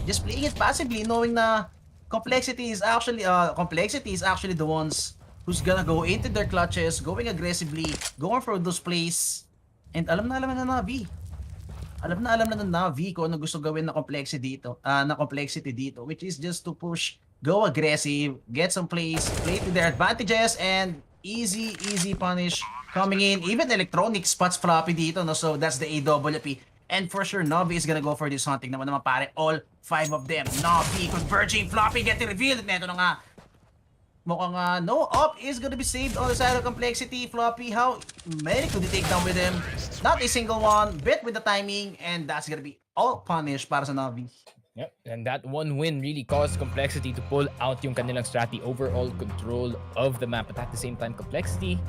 Speaker 13: just playing it passively knowing na Complexity is actually the ones who's gonna go into their clutches, going aggressively, going for those plays. And alam na NaVi. Alam na NaVi kung ano gusto gawin na complexity dito, which is just to push, go aggressive, get some plays, play to their advantages, and easy punish coming in. Even Electronic spots Floppy dito, no? So that's the AWP. And for sure, NaVi is gonna go for this hunting naman pare. All 5 of them. NaVi converging, Floppy getting revealed. Neto na nga. Mukhang no op is gonna be saved on the side of Complexity. Floppy, how many could he take down with him? Not a single one. Bit with the timing, and that's gonna be all punished para sa NaVi.
Speaker 12: Yep, and that one win really caused Complexity to pull out yung kanilang strategy, overall control of the map. But at the same time, Complexity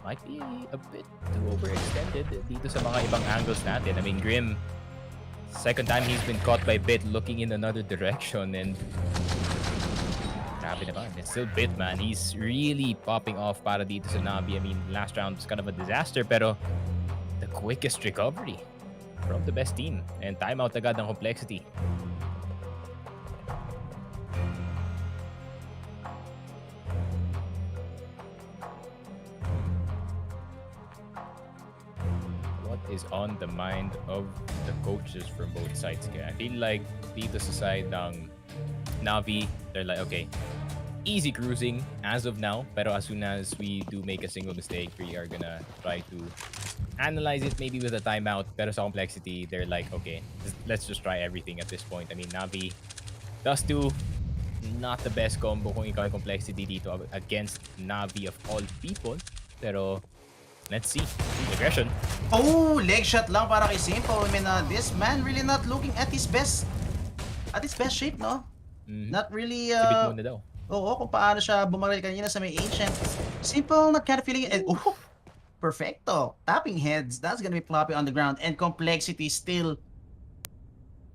Speaker 12: might be a bit too overextended dito sa mga ibang angles natin. I mean, Grim, second time he's been caught by Bit looking in another direction, and grabe naman. It's still Bit, man. He's really popping off para dito sa NaVi. I mean, last round was kind of a disaster, pero the quickest recovery from the best team. And timeout agad ng Complexity. What is on the mind of the coaches from both sides? Kaya I feel like dito sa side ng NaVi, they're like, okay, easy cruising as of now, pero as soon as we do make a single mistake, we are gonna try to analyze it maybe with a timeout. Pero sa Complexity, they're like, okay, let's just try everything at this point. I mean, NaVi does do not the best combo kung ikaw yung Complexity dito against NaVi of all people, pero let's see. Aggression.
Speaker 13: Leg shot lang para kay Simple. I mean, this man really not looking at his best shape, no? Not really
Speaker 12: Sibit muna daw.
Speaker 13: Oo, kung paano siya bumaril kanina sa may Ancient. Simple, not kind of feeling it. Perfecto. Tapping heads. That's gonna be Floppy on the ground. And Complexity still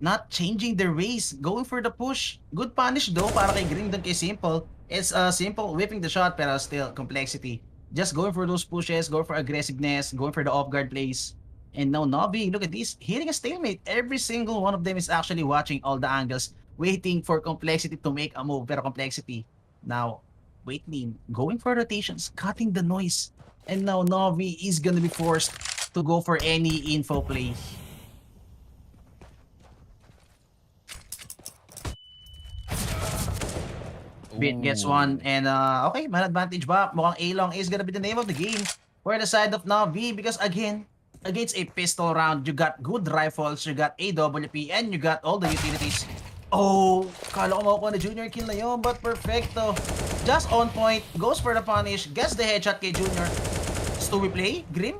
Speaker 13: not changing their ways. Going for the push. Good punish though para kay Green dun kay Simple. It's Simple whipping the shot pero still Complexity just going for those pushes, going for aggressiveness, going for the off-guard plays. And now NaVi, look at this, hitting a stalemate. Every single one of them is actually watching all the angles, waiting for Complexity to make a move. Pero Complexity now waiting, going for rotations, cutting the noise. And now NaVi is gonna be forced to go for any info play. Bit gets one and okay, man advantage ba? Mukhang A-Long is gonna be the name of the game for the side of NaVi because again, against a pistol round, you got good rifles, you got AWP, and you got all the utilities. Kala ko makukuha na Junior kill na yun, but perfecto. Just on point, goes for the punish, gets the headshot kay Junior. Stewie play, Grim.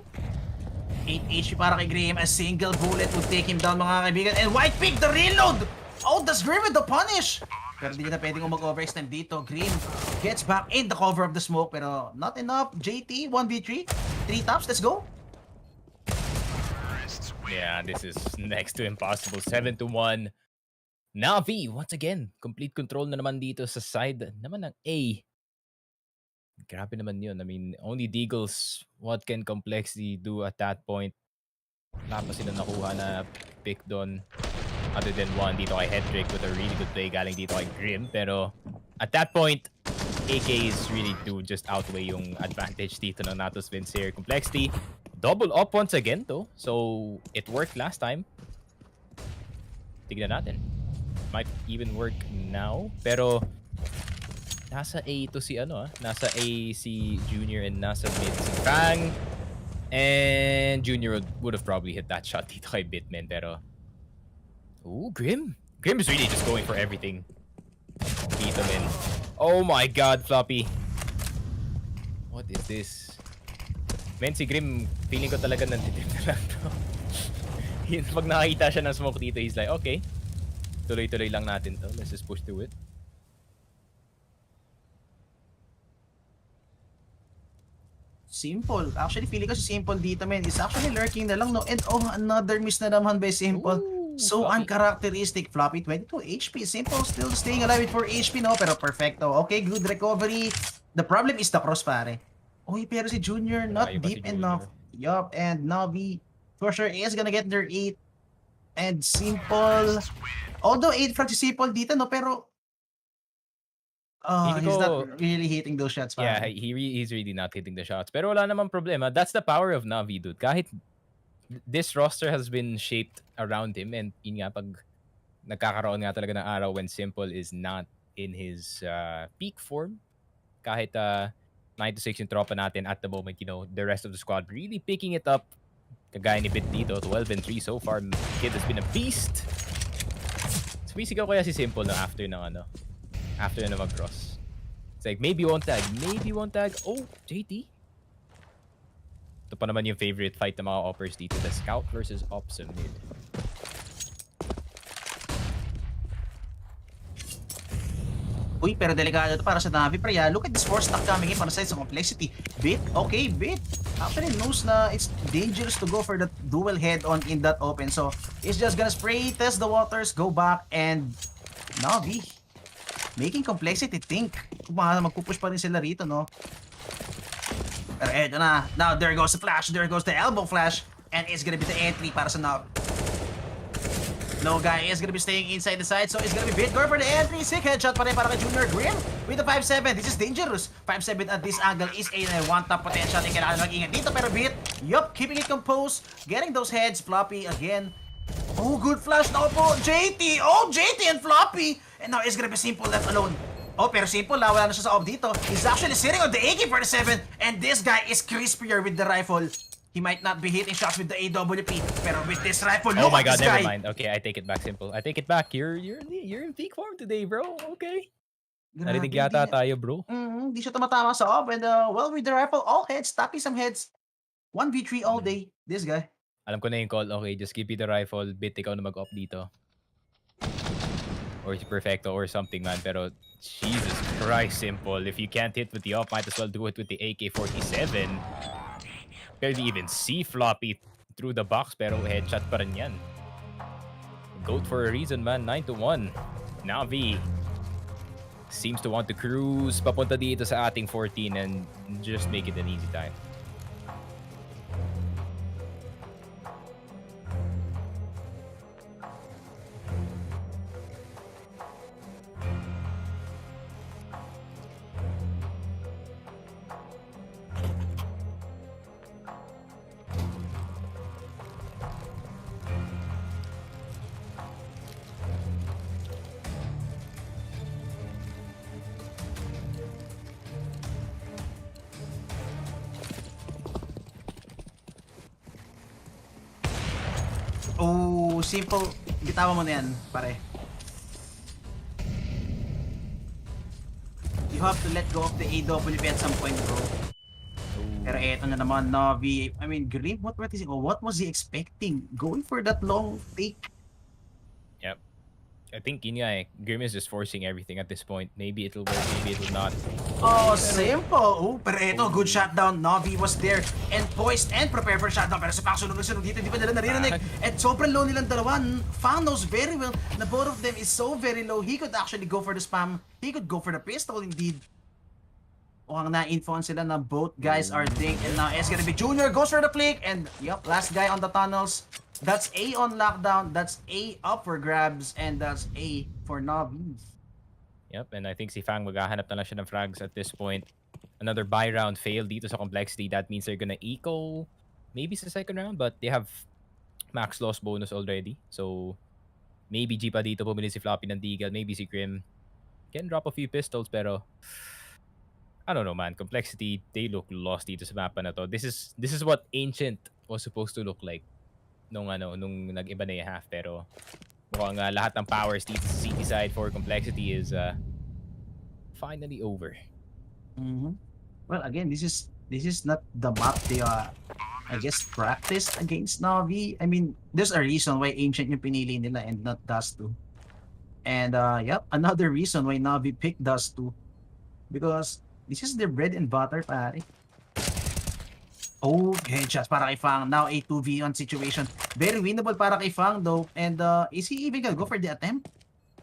Speaker 13: 8 HP para kay Grim, a single bullet would take him down mga kaibigan. And White pick the reload! That's Grim with the punish! Pero hindi na pwedeng mag-overextend dito. Green gets back in the cover of the smoke pero not enough. JT, 1v3. 3 tops, let's go.
Speaker 12: Yeah, this is next to impossible. 7-1. NaVi, once again, complete control na naman dito sa side naman ng A. Grabe naman yun. I mean, only Deagles, what can Complexity do at that point? Wala pa sila nakuha na pick doon. Other than one dito kay Hedrick with a really good play galing dito kay Grim. Pero at that point, AKs really do just outweigh yung advantage dito ng Natus Vincere. Complexity, double up once again though. So it worked last time. tignan natin. Might even work now. Pero, nasa A to si Nasa A si Junior and nasa mid si Fang. And Junior would have probably hit that shot dito kay Bitman. Pero, ooh, Grim. Grim is really just going for everything. Dito, man. Oh my God, Floppy. What is this? Men, si Grim, feeling ko talaga nanditip na lang to. Pag nakakita siya ng smoke dito, he's like, okay. Tuloy-tuloy lang natin to. Let's just push through it.
Speaker 13: Simple. Actually, feeling ko si Simple dito, man. Is actually lurking na lang, no? And another miss na naman by Simple.
Speaker 12: Ooh,
Speaker 13: so
Speaker 12: Floppy.
Speaker 13: uncharacteristic. Floppy, 22 HP. Simple still staying alive with 4 HP, no? Pero perfecto. Okay, good recovery. The problem is the cross, pare. Uy, pero si Junior not deep enough. Yup, and NaVi for sure is gonna get their 8. And Simple. Although 8 from si Simple dito, no? Pero he's not really hitting those shots, pare.
Speaker 12: Yeah, he's really not hitting the shots. Pero wala namang problema. That's the power of NaVi, dude. Kahit this roster has been shaped around him, and yun nga, pag nagkakaroon nga talaga ng araw when Simple is not in his peak form, kahit 9 to 6 yung tropa natin at the moment, the rest of the squad really picking it up. Kagaya ni Bit dito, 12 and 3 so far. Kid has been a beast. Sumisigaw kaya si Simple na after na mag-cross. It's like, maybe won't tag. Oh, JT. Ito pa naman yung favorite fight ng mga oppers dito. The Scout versus Ops of mid.
Speaker 13: Uy, pero delikado ito para sa NaVi. Pero yeah, look at this 4 stack coming in para sa complexity. Bit, okay, Bit. Actually knows na it's dangerous to go for the dual head on in that open. So, it's just gonna spray, test the waters, go back, and NaVi making complexity think. Kung magpupush pa rin sila rito, no? Pero eto na. Now, there goes the flash. There goes the elbow flash. And it's gonna be the entry para sa NaVi. No guy is gonna be staying inside the side, so it's gonna be Bit going for the entry. Sick headshot pa rin para kay Junior Grim with the 5-7. This is dangerous. 5-7 at this angle is a one-tap potential. Kailangan mag-ingat dito, pero Bit, yup, keeping it composed, getting those heads. Floppy again. Oh, good flash now po. JT! Oh, JT and Floppy! And now it's gonna be Simple left alone. Oh, pero Simple, wala na siya sa off dito. He's actually sitting on the AK-47, and this guy is crispier with the rifle. He might not be hitting shots with the AWP, pero with this rifle,
Speaker 12: oh
Speaker 13: look
Speaker 12: my
Speaker 13: at
Speaker 12: God,
Speaker 13: this
Speaker 12: never
Speaker 13: guy.
Speaker 12: mind. Okay, I take it back, Simple. I take it back. You're in peak form today, bro. Okay. Narinig yata tayo, bro.
Speaker 13: Hindi siya tumatama sa off, and well, with the rifle, all heads, tapping some heads. 1v3 all day, this guy.
Speaker 12: Alam ko na yung call. Okay, just give me the rifle. Bit, ikaw na mag-op dito. Or si Perfecto or something, man. Pero, Jesus Christ, Simple. If you can't hit with the op, might as well do it with the AK-47. Barely even see Floppy through the box, pero headshot pa rin yan. Goat for a reason, man. 9-1. NaVi seems to want to cruise papunta dito sa ating 14 and just make it an easy time.
Speaker 13: Oh, Simple. Bitawan mo na yan, pare. You have to let go of the AWP at some point, bro. Pero eto na naman, NaVi. I mean, Grim, what was he expecting? Going for that long take?
Speaker 12: Yep. I think yun nga eh. Grim is just forcing everything at this point. Maybe it'll work, maybe it'll not.
Speaker 13: Oh, Simple! Oh, pero eto, good shutdown. NaVi was there and poised and prepared for shutdown. Pero sa sunod dito, hindi pa nila naririnig. At sobrang low nilang dalawa. Fang knows very well na both of them is so very low. He could actually go for the spam. He could go for the pistol indeed. O ang na-infon sila na both guys are dinged. And now it's gonna be Junior goes for the flick. And yup, last guy on the tunnels. That's A on lockdown. That's A up for grabs. And that's A for NaVi.
Speaker 12: Yep, and I think si Fang maghahanap na lang siya ng frags at this point. Another buy round fail dito sa complexity. That means they're gonna eco maybe sa second round, but they have max loss bonus already. So Maybe G pa dito pumili si Floppy ng Deagle. Maybe si Grim can drop a few pistols, pero I don't know, man. Complexity, they look lost dito sa mapa na to. This is what Ancient was supposed to look like nung nag-iba na yung half, pero mukhang lahat ng powers dito sa city side for Complexity is finally over.
Speaker 13: Well, again, this is not the map they I guess practice against NaVi. I mean, there's a reason why Ancient yung pinili nila and not Dust 2. And yep, another reason why NaVi picked Dust 2, because this is their bread and butter, pare. Oh, headshots para kay Fang. Now a 2v1 situation. Very winnable para kay Fang though. And is he even gonna go for the attempt?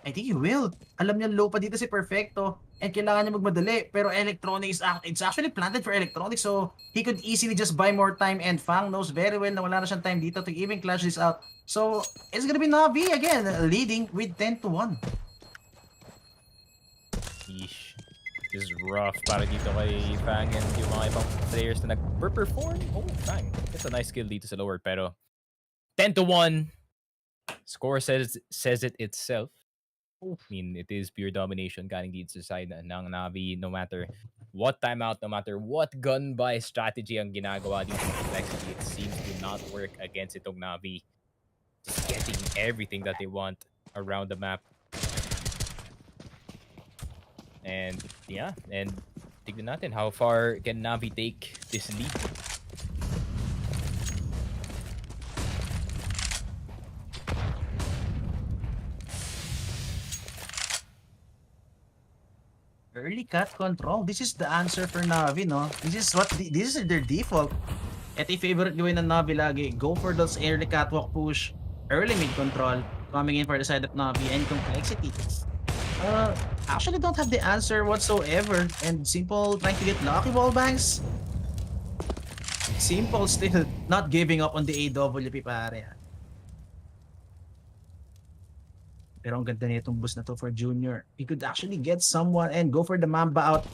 Speaker 13: I think he will. Alam niya low pa dito si Perfecto and kailangan niya magmadali. Pero Electronics, it's actually planted for Electronics, so he could easily just buy more time, and Fang knows very well na wala na siyang time dito to even clutch this out. So it's gonna be NaVi again leading with 10-1.
Speaker 12: Yeesh. This is rough para dito kay Fang and yung mga ibang players na nag-perform. Oh, Fang. It's a nice kill dito sa lower, pero 10-1. Score says it itself. I mean, it is pure domination galing dito sa side ng NaVi. No matter what timeout, no matter what gun buy strategy ang ginagawa dito sa Complexity, it seems to not work against itong NaVi. Just getting everything that they want around the map. And yeah, and tignan natin how far can NaVi take this lead.
Speaker 13: Early cut control. This is the answer for NaVi, no? This is their default. At a favorite gawin ng NaVi lagi, go for those early catwalk push, early mid control, coming in for the side of NaVi and Complexity. Actually don't have the answer whatsoever, and Simple trying to get lucky wall bangs. Simple still not giving up on the AWP, pare. Pero ang ganda nitong boost na to for Junior. He could actually get someone and go for the Mamba out.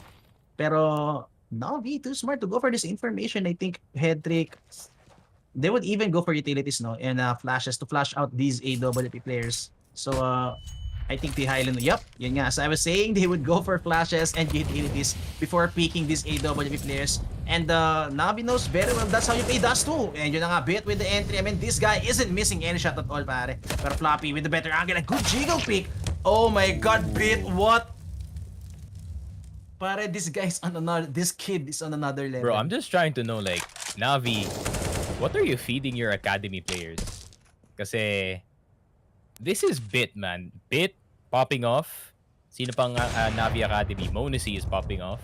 Speaker 13: Pero NaVi too smart to go for this information. I think Headtrick, they would even go for utilities, no, and flashes to flash out these AWP players. So I think the Highland, yep, yun nga. So I was saying they would go for flashes and utilities before picking these AWP players. And NaVi knows very well that's how you play Dust too. And yun na nga, bit with the entry. I mean, this guy isn't missing any shot at all, pare. Pero Floppy with the better angle, a good jiggle pick. Oh my god, Bit, what? Pare, this kid is on another level.
Speaker 12: Bro, I'm just trying to know, like, NaVi, what are you feeding your academy players? Kasi this is Bit, man. Bit popping off. Sino pang NaVi Academy? Monacy is popping off.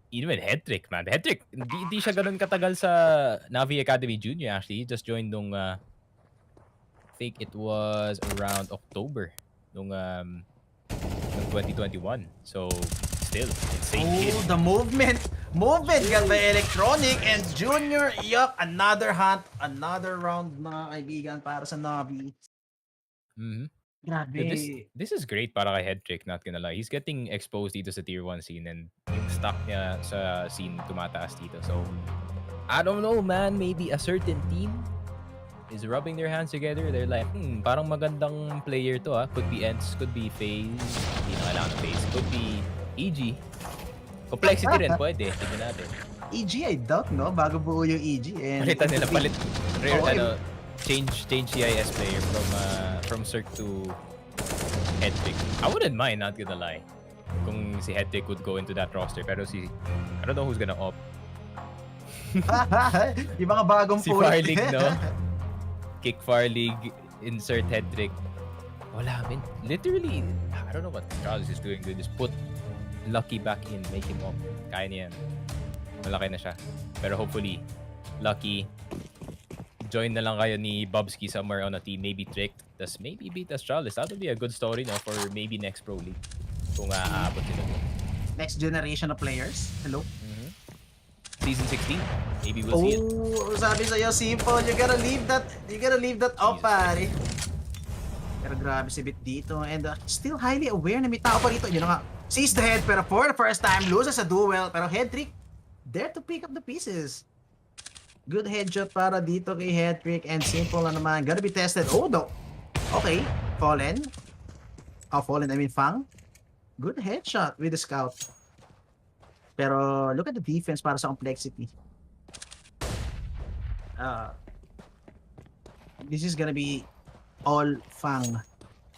Speaker 12: Even Headtrick, man. Headtrick, hindi siya ganun katagal sa NaVi Academy Junior, actually. He just joined nung, I think it was around October nung 2021. So, still, insane hit.
Speaker 13: Oh, the movement got by Electronic and Junior. Yup, another hunt, another round na kaibigan para sa NaVi. Grabe.
Speaker 12: This is great para kay Headtrick, not gonna lie. He's getting exposed dito sa tier 1 scene, and yung stock niya sa scene tumataas dito. So, I don't know, man. Maybe a certain team is rubbing their hands together. They're like, parang magandang player to, ah. Could be ENGs, could be FIL. Hindi na kailangan ng FaZe. Could be EG. Complexity rin, pwede. Tignan natin.
Speaker 13: EG, I doubt, no? Bago buo yung EG.
Speaker 12: Palitan nila, change CIS player from Circ to Headtrick. I wouldn't mind, not gonna lie, kung si Headtrick would go into that roster. Pero I don't know who's gonna opt.
Speaker 13: Yung mga bagong
Speaker 12: si Farlig, no? Kick Farlig, insert Headtrick. Wala, man. Literally, I don't know what Astralis is doing. They just put Lucky back in, make him opt. Kaya niya yan. Malaki na siya. Pero hopefully, Lucky, join na lang kayo ni Bobski somewhere on a team, maybe Tricked, tas maybe beat Astralis. That would be a good story, no, for maybe next Pro League. Kung aabot sila.
Speaker 13: Next generation of players. Hello?
Speaker 12: Season 16, maybe we'll see it.
Speaker 13: Oh, sabi sa'yo, Simple, you gotta leave that up, pare. Pero grabe si Bit dito, and still highly aware na may tao pa rito. Yun nga, sees the head, pero for the first time, loses a duel, pero Headtrick, there to pick up the pieces. Good headshot para dito kay Headtrick, and Simple na naman. Gotta be tested. Oh, no. Okay, Fallen. Fallen, I mean Fang. Good headshot with the scout. Pero look at the defense para sa complexity. This is gonna be all Fang.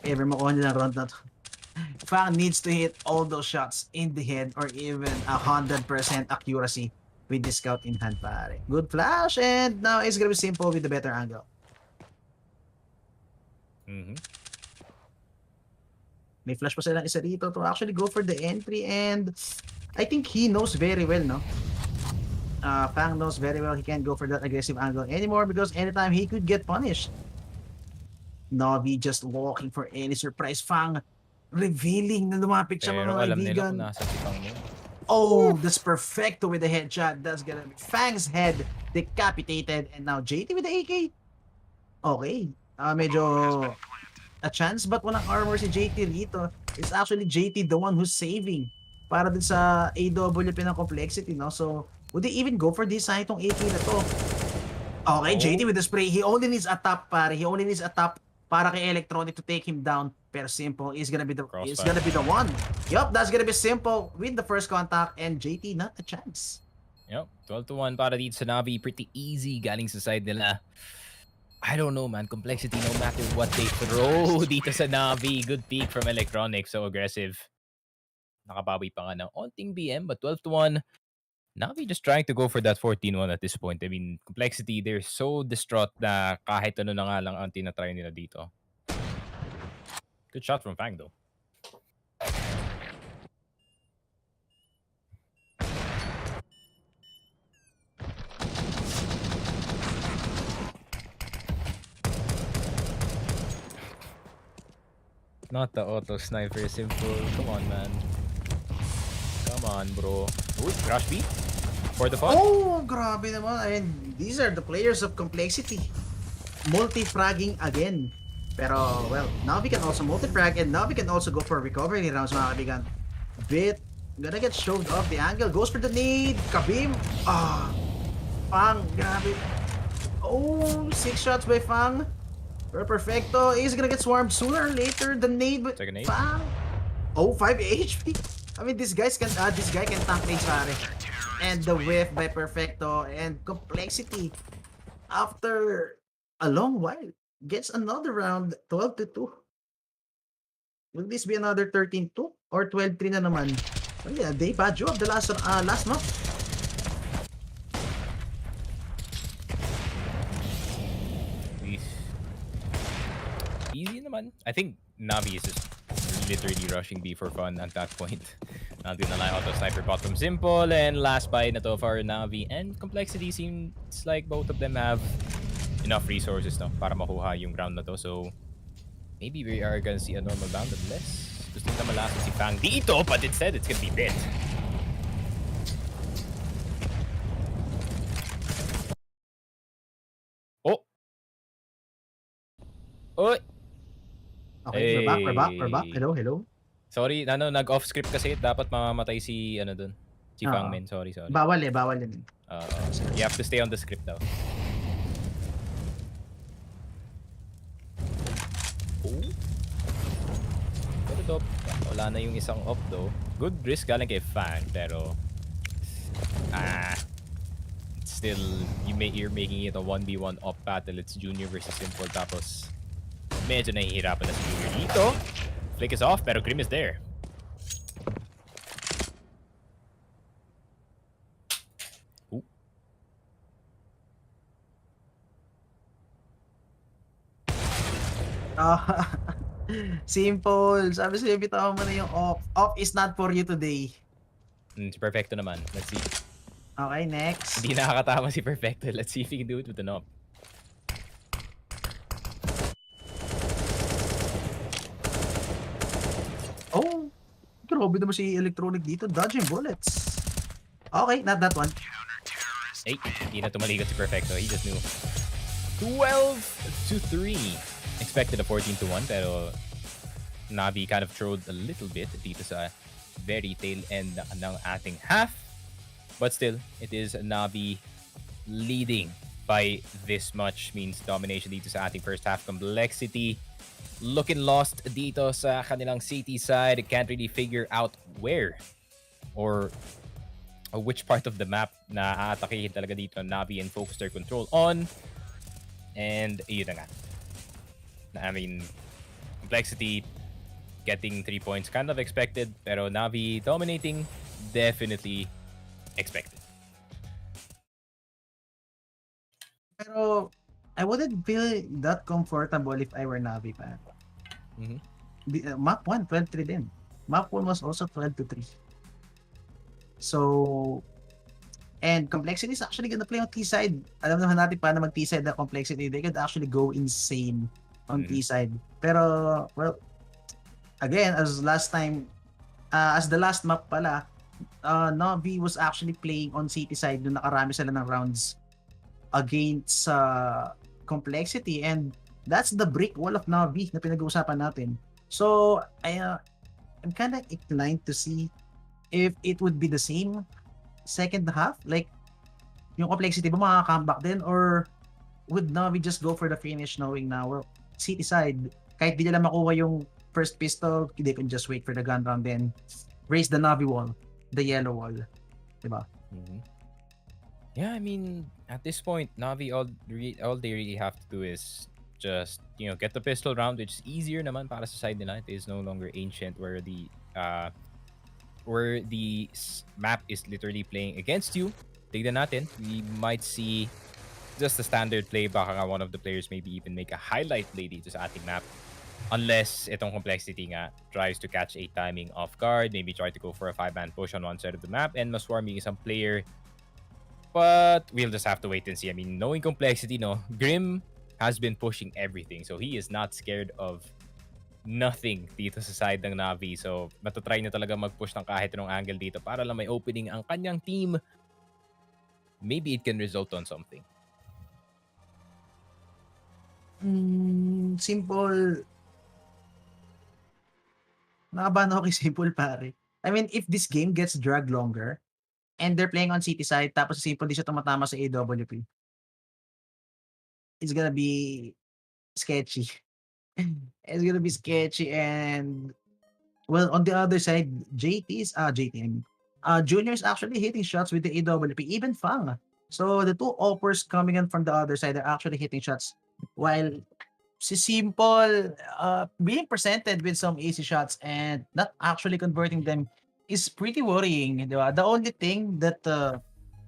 Speaker 13: Ever makuha nila round na to. Fang needs to hit all those shots in the head or even 100% accuracy with the scout in hand, pare. Good flash, and now it's gonna be simple with the better angle. May flash pa silang isa dito to actually go for the entry, and I think he knows very well, no? Fang knows very well he can't go for that aggressive angle anymore because anytime he could get punished. NaVi just walking for any surprise. Fang revealing na lumapit siya,
Speaker 12: Pero
Speaker 13: mga
Speaker 12: alam nila
Speaker 13: kaibigan.
Speaker 12: kung nasa si Fang mo.
Speaker 13: Oh, that's perfecto with the headshot. That's gonna be Fang's head decapitated, and now JT with the AK. Okay, medyo a chance but walang armor si JT rito. It's actually JT the one who's saving para din sa AWP ng complexity, no? So, would they even go for this side itong AK na to? Okay, JT with the spray. He only needs a top, pare. He only needs a top para kay Electronic to take him down. Pero Simple is gonna be the one. Yup, that's gonna be Simple with the first contact, and JT not a chance.
Speaker 12: Yep, 12-1 para dito sa NaVi. Pretty easy galing sa side nila. I don't know, man. Complexity, no matter what they throw dito sa NaVi. Good peek from Electronic. So aggressive. Nakabawi pa nga ng onting BM, but 12-1. NaVi just trying to go for that 14-1 at this point. I mean, Complexity, they're so distraught na kahit ano na nga lang ang tinatry nila dito. Good shot from Fang, though. Not the auto sniper, Simple. Come on, man. Come on, bro. Ooh, crash B for the fun.
Speaker 13: Oh, grabe naman. I mean, these are the players of Complexity. Multi-fragging again. Pero, well, NaVi can also multi-frag, and NaVi can also go for recovery rounds, mga kaibigan. Bit, gonna get shoved off the angle. Goes for the nade. Kabim. Fang, grabe. Oh, 6 shots by Fang. Pero perfecto. He's gonna get swarmed sooner or later. The nade by Fang. Oh, 5 HP. I mean, this guy can tank nades, pare. And the whiff by Perfecto, and Complexity, after a long while, gets another round, 12-2. Will this be another 13-2 or 12-3 na naman? Oh yeah, they bad job the last month.
Speaker 12: Easy naman. I think NaVi is just literally rushing B for fun at that point. Not gonna lie, auto sniper bottom Simple, and last buy na to for NaVi, and Complexity seems like both of them have enough resources, no, para makuha yung round na to. So maybe we are gonna see a normal round unless gusto nila malasan si Fang dito, but instead it's gonna be Bit. Oh! Oy!
Speaker 13: Okay, we're back. Hello.
Speaker 12: Sorry, nag-off script kasi. Dapat mamamatay si, dun. Si Fang Min. Sorry.
Speaker 13: Bawal yun.
Speaker 12: You have to stay on the script daw. Oh. Pero wala na yung isang off though. Good risk galing kay Fang, pero still, you're making it a 1v1 off battle. It's Junior versus Simple, tapos medyo nahihirapan na si Junior dito. Flick is off, pero Grim is there. Ooh.
Speaker 13: Simple. Sabi sa'yo, bitawan mo na yung off. Off is not for you today.
Speaker 12: Si Perfecto naman. Let's see.
Speaker 13: Okay, next.
Speaker 12: Hindi nakakatama si Perfecto. Let's see if he can do it with an off.
Speaker 13: Oh, grabe naman si Electronic dito. Dodging bullets. Okay, not that one.
Speaker 12: Hey, hindi na tumalikot si Perfecto. He just knew. 12-3. Expected a 14-1, pero NaVi kind of throwed a little bit dito sa very tail end ng ating half. But still, it is NaVi leading by this much. Means domination dito sa ating first half. Complexity looking lost dito sa kanilang city side. Can't really figure out where or which part of the map na aatakihin talaga dito NaVi and focus their control on. And yun na nga. I mean, Complexity getting 3 points kind of expected, pero NaVi dominating definitely expected.
Speaker 13: Pero I wouldn't feel that comfortable if I were NaVi pa. Map 1, 12-3 din. Map 1 was also 12-3. So, and Complexity is actually gonna play on T-side. Alam naman natin paano mag-T-side na Complexity. They could actually go insane on T-side. Pero, well, again, as last time, as the last map pala, NaVi was actually playing on city side nung nakarami sila ng rounds against Complexity, and that's the brick wall of NaVi na pinag-uusapan natin. So, I'm kind of inclined to see if it would be the same second half, like yung Complexity ba makaka-comeback din, or would NaVi just go for the finish knowing na, well, city side, kahit di nila makuha yung first pistol, they can just wait for the gun round, then raise the NaVi wall, the yellow wall, diba?
Speaker 12: Yeah, I mean, at this point, NaVi, all they really have to do is just, get the pistol round, which is easier naman para sa side nila. It is no longer ancient where the map is literally playing against you. Tignan natin, we might see just the standard play. Baka nga one of the players maybe even make a highlight play dito sa ating map. Unless itong Complexity nga tries to catch a timing off guard, maybe try to go for a 5-man push on one side of the map and maswarm yung isang player. But we'll just have to wait and see. I mean, knowing Complexity, no, Grim has been pushing everything. So he is not scared of nothing dito sa side ng NaVi. So matatry na talaga mag-push ng kahit anong angle dito para lang may opening ang kanyang team. Maybe it can result on something.
Speaker 13: Simple. Nakabahan ako kay Simple, pare. I mean, if this game gets dragged longer, and they're playing on city side, tapos si Simple di siya tumatama sa AWP, it's gonna be sketchy. It's gonna be sketchy, and well, on the other side, Junior is actually hitting shots with the AWP, even Fang. So the two offers coming in from the other side are actually hitting shots, while si Simple being presented with some easy shots and not actually converting them is pretty worrying, di ba? The only thing that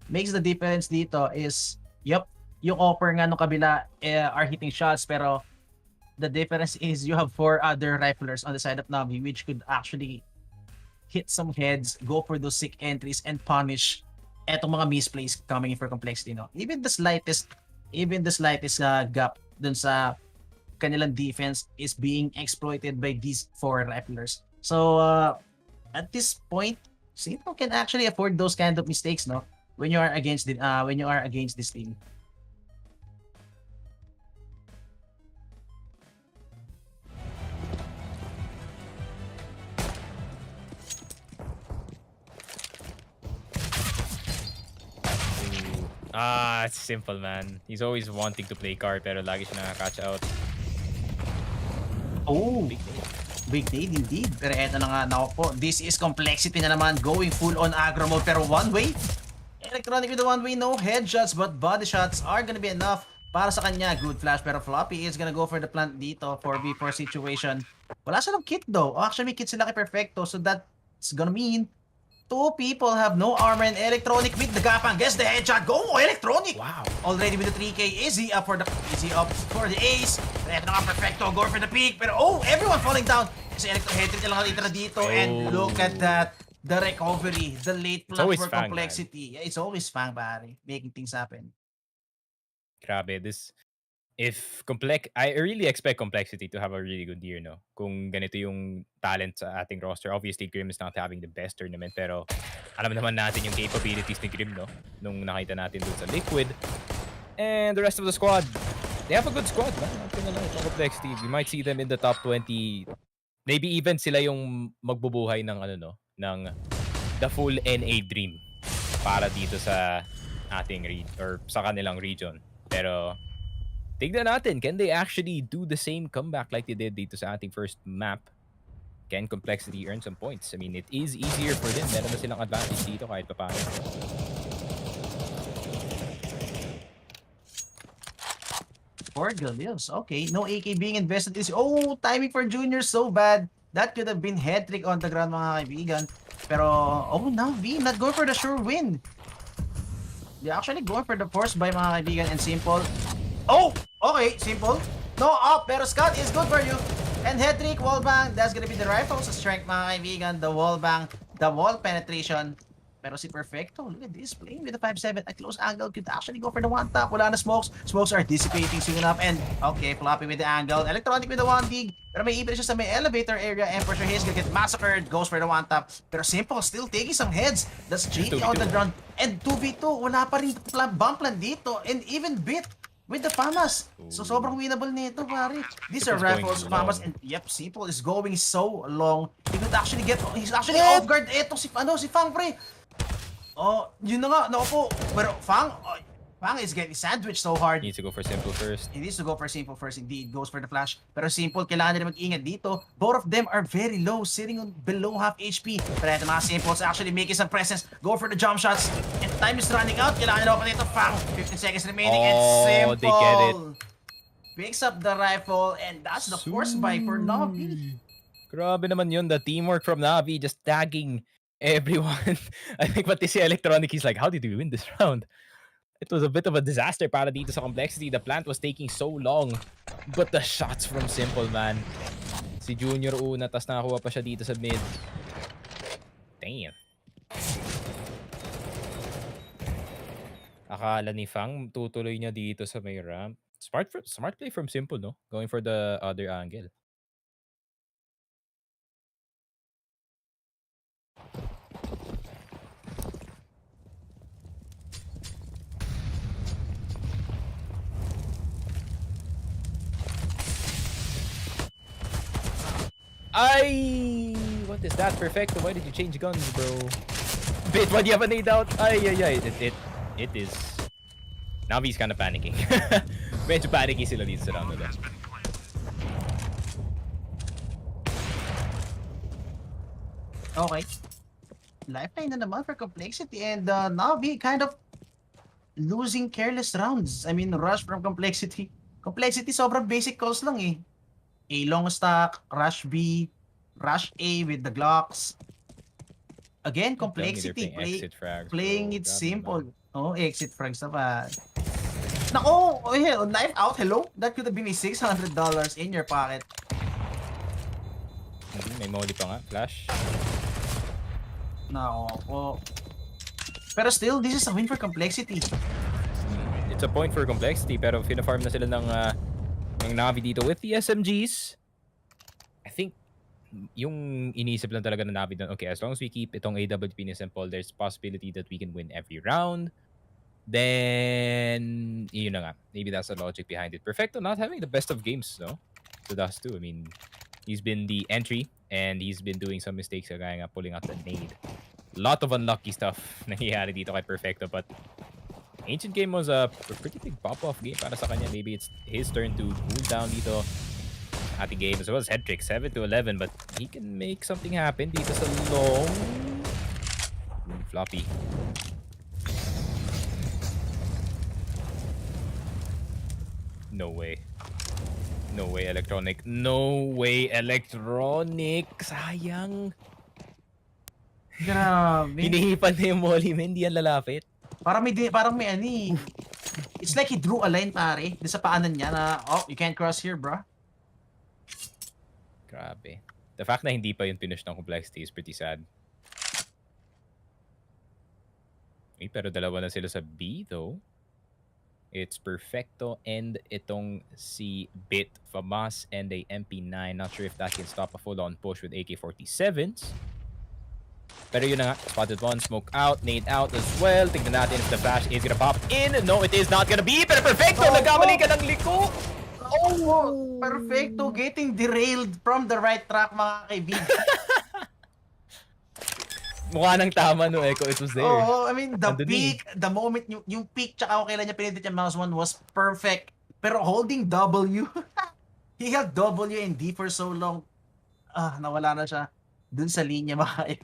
Speaker 13: makes the difference dito is, yung offer nga nung kabila are hitting shots, pero the difference is you have 4 other riflers on the side of NaVi, which could actually hit some heads, go for those sick entries, and punish etong mga misplays coming in for Complexity, no? Even the slightest gap dun sa kanilang defense is being exploited by these 4 riflers. So, at this point, Simple can actually afford those kind of mistakes, no? When you are against this team.
Speaker 12: It's Simple, man. He's always wanting to play card, pero lagi siya nakaka-catch out.
Speaker 13: Oh, big nade indeed. Pero eto na nga, naku po, this is Complexity na naman, going full on aggro mode, pero one way. Electronic with the one way, no headshots, but body shots are gonna be enough para sa kanya. Good flash, pero Floppy is gonna go for the plant dito, 4v4 situation. Wala silang kit though. Actually, may kit sila kay Perfecto, so that's gonna mean 2 people have no armor, and Electronic with the gapang gets the headshot. Go Electronic! Wow. Already with the 3k, Izzy up for the ace. Eto na nga, Perfecto, go for the peak, pero everyone falling down. Kasi Electro-headed lang natitira dito, and look at that. The recovery, the late plan for
Speaker 12: Fang,
Speaker 13: Complexity. Yeah, it's always Fang, pare, making things happen.
Speaker 12: Grabe, I really expect Complexity to have a really good year, no? Kung ganito yung talent sa ating roster. Obviously, Grim is not having the best tournament, pero alam naman natin yung capabilities ni Grim, no? Nung nakita natin dun sa Liquid. And the rest of the squad, they have a good squad, man. Complexity, we might see them in the top 20. Maybe even sila yung magbubuhay ng ng the full NA dream para dito sa ating or sa kanilang region. Pero tignan natin, can they actually do the same comeback like they did dito sa ating first map? Can Complexity earn some points? I mean, it is easier for them. Meron na silang advantage dito kahit paano.
Speaker 13: For Galils. Okay, no AK being invested is... Oh, timing for Junior so bad. That could have been head trick on the ground, mga kaibigan. Pero, oh, NaVi not going for the sure win. They're actually going for the force buy, mga kaibigan, and Simple. Oh, okay, Simple. No up, pero Scott is good for you. And head trick, wall bang. That's gonna be the rifle's strength, mga kaibigan. The wall bang, the wall penetration. Pero si Perfecto, look at this, playing with the 5-7 at close angle, could actually go for the one tap. Wala na smokes. Smokes are dissipating soon enough. And, okay, floppy with the angle. Electronic with the one dig. Pero may ibig siya sa may elevator area. And for sure, he's gonna get massacred. Goes for the one tap. Pero Simple still taking some heads. That's GT on the ground. And 2v2, wala pa rin bomb plan dito. And even Bit with the FAMAS. So sobrang winnable nito, pare. These are rifles, FAMAS, and yep, Simple is going so long. He could actually get, he's actually off guard. Eto si Fang, pre. Oh, yun na nga, naku po. Pero Fang is getting sandwiched so hard.
Speaker 12: He needs to go for Simple first.
Speaker 13: He needs to go for Simple first, indeed. Goes for the flash. Pero Simple, kailangan nila mag-ingat dito. Both of them are very low, sitting on below half HP. Pero ito mga Simples actually making some presence. Go for the jump shots. And time is running out. Kailangan nila pa dito. Fang, 15 seconds remaining. And Simple
Speaker 12: they get it.
Speaker 13: Picks up the rifle. And that's the force buy for NaVi.
Speaker 12: Grabe naman yun. The teamwork from NaVi just tagging everyone. I think pati si Electronic, he's like, how did we win this round? It was a bit of a disaster para dito sa Complexity. The plant was taking so long. But the shots from Simple, man. Si Junior una, tas nakakuha pa siya dito sa mid. Damn. Akala ni Fang, tutuloy niya dito sa may ramp. Smart play from Simple, no? Going for the other angle. Ay! What is that? Perfecto. Why did you change guns, bro? Bit, why do you have a nade out? Ay. It is. NaVi's kind of panicking. Medyo panicky sila dito sa round nila.
Speaker 13: Okay. Lifeline na naman for Complexity, and NaVi kind of losing careless rounds. I mean, rush from Complexity. Complexity sobrang basic calls lang eh. A long stack, rush B, rush A with the Glocks. Again, Complexity playing it simple. Oh, exit frags na pa. Nako, oh, knife out, hello? That could have been $600 in your pocket.
Speaker 12: May molly pa nga, flash.
Speaker 13: Nako. Pero still, this is a win for Complexity.
Speaker 12: It's a point for Complexity, pero fina-farm na sila ng NaVi dito with the SMGs. I think yung iniisip lang talaga ng NaVi doon, okay, as long as we keep itong AWP ni Simple, there's possibility that we can win every round. Then, yun na nga. Maybe that's the logic behind it. Perfecto not having the best of games, no? So that's too. I mean, he's been the entry, and he's been doing some mistakes, kaya nga pulling out the nade. Lot of unlucky stuff nangyayari dito kay Perfecto, but Ancient game was a pretty big pop-off game para sa kanya. Maybe it's his turn to cool down dito. Ating game as well as head trick, 7-11, but he can make something happen dito sa long floppy. No way. No way, Electronic. No way, Electronic. Sayang.
Speaker 13: Grabe.
Speaker 12: Hinihipan na yung molly, hindi yan lalapit.
Speaker 13: Parang may ani. It's like he drew a line, pare. Di sa paanan niya na, oh, you can't cross here, bro.
Speaker 12: Grabe. The fact na hindi pa yung finish ng Complexity is pretty sad. Pero dalawa na sila sa B, though. It's Perfecto and itong si Bit, FAMAS, and a MP9. Not sure if that can stop a full-on push with AK-47s. Pero yun na nga, spotted one, smoke out, nade out as well. Tignan natin if the flash is gonna pop in. No, it is not gonna be. Pero Perfecto, nagkamali ka ng liko.
Speaker 13: Oh, Perfecto getting derailed from the right track, mga kaibigan.
Speaker 12: Mukha nang tama no, Echo. It was there.
Speaker 13: Oh, I mean, the peak, the moment, yung peak, tsaka kung kailan niya pinindot yung mouse one was perfect. Pero holding W, he held W and D for so long. Nawala na siya dun sa linya mga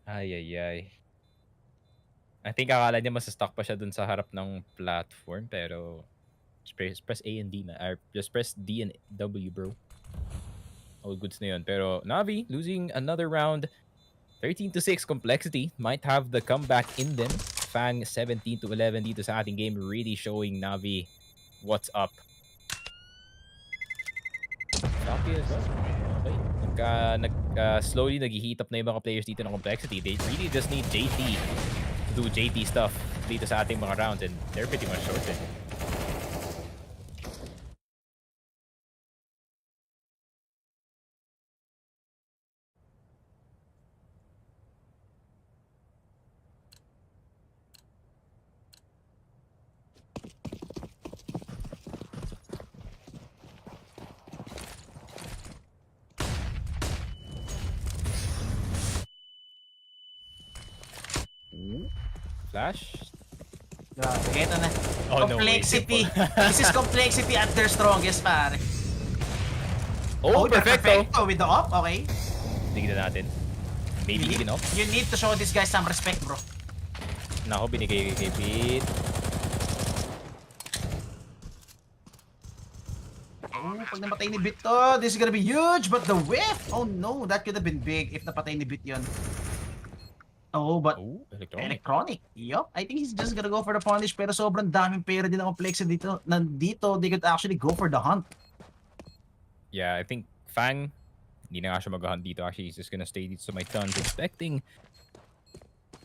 Speaker 12: Ay. I think akala niya mas-stuck pa siya dun sa harap ng platform, pero press A and D na. Or just press D and W, bro. All goods na yun. Pero NaVi losing another round. 13-6 complexity. Might have the comeback in them. Fang 17-11 dito sa ating game. Really showing NaVi what's up. Copy as well. Okay. Slowly nag-heat up na yung mga players dito ng complexity. They really just need JT to do JT stuff dito sa ating mga rounds, and they're pretty much sorted. Flash?
Speaker 13: Ito na.
Speaker 12: Oh,
Speaker 13: Complexity.
Speaker 12: no way,
Speaker 13: This is complexity at their strongest, pare.
Speaker 12: Oh, perfecto.
Speaker 13: With the up, okay.
Speaker 12: Tignan natin. Maybe he can up.
Speaker 13: You need to show this guy some respect, bro.
Speaker 12: Nako, binigay kay Pete.
Speaker 13: Pag namatay ni Bit to, this is gonna be huge, but the whiff! Oh no, that could have been big if napatay ni Bit yun. Oh, but electronic. Yup. I think he's just gonna go for the punish, pero sobrang daming pera din ang complexity dito. Nandito, they could actually go for the hunt.
Speaker 12: Yeah, I think Fang, hindi na nga siya mag-hunt dito. Actually, he's just gonna stay dito sa my tons, expecting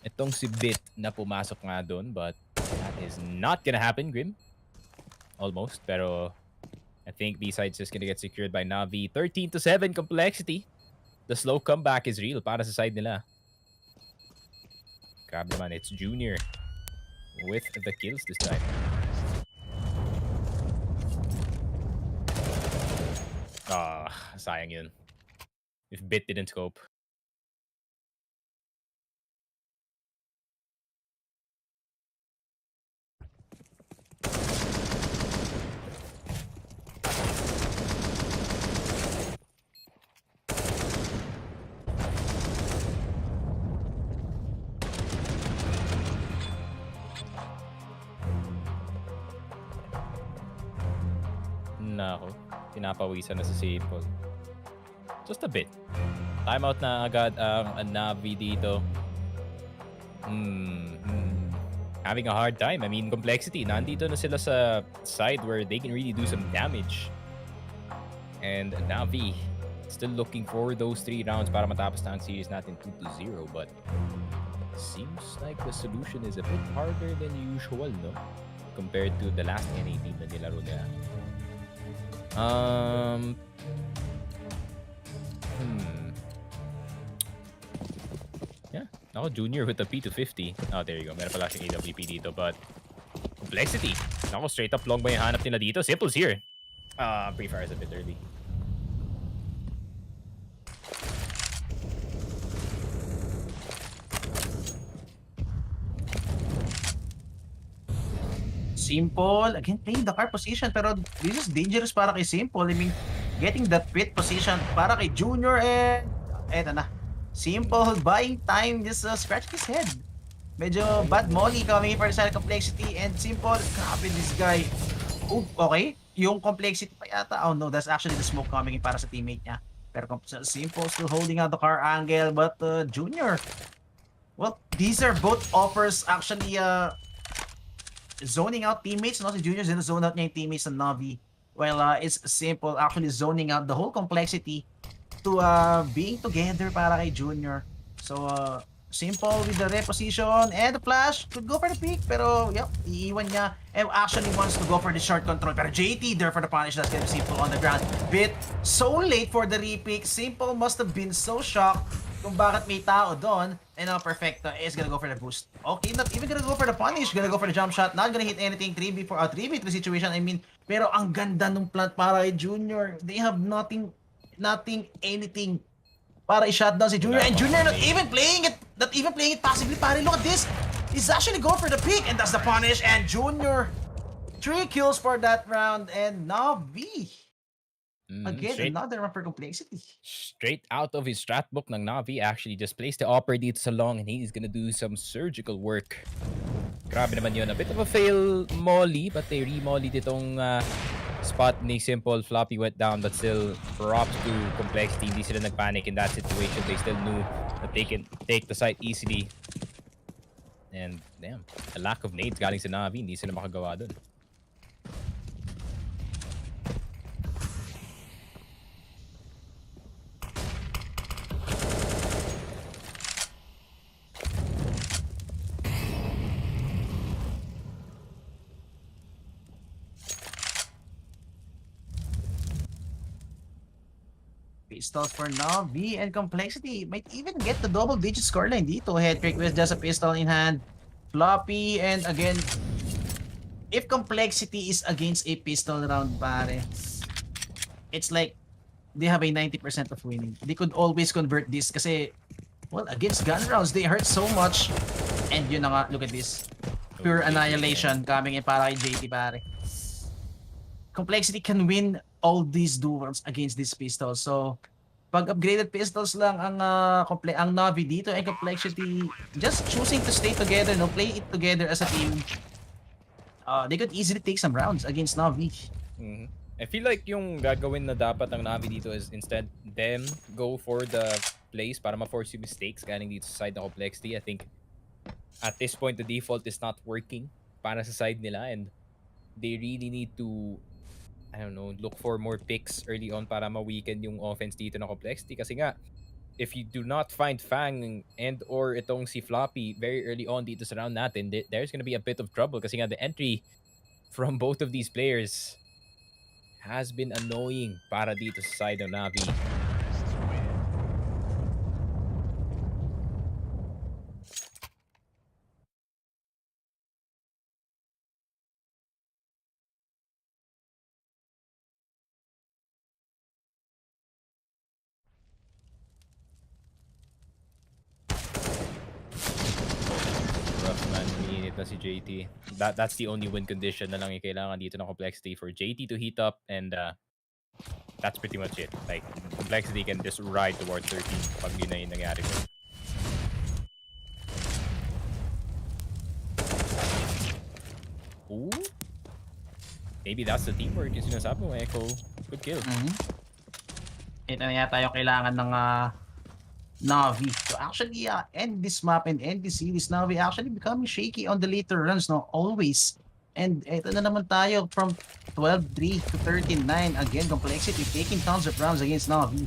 Speaker 12: itong si Bit na pumasok nga doon, but that is not gonna happen, Grim. Almost, pero I think B-side's just gonna get secured by NaVi. 13-7 complexity. The slow comeback is real para sa side nila. Grab naman, it's Junior with the kills this time. Sayang yun. If Bit didn't scope. Nako, pinapawisan na sa Simple. Just a bit. Timeout na agad ang NaVi dito. Having a hard time. I mean, complexity. Nandito na sila sa side where they can really do some damage. And NaVi still looking for those 3 rounds para matapos na ang series natin 2-0. But seems like the solution is a bit harder than usual, no? Compared to the last NA team na nilaro nila. Yeah. Ako, Junior with the P250. Oh, there you go. Meron pala siyang AWP dito, but complexity. Ako, straight up long ba yung hanap nila dito? Simple's here. Pre-fire is a bit early.
Speaker 13: Simple, again, playing the card position, pero this is dangerous para kay Simple. I mean, getting that pit position para kay Junior, and eto na. Simple buying time, just scratch his head. Medyo bad molly coming in for the side complexity, and Simple, grabe this guy. Oh, okay. Yung complexity pa yata. Oh no, that's actually the smoke coming in para sa teammate niya. Pero Simple still holding out the car angle, but Junior, well, these are both offers actually zoning out teammates. No, si Junior zone out niya yung teammates ng NaVi. Well, it's Simple actually zoning out the whole complexity to being together para kay Junior. So, Simple with the reposition and the flash could go for the pick, pero yep, iiwan niya and actually wants to go for the short control. Pero JT there for the punish. That's gonna be Simple on the ground. Bit so late for the repick. Simple must have been so shocked kung bakit may tao doon. And now Perfecto is gonna go for the boost. Okay, not even gonna go for the punish. Gonna go for the jump shot. Not gonna hit anything. 3v3 situation. I mean, pero ang ganda nung plant para kay Junior. They have nothing, anything para i-shutdown si Junior. And Junior not even playing it passively, pare. Look at this. He's actually going for the pick, and that's the punish. And Junior, 3 kills for that round, and NaVi. Again, another one for complexity.
Speaker 12: Straight out of his strat book ng NaVi, actually just placed the opera dito sa long, and he's gonna do some surgical work. Grabe naman yun. A bit of a fail molly, but they re-mollied itong spot ni Simple. Floppy went down, but still props to complexity. Hindi sila nagpanic in that situation. They still knew that they can take the site easily. And damn, a lack of nades galing sa NaVi. Hindi sila makagawa dun.
Speaker 13: Pistols for NaVi, and complexity might even get the double-digit scoreline dito. Headtrick with just a pistol in hand. Floppy, and again, if complexity is against a pistol round, pare, it's like they have a 90% of winning. They could always convert this kasi, well, against gun rounds, they hurt so much. And yun na nga, look at this. Pure annihilation coming in para kay JT, pare. Complexity can win all these duels against these pistols. So, pag upgraded pistols lang ang NaVi dito, and complexity just choosing to stay together, no, play it together as a team, they could easily take some rounds against NaVi.
Speaker 12: I feel like yung gagawin na dapat ng NaVi dito is instead them go for the plays para ma-force yung mistakes galing dito sa side ng complexity. I think at this point the default is not working para sa side nila, and they really need to, I don't know, look for more picks early on para ma-weaken yung offense dito ng complexity. Kasi nga, if you do not find Fang and or itong si Floppy very early on dito sa round natin, there's gonna be a bit of trouble. Kasi nga, the entry from both of these players has been annoying para dito sa side ng NaVi. Na si JT. That's the only win condition na lang yung kailangan dito ng complexity, for JT to heat up, and that's pretty much it. Like, complexity can just ride toward 13 pag yun na yung nangyari ko. Ooh. Maybe that's the teamwork yung sinasabi mo, Echo. Good kill.
Speaker 13: Ito na yata yung kailangan ng NaVi to actually end this map and end this series. NaVi actually becoming shaky on the later runs, no, always. And ito na naman tayo from 12-3 to 13-9. Again, complexity taking tons of rounds against NaVi.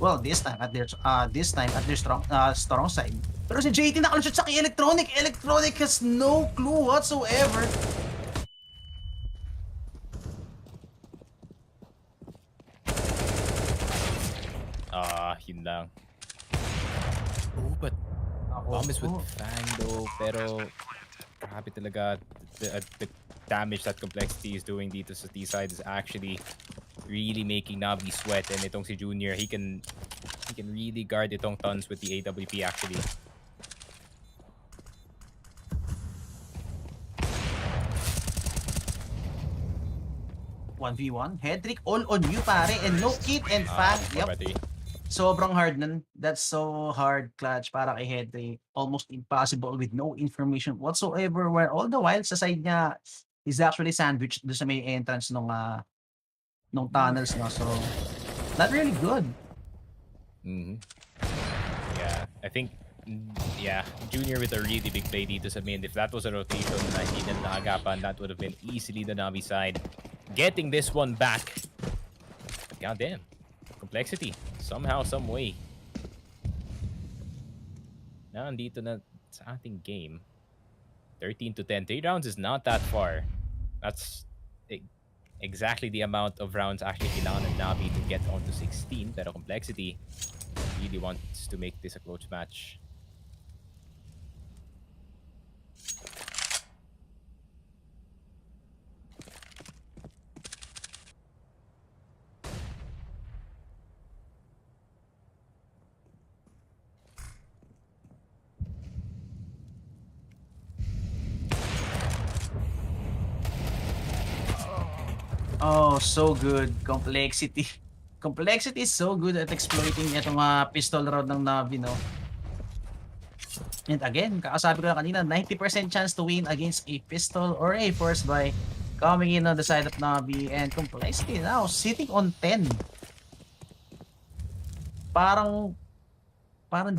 Speaker 13: Well, this time at their strong side. Pero si JT nakalusot sa Electronic. Electronic has no clue whatsoever.
Speaker 12: Yun lang. Oh, but bomb is with Fang though, pero grabe talaga the damage that complexity is doing dito sa T-side is actually really making NaVi sweat, and itong si Junior, he can really guard itong tons with the AWP actually.
Speaker 13: 1v1, Hedrick all on you, pare, and no kit and Fang. Yep. Sobrang hard nun. That's so hard, Clutch, para kay Hedrick. Almost impossible with no information whatsoever, where all the while sa side niya is actually sandwiched doon sa may entrance nung tunnels, no? So, not really good.
Speaker 12: Yeah, I think, Junior with a really big play dito sa main. If that was a rotation na hindi na naagapan, that would have been easily the NaVi side getting this one back. God damn. Complexity. Somehow, some way. Nandito na sa ating game. 13-10. 3 rounds is not that far. That's exactly the amount of rounds actually kailangan ng NaVi to get onto 16. Pero complexity really wants to make this a close match.
Speaker 13: Oh, so good. Complexity. Complexity is so good at exploiting itong pistol round ng NaVi, no? And again, kakasabi ko na kanina, 90% chance to win against a pistol or a force buy coming in on the side of NaVi, and Complexity now sitting on 10. Parang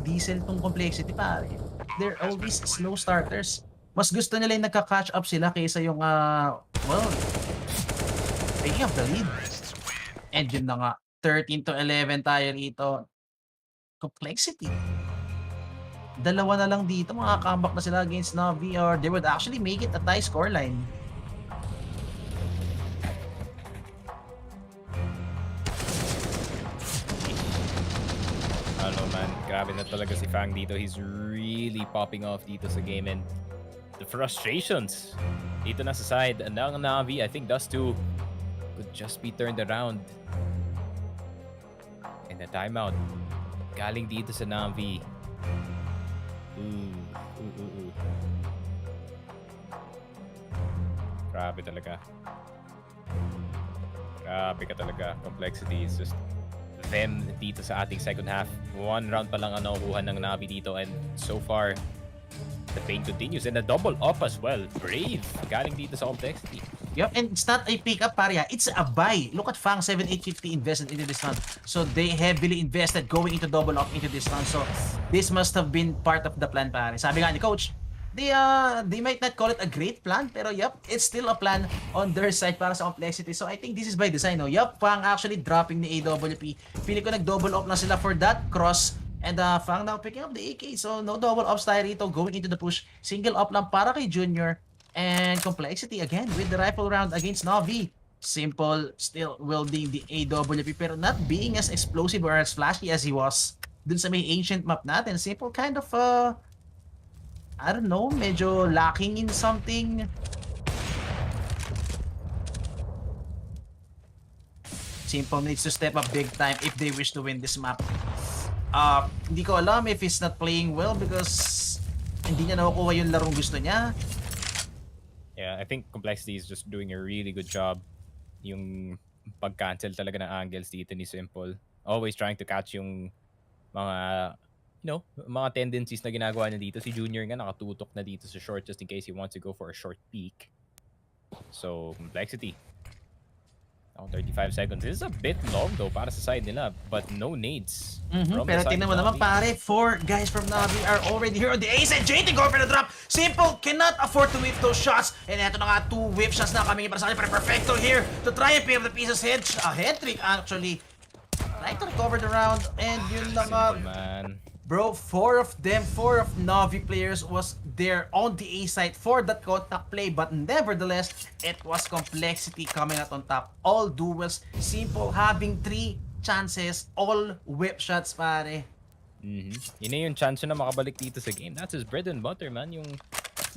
Speaker 13: diesel tong Complexity, pare. They're always slow starters. Mas gusto nila yung nagka-catch up sila kaysa yung well, picking up the lead. And yun na nga, 13-11 tayo rito. Complexity. Dalawa na lang dito, makaka-comeback na sila against NaVi, or they would actually make it a tie scoreline.
Speaker 12: Ano man, grabe na talaga si Fang dito. He's really popping off dito sa game, and the frustrations dito na sa side ng NaVi, I think Dust 2 could just be turned around. And the timeout galing dito sa NaVi. Grabe talaga. Grabe ka talaga. Complexity is just them dito sa ating second half. One round pa lang ang nakukuha ng NaVi dito, and so far the pain continues, and a double up as well. Brave galing dito sa Complexity.
Speaker 13: Yep, and it's not a pick-up, Paria. It's a buy. Look at Fang, 7,850 invested into this round. So they heavily invested going into double up into this round. So this must have been part of the plan, pare. Sabi nga ni Coach, they might not call it a great plan, pero yep, it's still a plan on their side para sa Complexity. So I think this is by design, no? Yep, Fang actually dropping the AWP. Feeling ko nag-double up na sila for that cross. And Fang now picking up the AK. So no double ups tayo rito going into the push. Single up lang para kay Junior. And Complexity again with the rifle round against NaVi. Simple still wielding the AWP, pero not being as explosive or as flashy as he was dun sa may ancient map natin. Simple kind of I don't know, medyo lacking in something. Simple needs to step up big time if they wish to win this map. Hindi ko alam if he's not playing well because hindi niya nakukuha yung larong gusto niya.
Speaker 12: Yeah, I think Complexity is just doing a really good job. Yung pag-cancel talaga ng angles dito ni Simple. Always trying to catch yung mga, mga tendencies na ginagawa niya dito. Si Junior nga nakatutok na dito sa short just in case he wants to go for a short peek. So, Complexity. Now, 35 seconds. This is a bit long though para sa side nila, but no nades.
Speaker 13: Pero tingnan mo naman, pare, 4 guys from NaVi are already here on the A side. JT going for the drop. Simple cannot afford to whip those shots. And eto na nga, 2 whip shots na coming in para sa kanya. Perfecto here to try and pick up the pieces. Head trick actually. Trying to recover the round. And yun na nga. Bro, 4 of NaVi players was there on the A side for that contact play, but nevertheless, it was Complexity coming out on top. All duels, Simple having 3 chances, all whip shots, pare.
Speaker 12: Yun na yung chance na makabalik dito sa game. That's his bread and butter, man. Yung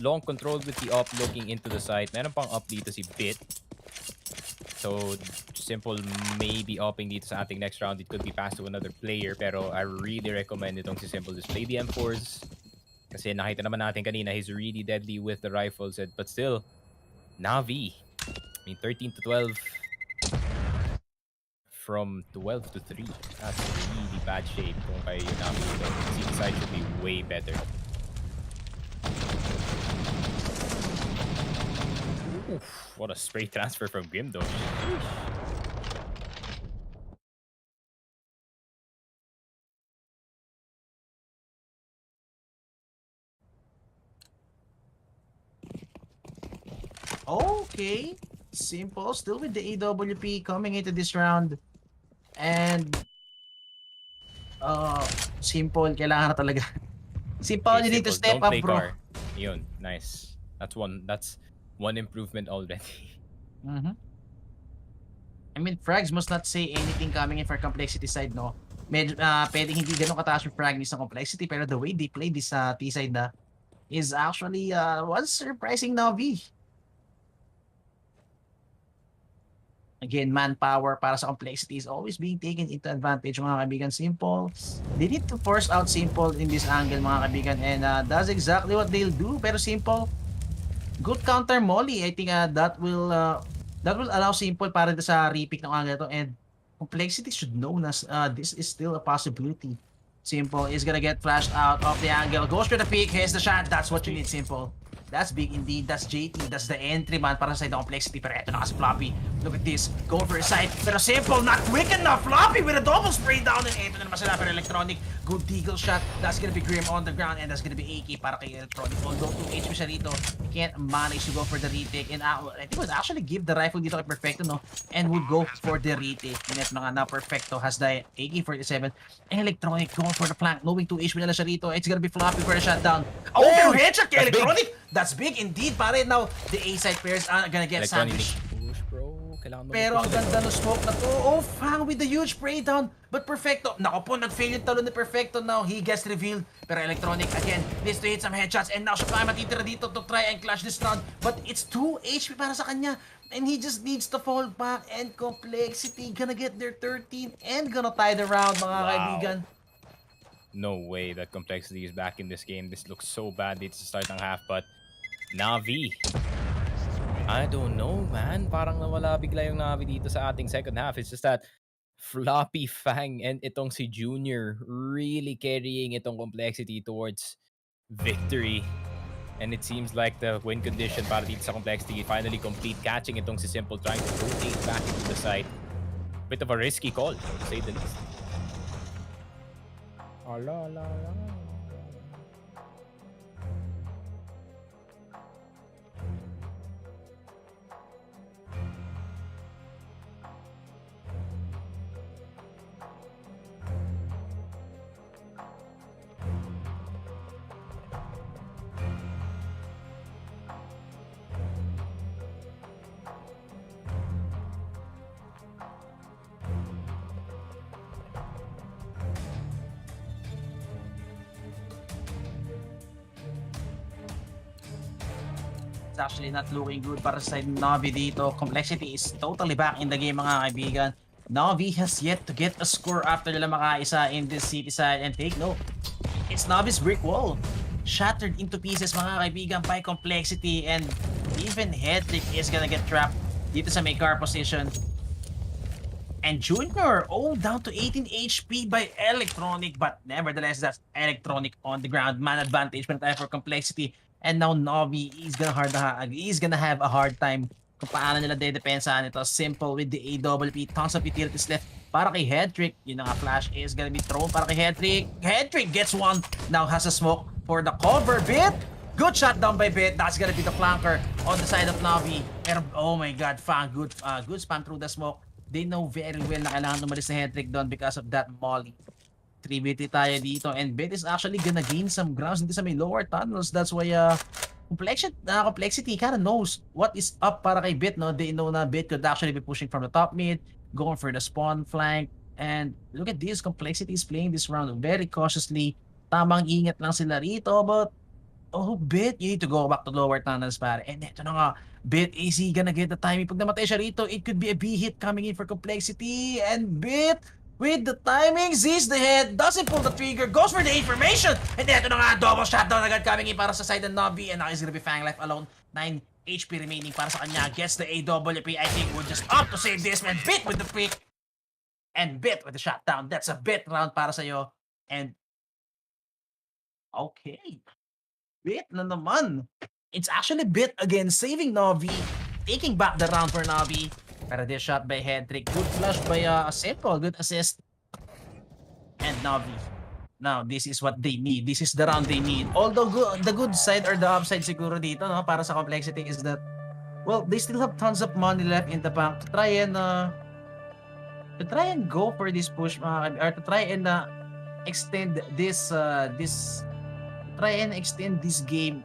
Speaker 12: long control with the up looking into the side. Meron pang up dito si Bit. So, Simple maybe upping dito sa ating next round. It could be passed to another player, pero I really recommend itong si Simple just play the M4s. Kasi nakita naman natin kanina, he's really deadly with the rifles. But still, NaVi, I mean 13-12 from 12 to 3. That's really bad shape kung kayo yung NaVi dito. The side should be way better. Oof, what a spray transfer from Grim though.
Speaker 13: Okay, Simple still with the AWP coming into this round. And Simple, kailangan na talaga. Simple, you need to step up, bro.
Speaker 12: Yun, nice. That's one improvement already.
Speaker 13: I mean, frags must not say anything coming in for Complexity side, no? Medyo, pwedeng hindi ganun kataas yung frag ni sa Complexity, pero the way they play this T side na is actually was surprising NaVi. Again, manpower para sa Complexity is always being taken into advantage, mga kaibigan. Simple, they need to force out Simple in this angle, mga kaibigan, and that's exactly what they'll do. Pero Simple, good counter molly. I think that will That will allow Simple para sa repick ng angle to, and Complexity should know na this is still a possibility. Simple is gonna get flashed out of the angle. Goes for the pick. Here's the shot. That's what you need, Simple. That's big indeed. That's JT. That's the entry man para sa side ng Complexity. Pero eto na kasi Floppy. Look at this. Go for a side. Pero Simple, not quick enough. Floppy with a double spray down. And eto na naman sila. Pero Electronic, good deagle shot. That's gonna be Grim on the ground. And that's gonna be AK para kay Electronic. Although 2 HP siya rito, he can't manage to go for the retake. And I think would actually give the rifle dito kay Perfecto, no? And would go for the retake. And eto na nga na Perfecto has the AK-47. Electronic going for the flank. Knowing 2 HP nila siya rito. It's gonna be Floppy for a shutdown. Oh, pero headshot kay Electronic! That's big indeed, pare. Now, the A-side players are gonna get sandwiched. Pero ang ganda ng smoke na to. Oh, Fang with the huge spray down. But Perfecto, nako po, nag-fail yung talon ni Perfecto. Now, he gets revealed. Pero Electronic, again, needs to hit some headshots. And now, siya pa matitira dito to try and clutch this round. But it's 2 HP para sa kanya. And he just needs to fall back. And Complexity gonna get their 13 and gonna tie the round, mga kaibigan.
Speaker 12: No way that Complexity is back in this game. This looks so bad dito sa start ng half, but NaVi. I don't know, man. Parang nawala bigla yung NaVi dito sa ating second half. It's just that Floppy, Fang, and itong si Junior really carrying itong Complexity towards victory. And it seems like the win condition para dito sa Complexity finally complete, catching itong si Simple, trying to rotate back into the site. Bit of a risky call, to say the least. Ala, ala, ala.
Speaker 13: It's actually not looking good para sa side ng NaVi dito. Complexity is totally back in the game, mga kaibigan. NaVi has yet to get a score after nila makaisa in this city side. And take note, it's NaVi's brick wall. Shattered into pieces, mga kaibigan, by Complexity. And even Hedrick is gonna get trapped dito sa may car position. And Junior, down to 18 HP by Electronic. But nevertheless, that's Electronic on the ground. Man advantage pa tayo for Complexity. And now NaVi is gonna have a hard time kung paano nila dedepensahan ito. Simple with the AWP. Tons of utilities left para kay Hedrick. Yun nga, flash is gonna be thrown para kay Hedrick. Hedrick gets one. Now has a smoke for the cover. Bit! Good shot down by Bit. That's gonna be the flanker on the side of NaVi. Pero, oh my god, Fang. Good spam through the smoke. They know very well na kailangan umalis na Hedrick doon because of that molly. 3v3 tayo dito, and Bit is actually gonna gain some grounds dito sa may lower tunnels. That's why Complexity kinda knows what is up para kay Bit, no? They know na Bit could actually be pushing from the top mid, going for the spawn flank, and look at this, Complexity is playing this round very cautiously. Tamang ingat lang sila rito, but Bit, you need to go back to lower tunnels, pare. And eto na nga, Bit, is he gonna get the timing? Pag namatay siya rito, it could be a B-hit coming in for Complexity, and Bit, with the timing, sees the head, doesn't pull the trigger, goes for the information, and eto na nga, double shotdown agad coming in para sa side ng NaVi, and now he's gonna be Fang left alone. 9 HP remaining para sa kanya, gets the AWP. I think we're just up to save this, man. Bit with the pick, and Bit with the shotdown. That's a Bit round para sa'yo, and okay, Bit na naman. It's actually Bit again, saving NaVi, taking back the round for NaVi. Pero this shot by Hedrick, good flush by Simple, good assist. And NaVi. Now, this is what they need. This is the round they need. Although the good side or the upside siguro dito, no, para sa Complexity is that, well, they still have tons of money left in the bank to try and go for this push, or to try and extend this game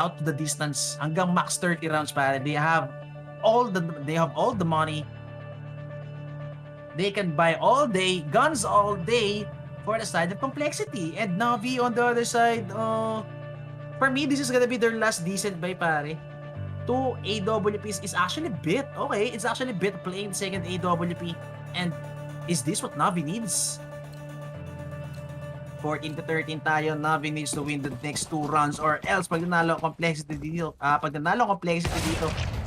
Speaker 13: out to the distance hanggang max 30 rounds, pare. They have all the money. They can buy all day, guns all day for the side of Complexity. And NaVi on the other side, for me, this is gonna be their last decent buy, pare. 2 AWPs is actually Bit. Okay, it's actually Bit playing the second AWP. And is this what NaVi needs? 14 to 13 tayo. NaVi needs to win the next 2 rounds, or else pag nanalo Complexity dito,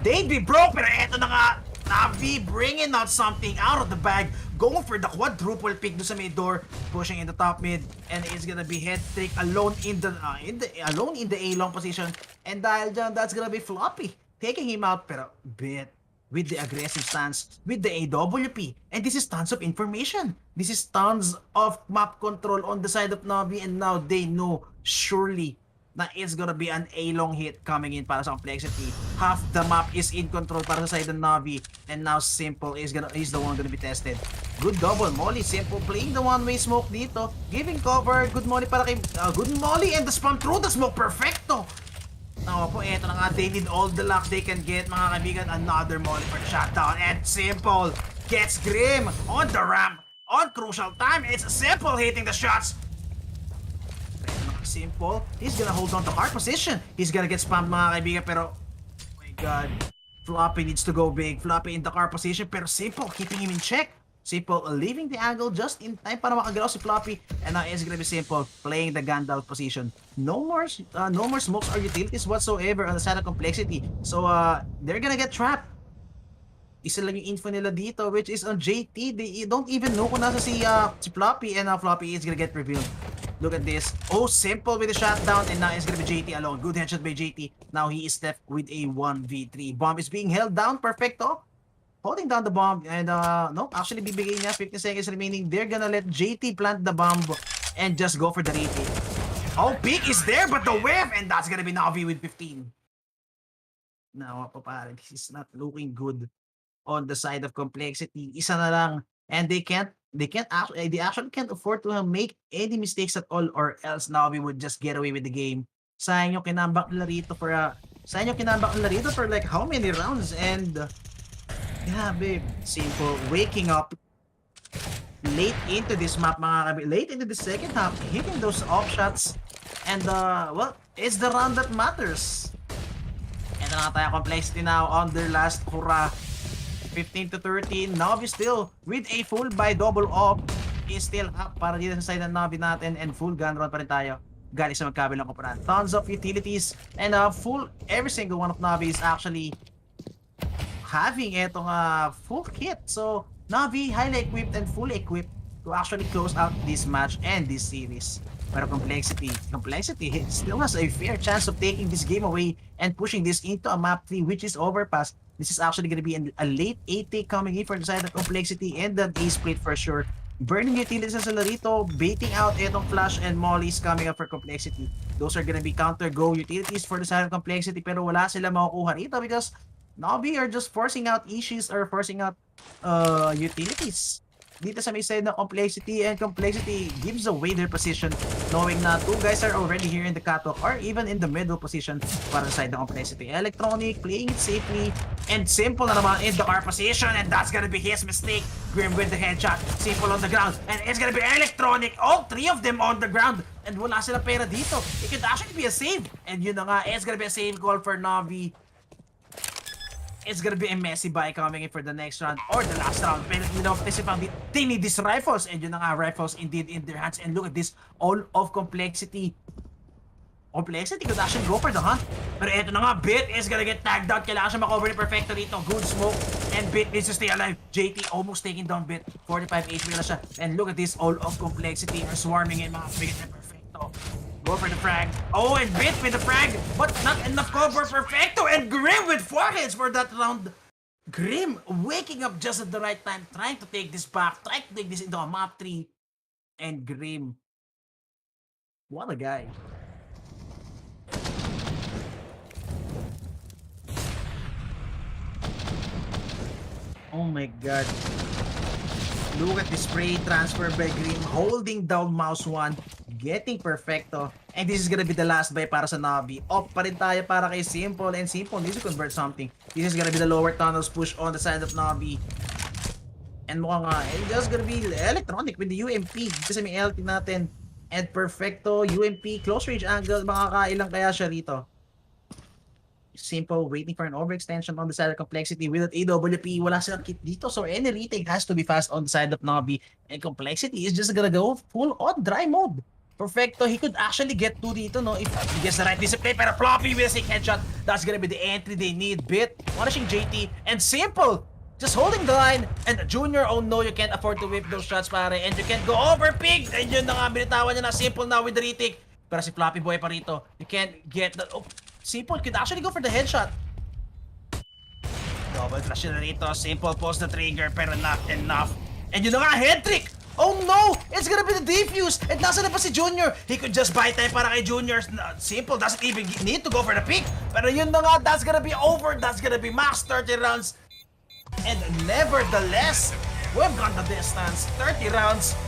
Speaker 13: they'd be broke. Pero eto na nga, NaVi bringing out something out of the bag, going for the quadruple pick do sa mid door, pushing in the top mid, and it's gonna be head trick alone in the A long position. And dahil dyan, that's gonna be Floppy taking him out. Pero bit with the aggressive stance, with the AWP. And this is tons of information. This is tons of map control on the side of NaVi, and now they know surely na it's gonna be an A-long hit coming in para sa Complexity. Half the map is in control para sa side ng NaVi, and now Simple is the one gonna be tested. Good double molly, Simple playing the one-way smoke dito, giving cover, good molly para kay, good molly and the spam through the smoke, perfecto! Now po, eto na nga, they need all the luck they can get, mga kaibigan. Another molly for the shutdown, and Simple gets Grim on the ramp, on crucial time. It's Simple hitting the shots. Simple, he's gonna hold on to hard position. He's gonna get spammed, mga kaibigan, pero oh my god, Floppy needs to go big. Floppy in the car position, pero Simple keeping him in check. Simple leaving the angle just in time para makagalaw si Floppy, and now it's gonna be Simple playing the Gandalf position. No more smokes or utilities whatsoever on the side of Complexity, so they're gonna get trapped. Isa lang yung info nila dito, which is on JT. They don't even know kung nasa si Floppy, and now Floppy is gonna get revealed. Look at this. Oh, Simple with the shutdown, and now it's gonna be JT alone. Good headshot by JT. Now he is left with a 1v3. Bomb is being held down. Perfecto. Holding down the bomb, and no, actually bibigay niya 50 seconds remaining. They're gonna let JT plant the bomb and just go for the retake. Oh, peek is there, but the whiff, and that's gonna be NaVi with 15. Now, pare, this is not looking good on the side of Complexity. Isa na lang, and they actually can't afford to make any mistakes at all, or else NaVi would just get away with the game. Sayang yung kinambak nila rito for like how many rounds, and yeah, babe, Simple waking up late into this map, late into the second half, hitting those off shots, and well, it's the round that matters. And na tayo, Complexity now on their last hurrah. 15 to 13. NaVi still with a full buy double up is still up para dito sa side ng NaVi natin, and full gun run pa rin tayo galing sa magkabilang komponan. Tons of utilities, and every single one of NaVi is actually having etong full kit. So NaVi highly equipped and fully equipped to actually close out this match and this series. Pero Complexity still has a fair chance of taking this game away and pushing this into a map 3, which is overpass. This is actually going to be a late 8 take coming in for the side of Complexity, and the A split for sure. Burning utilities sa Larito, baiting out etong flash and mollies coming up for Complexity. Those are going to be counter go utilities for the side of Complexity, pero wala sila makukuha rito because NaVi are just forcing out issues or forcing out utilities dito sa may side ng Complexity, and Complexity gives away their position knowing na two guys are already here in the catwalk or even in the middle position para sa side ng Complexity. Electronic playing it safely, and Simple na naman in the car position, and that's gonna be his mistake. Grim with the headshot, Simple on the ground, and it's gonna be Electronic, all three of them on the ground, and wala sila pera dito. It could actually be a save, and yun na nga, it's gonna be a save call for NaVi. It's gonna be a messy buy coming in for the next round or the last round. Pero they need these rifles, and yun na nga, rifles indeed in their hands. And look at this, all of Complexity. Complexity could actually go for the hunt. Pero eto na nga, Bit is gonna get tagged out. Kailangan siya makover ni Perfecto dito. Good smoke, and Bit needs to stay alive. JT almost taking down Bit. 45 HP na siya. And look at this, all of Complexity are swarming in, mga bigit na Perfecto. Go for the frag. Oh, and Bit with the frag, but not enough cover. Perfecto, and Grim with 4 hits for that round. Grim waking up just at the right time, trying to take this back, trying to take this into a map 3. And Grim, what a guy. Oh my god. Look at the spray transfer by Grim, holding down mouse 1, getting Perfecto. And this is gonna be the last buy para sa NaVi. Off pa rin tayo para kay Simple, and Simple needs to convert something. This is gonna be the lower tunnels push on the side of NaVi. And mukhang it's just gonna be Electronic with the UMP kasi may LT natin. And Perfecto, UMP, close range angle, makakailang kaya siya rito. Simple waiting for an overextension on the side of Complexity with an AWP. Wala silang kit dito, so any retake has to be fast on the side of NaVi. And Complexity is just gonna go full on dry mode. Perfecto. He could actually get 2 dito, no? If he gets the right discipline. Pero Floppy with a sick headshot. That's gonna be the entry they need. Bit, punishing JT, and Simple. Just holding the line. And Junior, oh no, you can't afford to whip those shots, pare. And you can't go over Pig. And yun na nga, binitawan niya na Simple now with the retake. Pero si Floppy Boy pa rito. You can't get the... Oh, Simple could actually go for the headshot. Double flash na rito. Simple pulls the trigger, pero not enough. And yun na nga, head trick! Oh no! It's gonna be the defuse! And nasa na pa si Junior? He could just buy time para kay Junior. Simple doesn't even need to go for the pick. Pero yun na nga, that's gonna be over. That's gonna be max 30 rounds. And nevertheless, we've gone the distance. 30 rounds.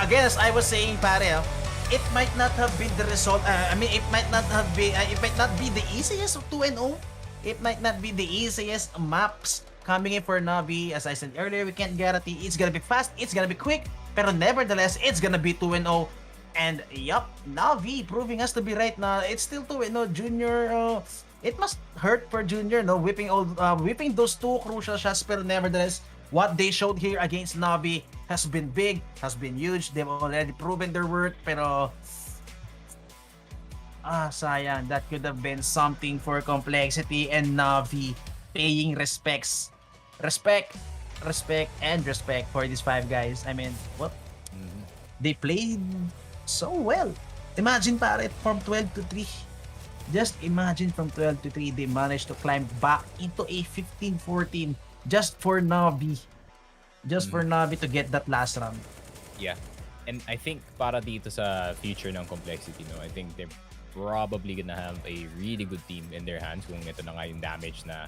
Speaker 13: Again, as I was saying, pare, it might not have been the result. It might not be the easiest of 2-0. It might not be the easiest maps coming in for NaVi. As I said earlier, we can't guarantee it's gonna be fast, it's gonna be quick, pero nevertheless, it's gonna be 2-0. And yup, NaVi proving us to be right now. It's still 2-0. Junior, it must hurt for Junior, no? Whipping those 2 crucial shots, pero nevertheless, what they showed here against NaVi has been big, has been huge. They've already proven their worth, pero sayang. That could have been something for Complexity and NaVi paying respect, and respect for these 5 guys. I mean, what? They played so well. Imagine, pare, from 12 to 3. Just imagine from 12 to 3, they managed to climb back into a 15-14 just for NaVi. Just for NaVi to get that last round.
Speaker 12: Yeah. And I think para dito sa future ng Complexity, no, I think they're probably gonna have a really good team in their hands kung ito na nga yung damage na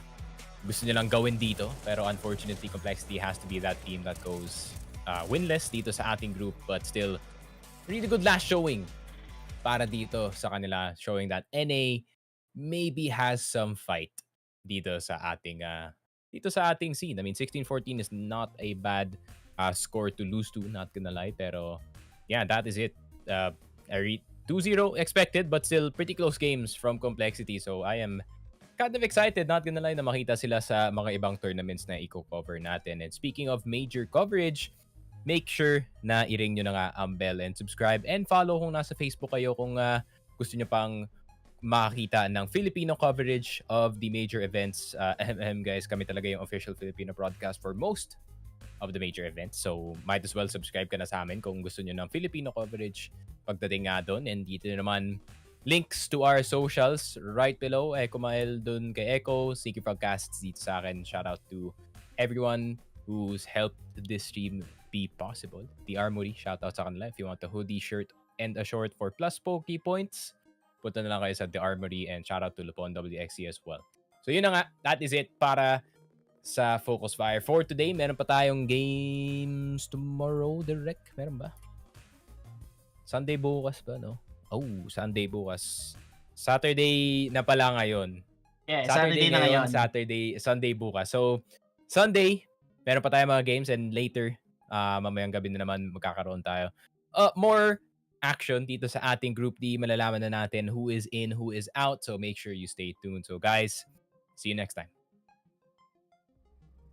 Speaker 12: gusto nilang gawin dito. Pero unfortunately, Complexity has to be that team that goes winless dito sa ating group, but still really good last showing para dito sa kanila, showing that NA maybe has some fight dito sa ating scene. I mean, 16-14 is not a bad score to lose to, not gonna lie. Pero yeah, that is it. 2-0 expected, but still pretty close games from Complexity. So I am kind of excited, not gonna lie, na makita sila sa mga ibang tournaments na i-cover natin. And speaking of major coverage, make sure na i-ring nyo na nga ang bell and subscribe and follow kung nasa Facebook kayo kung gusto nyo pang makakita ng Filipino coverage of the major events. Guys, kami talaga yung official Filipino broadcast for most of the major events. So might as well subscribe ka na sa amin kung gusto nyo ng Filipino coverage pagdating nga doon. And dito naman, links to our socials right below. Echo Mael dun kay Echo, Sneaky Frogcasts dito sa akin. Shout out to everyone who's helped this stream be possible. The Armory, shout out sa kanila. If you want a hoodie, shirt, and a short for plus pokey points, punta na lang kayo sa The Armory, and shout out to Lupon WXC as well. So yun na nga, that is it para sa Focus Fire for today. Meron pa tayong games tomorrow, direct. Meron ba? Sunday bukas ba, no? Oh, Sunday bukas. Saturday na pala ngayon.
Speaker 13: Yeah, Saturday na ngayon.
Speaker 12: Sunday bukas. So, Sunday, meron pa tayong mga games, and later, mamayang gabi na naman magkakaroon tayo. More action dito sa ating Group D. Malalaman na natin who is in, who is out. So, make sure you stay tuned. So, guys, see you next time.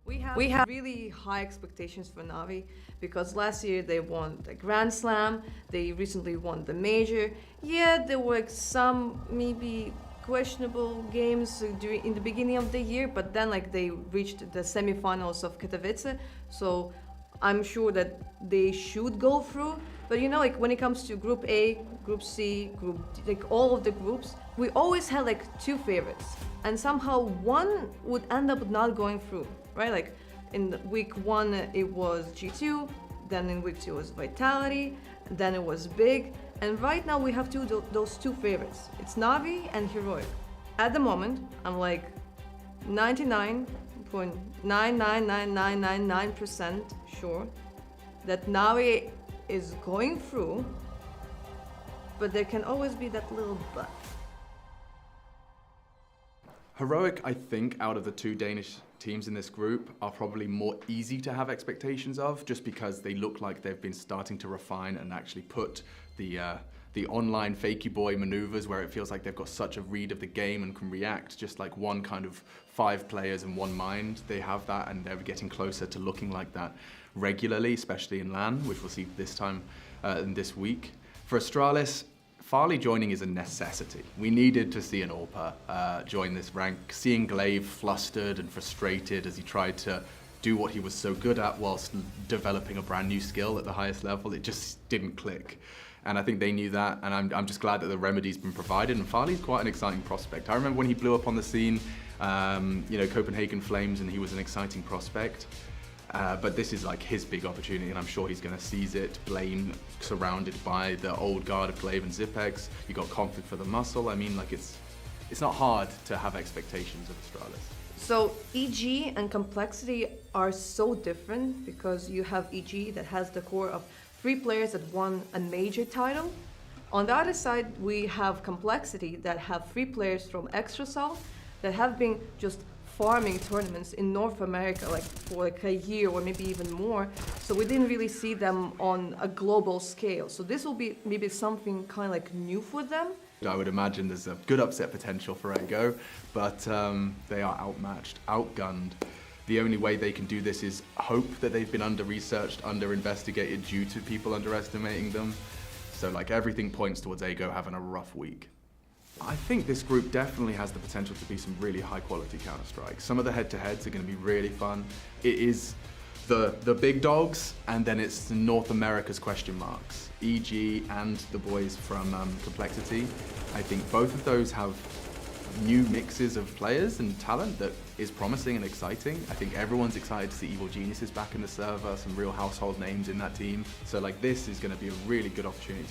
Speaker 1: We have really high expectations for NaVi because last year they won the Grand Slam, they recently won the Major. Yeah, there were some maybe questionable games in the beginning of the year, but then they reached the semifinals of Katowice, so I'm sure that they should go through. But when it comes to Group A, Group C, Group D, all of the groups, we always had 2 favorites, and somehow one would end up not going through. Right, in week 1 it was G2, then in week 2 it was Vitality, then it was Big, and right now we have those 2 favorites. It's NaVi and Heroic. At the moment, I'm 99.99999% sure that NaVi is going through, but there can always be that little but.
Speaker 2: Heroic, I think, out of the 2 Danish teams in this group, are probably more easy to have expectations of, just because they look like they've been starting to refine and actually put the online fakey boy maneuvers where it feels like they've got such a read of the game and can react just like one kind of 5 players in one mind. They have that, and they're getting closer to looking like that regularly, especially in LAN, which we'll see this time in this week. For Astralis, Farley joining is a necessity. We needed to see an AWPer join this rank. Seeing Glaive flustered and frustrated as he tried to do what he was so good at whilst developing a brand new skill at the highest level, it just didn't click. And I think they knew that, and I'm just glad that the remedy's been provided, and Farley's quite an exciting prospect. I remember when he blew up on the scene, Copenhagen Flames, and he was an exciting prospect. But this is like his big opportunity, and I'm sure he's going to seize it. Blame surrounded by the old guard of Glaive and Zipex. You got conflict for the muscle. I mean, like it's not hard to have expectations of Astralis.
Speaker 1: So EG and Complexity are so different because you have EG that has the core of 3 players that won a major title. On the other side, we have Complexity that have 3 players from ExtraSol that have been just farming tournaments in North America for a year or maybe even more. So we didn't really see them on a global scale. So this will be maybe something kind of like new for them.
Speaker 2: I would imagine there's a good upset potential for Ego, but they are outmatched, outgunned. The only way they can do this is hope that they've been under-researched, under-investigated due to people underestimating them. So like everything points towards Ego having a rough week. I think this group definitely has the potential to be some really high-quality Counter-Strike. Some of the head-to-heads are going to be really fun. It is the big dogs, and then it's North America's question marks. EG and the boys from Complexity. I think both of those have new mixes of players and talent that is promising and exciting. I think everyone's excited to see Evil Geniuses back in the server, some real household names in that team. So like this is going to be a really good opportunity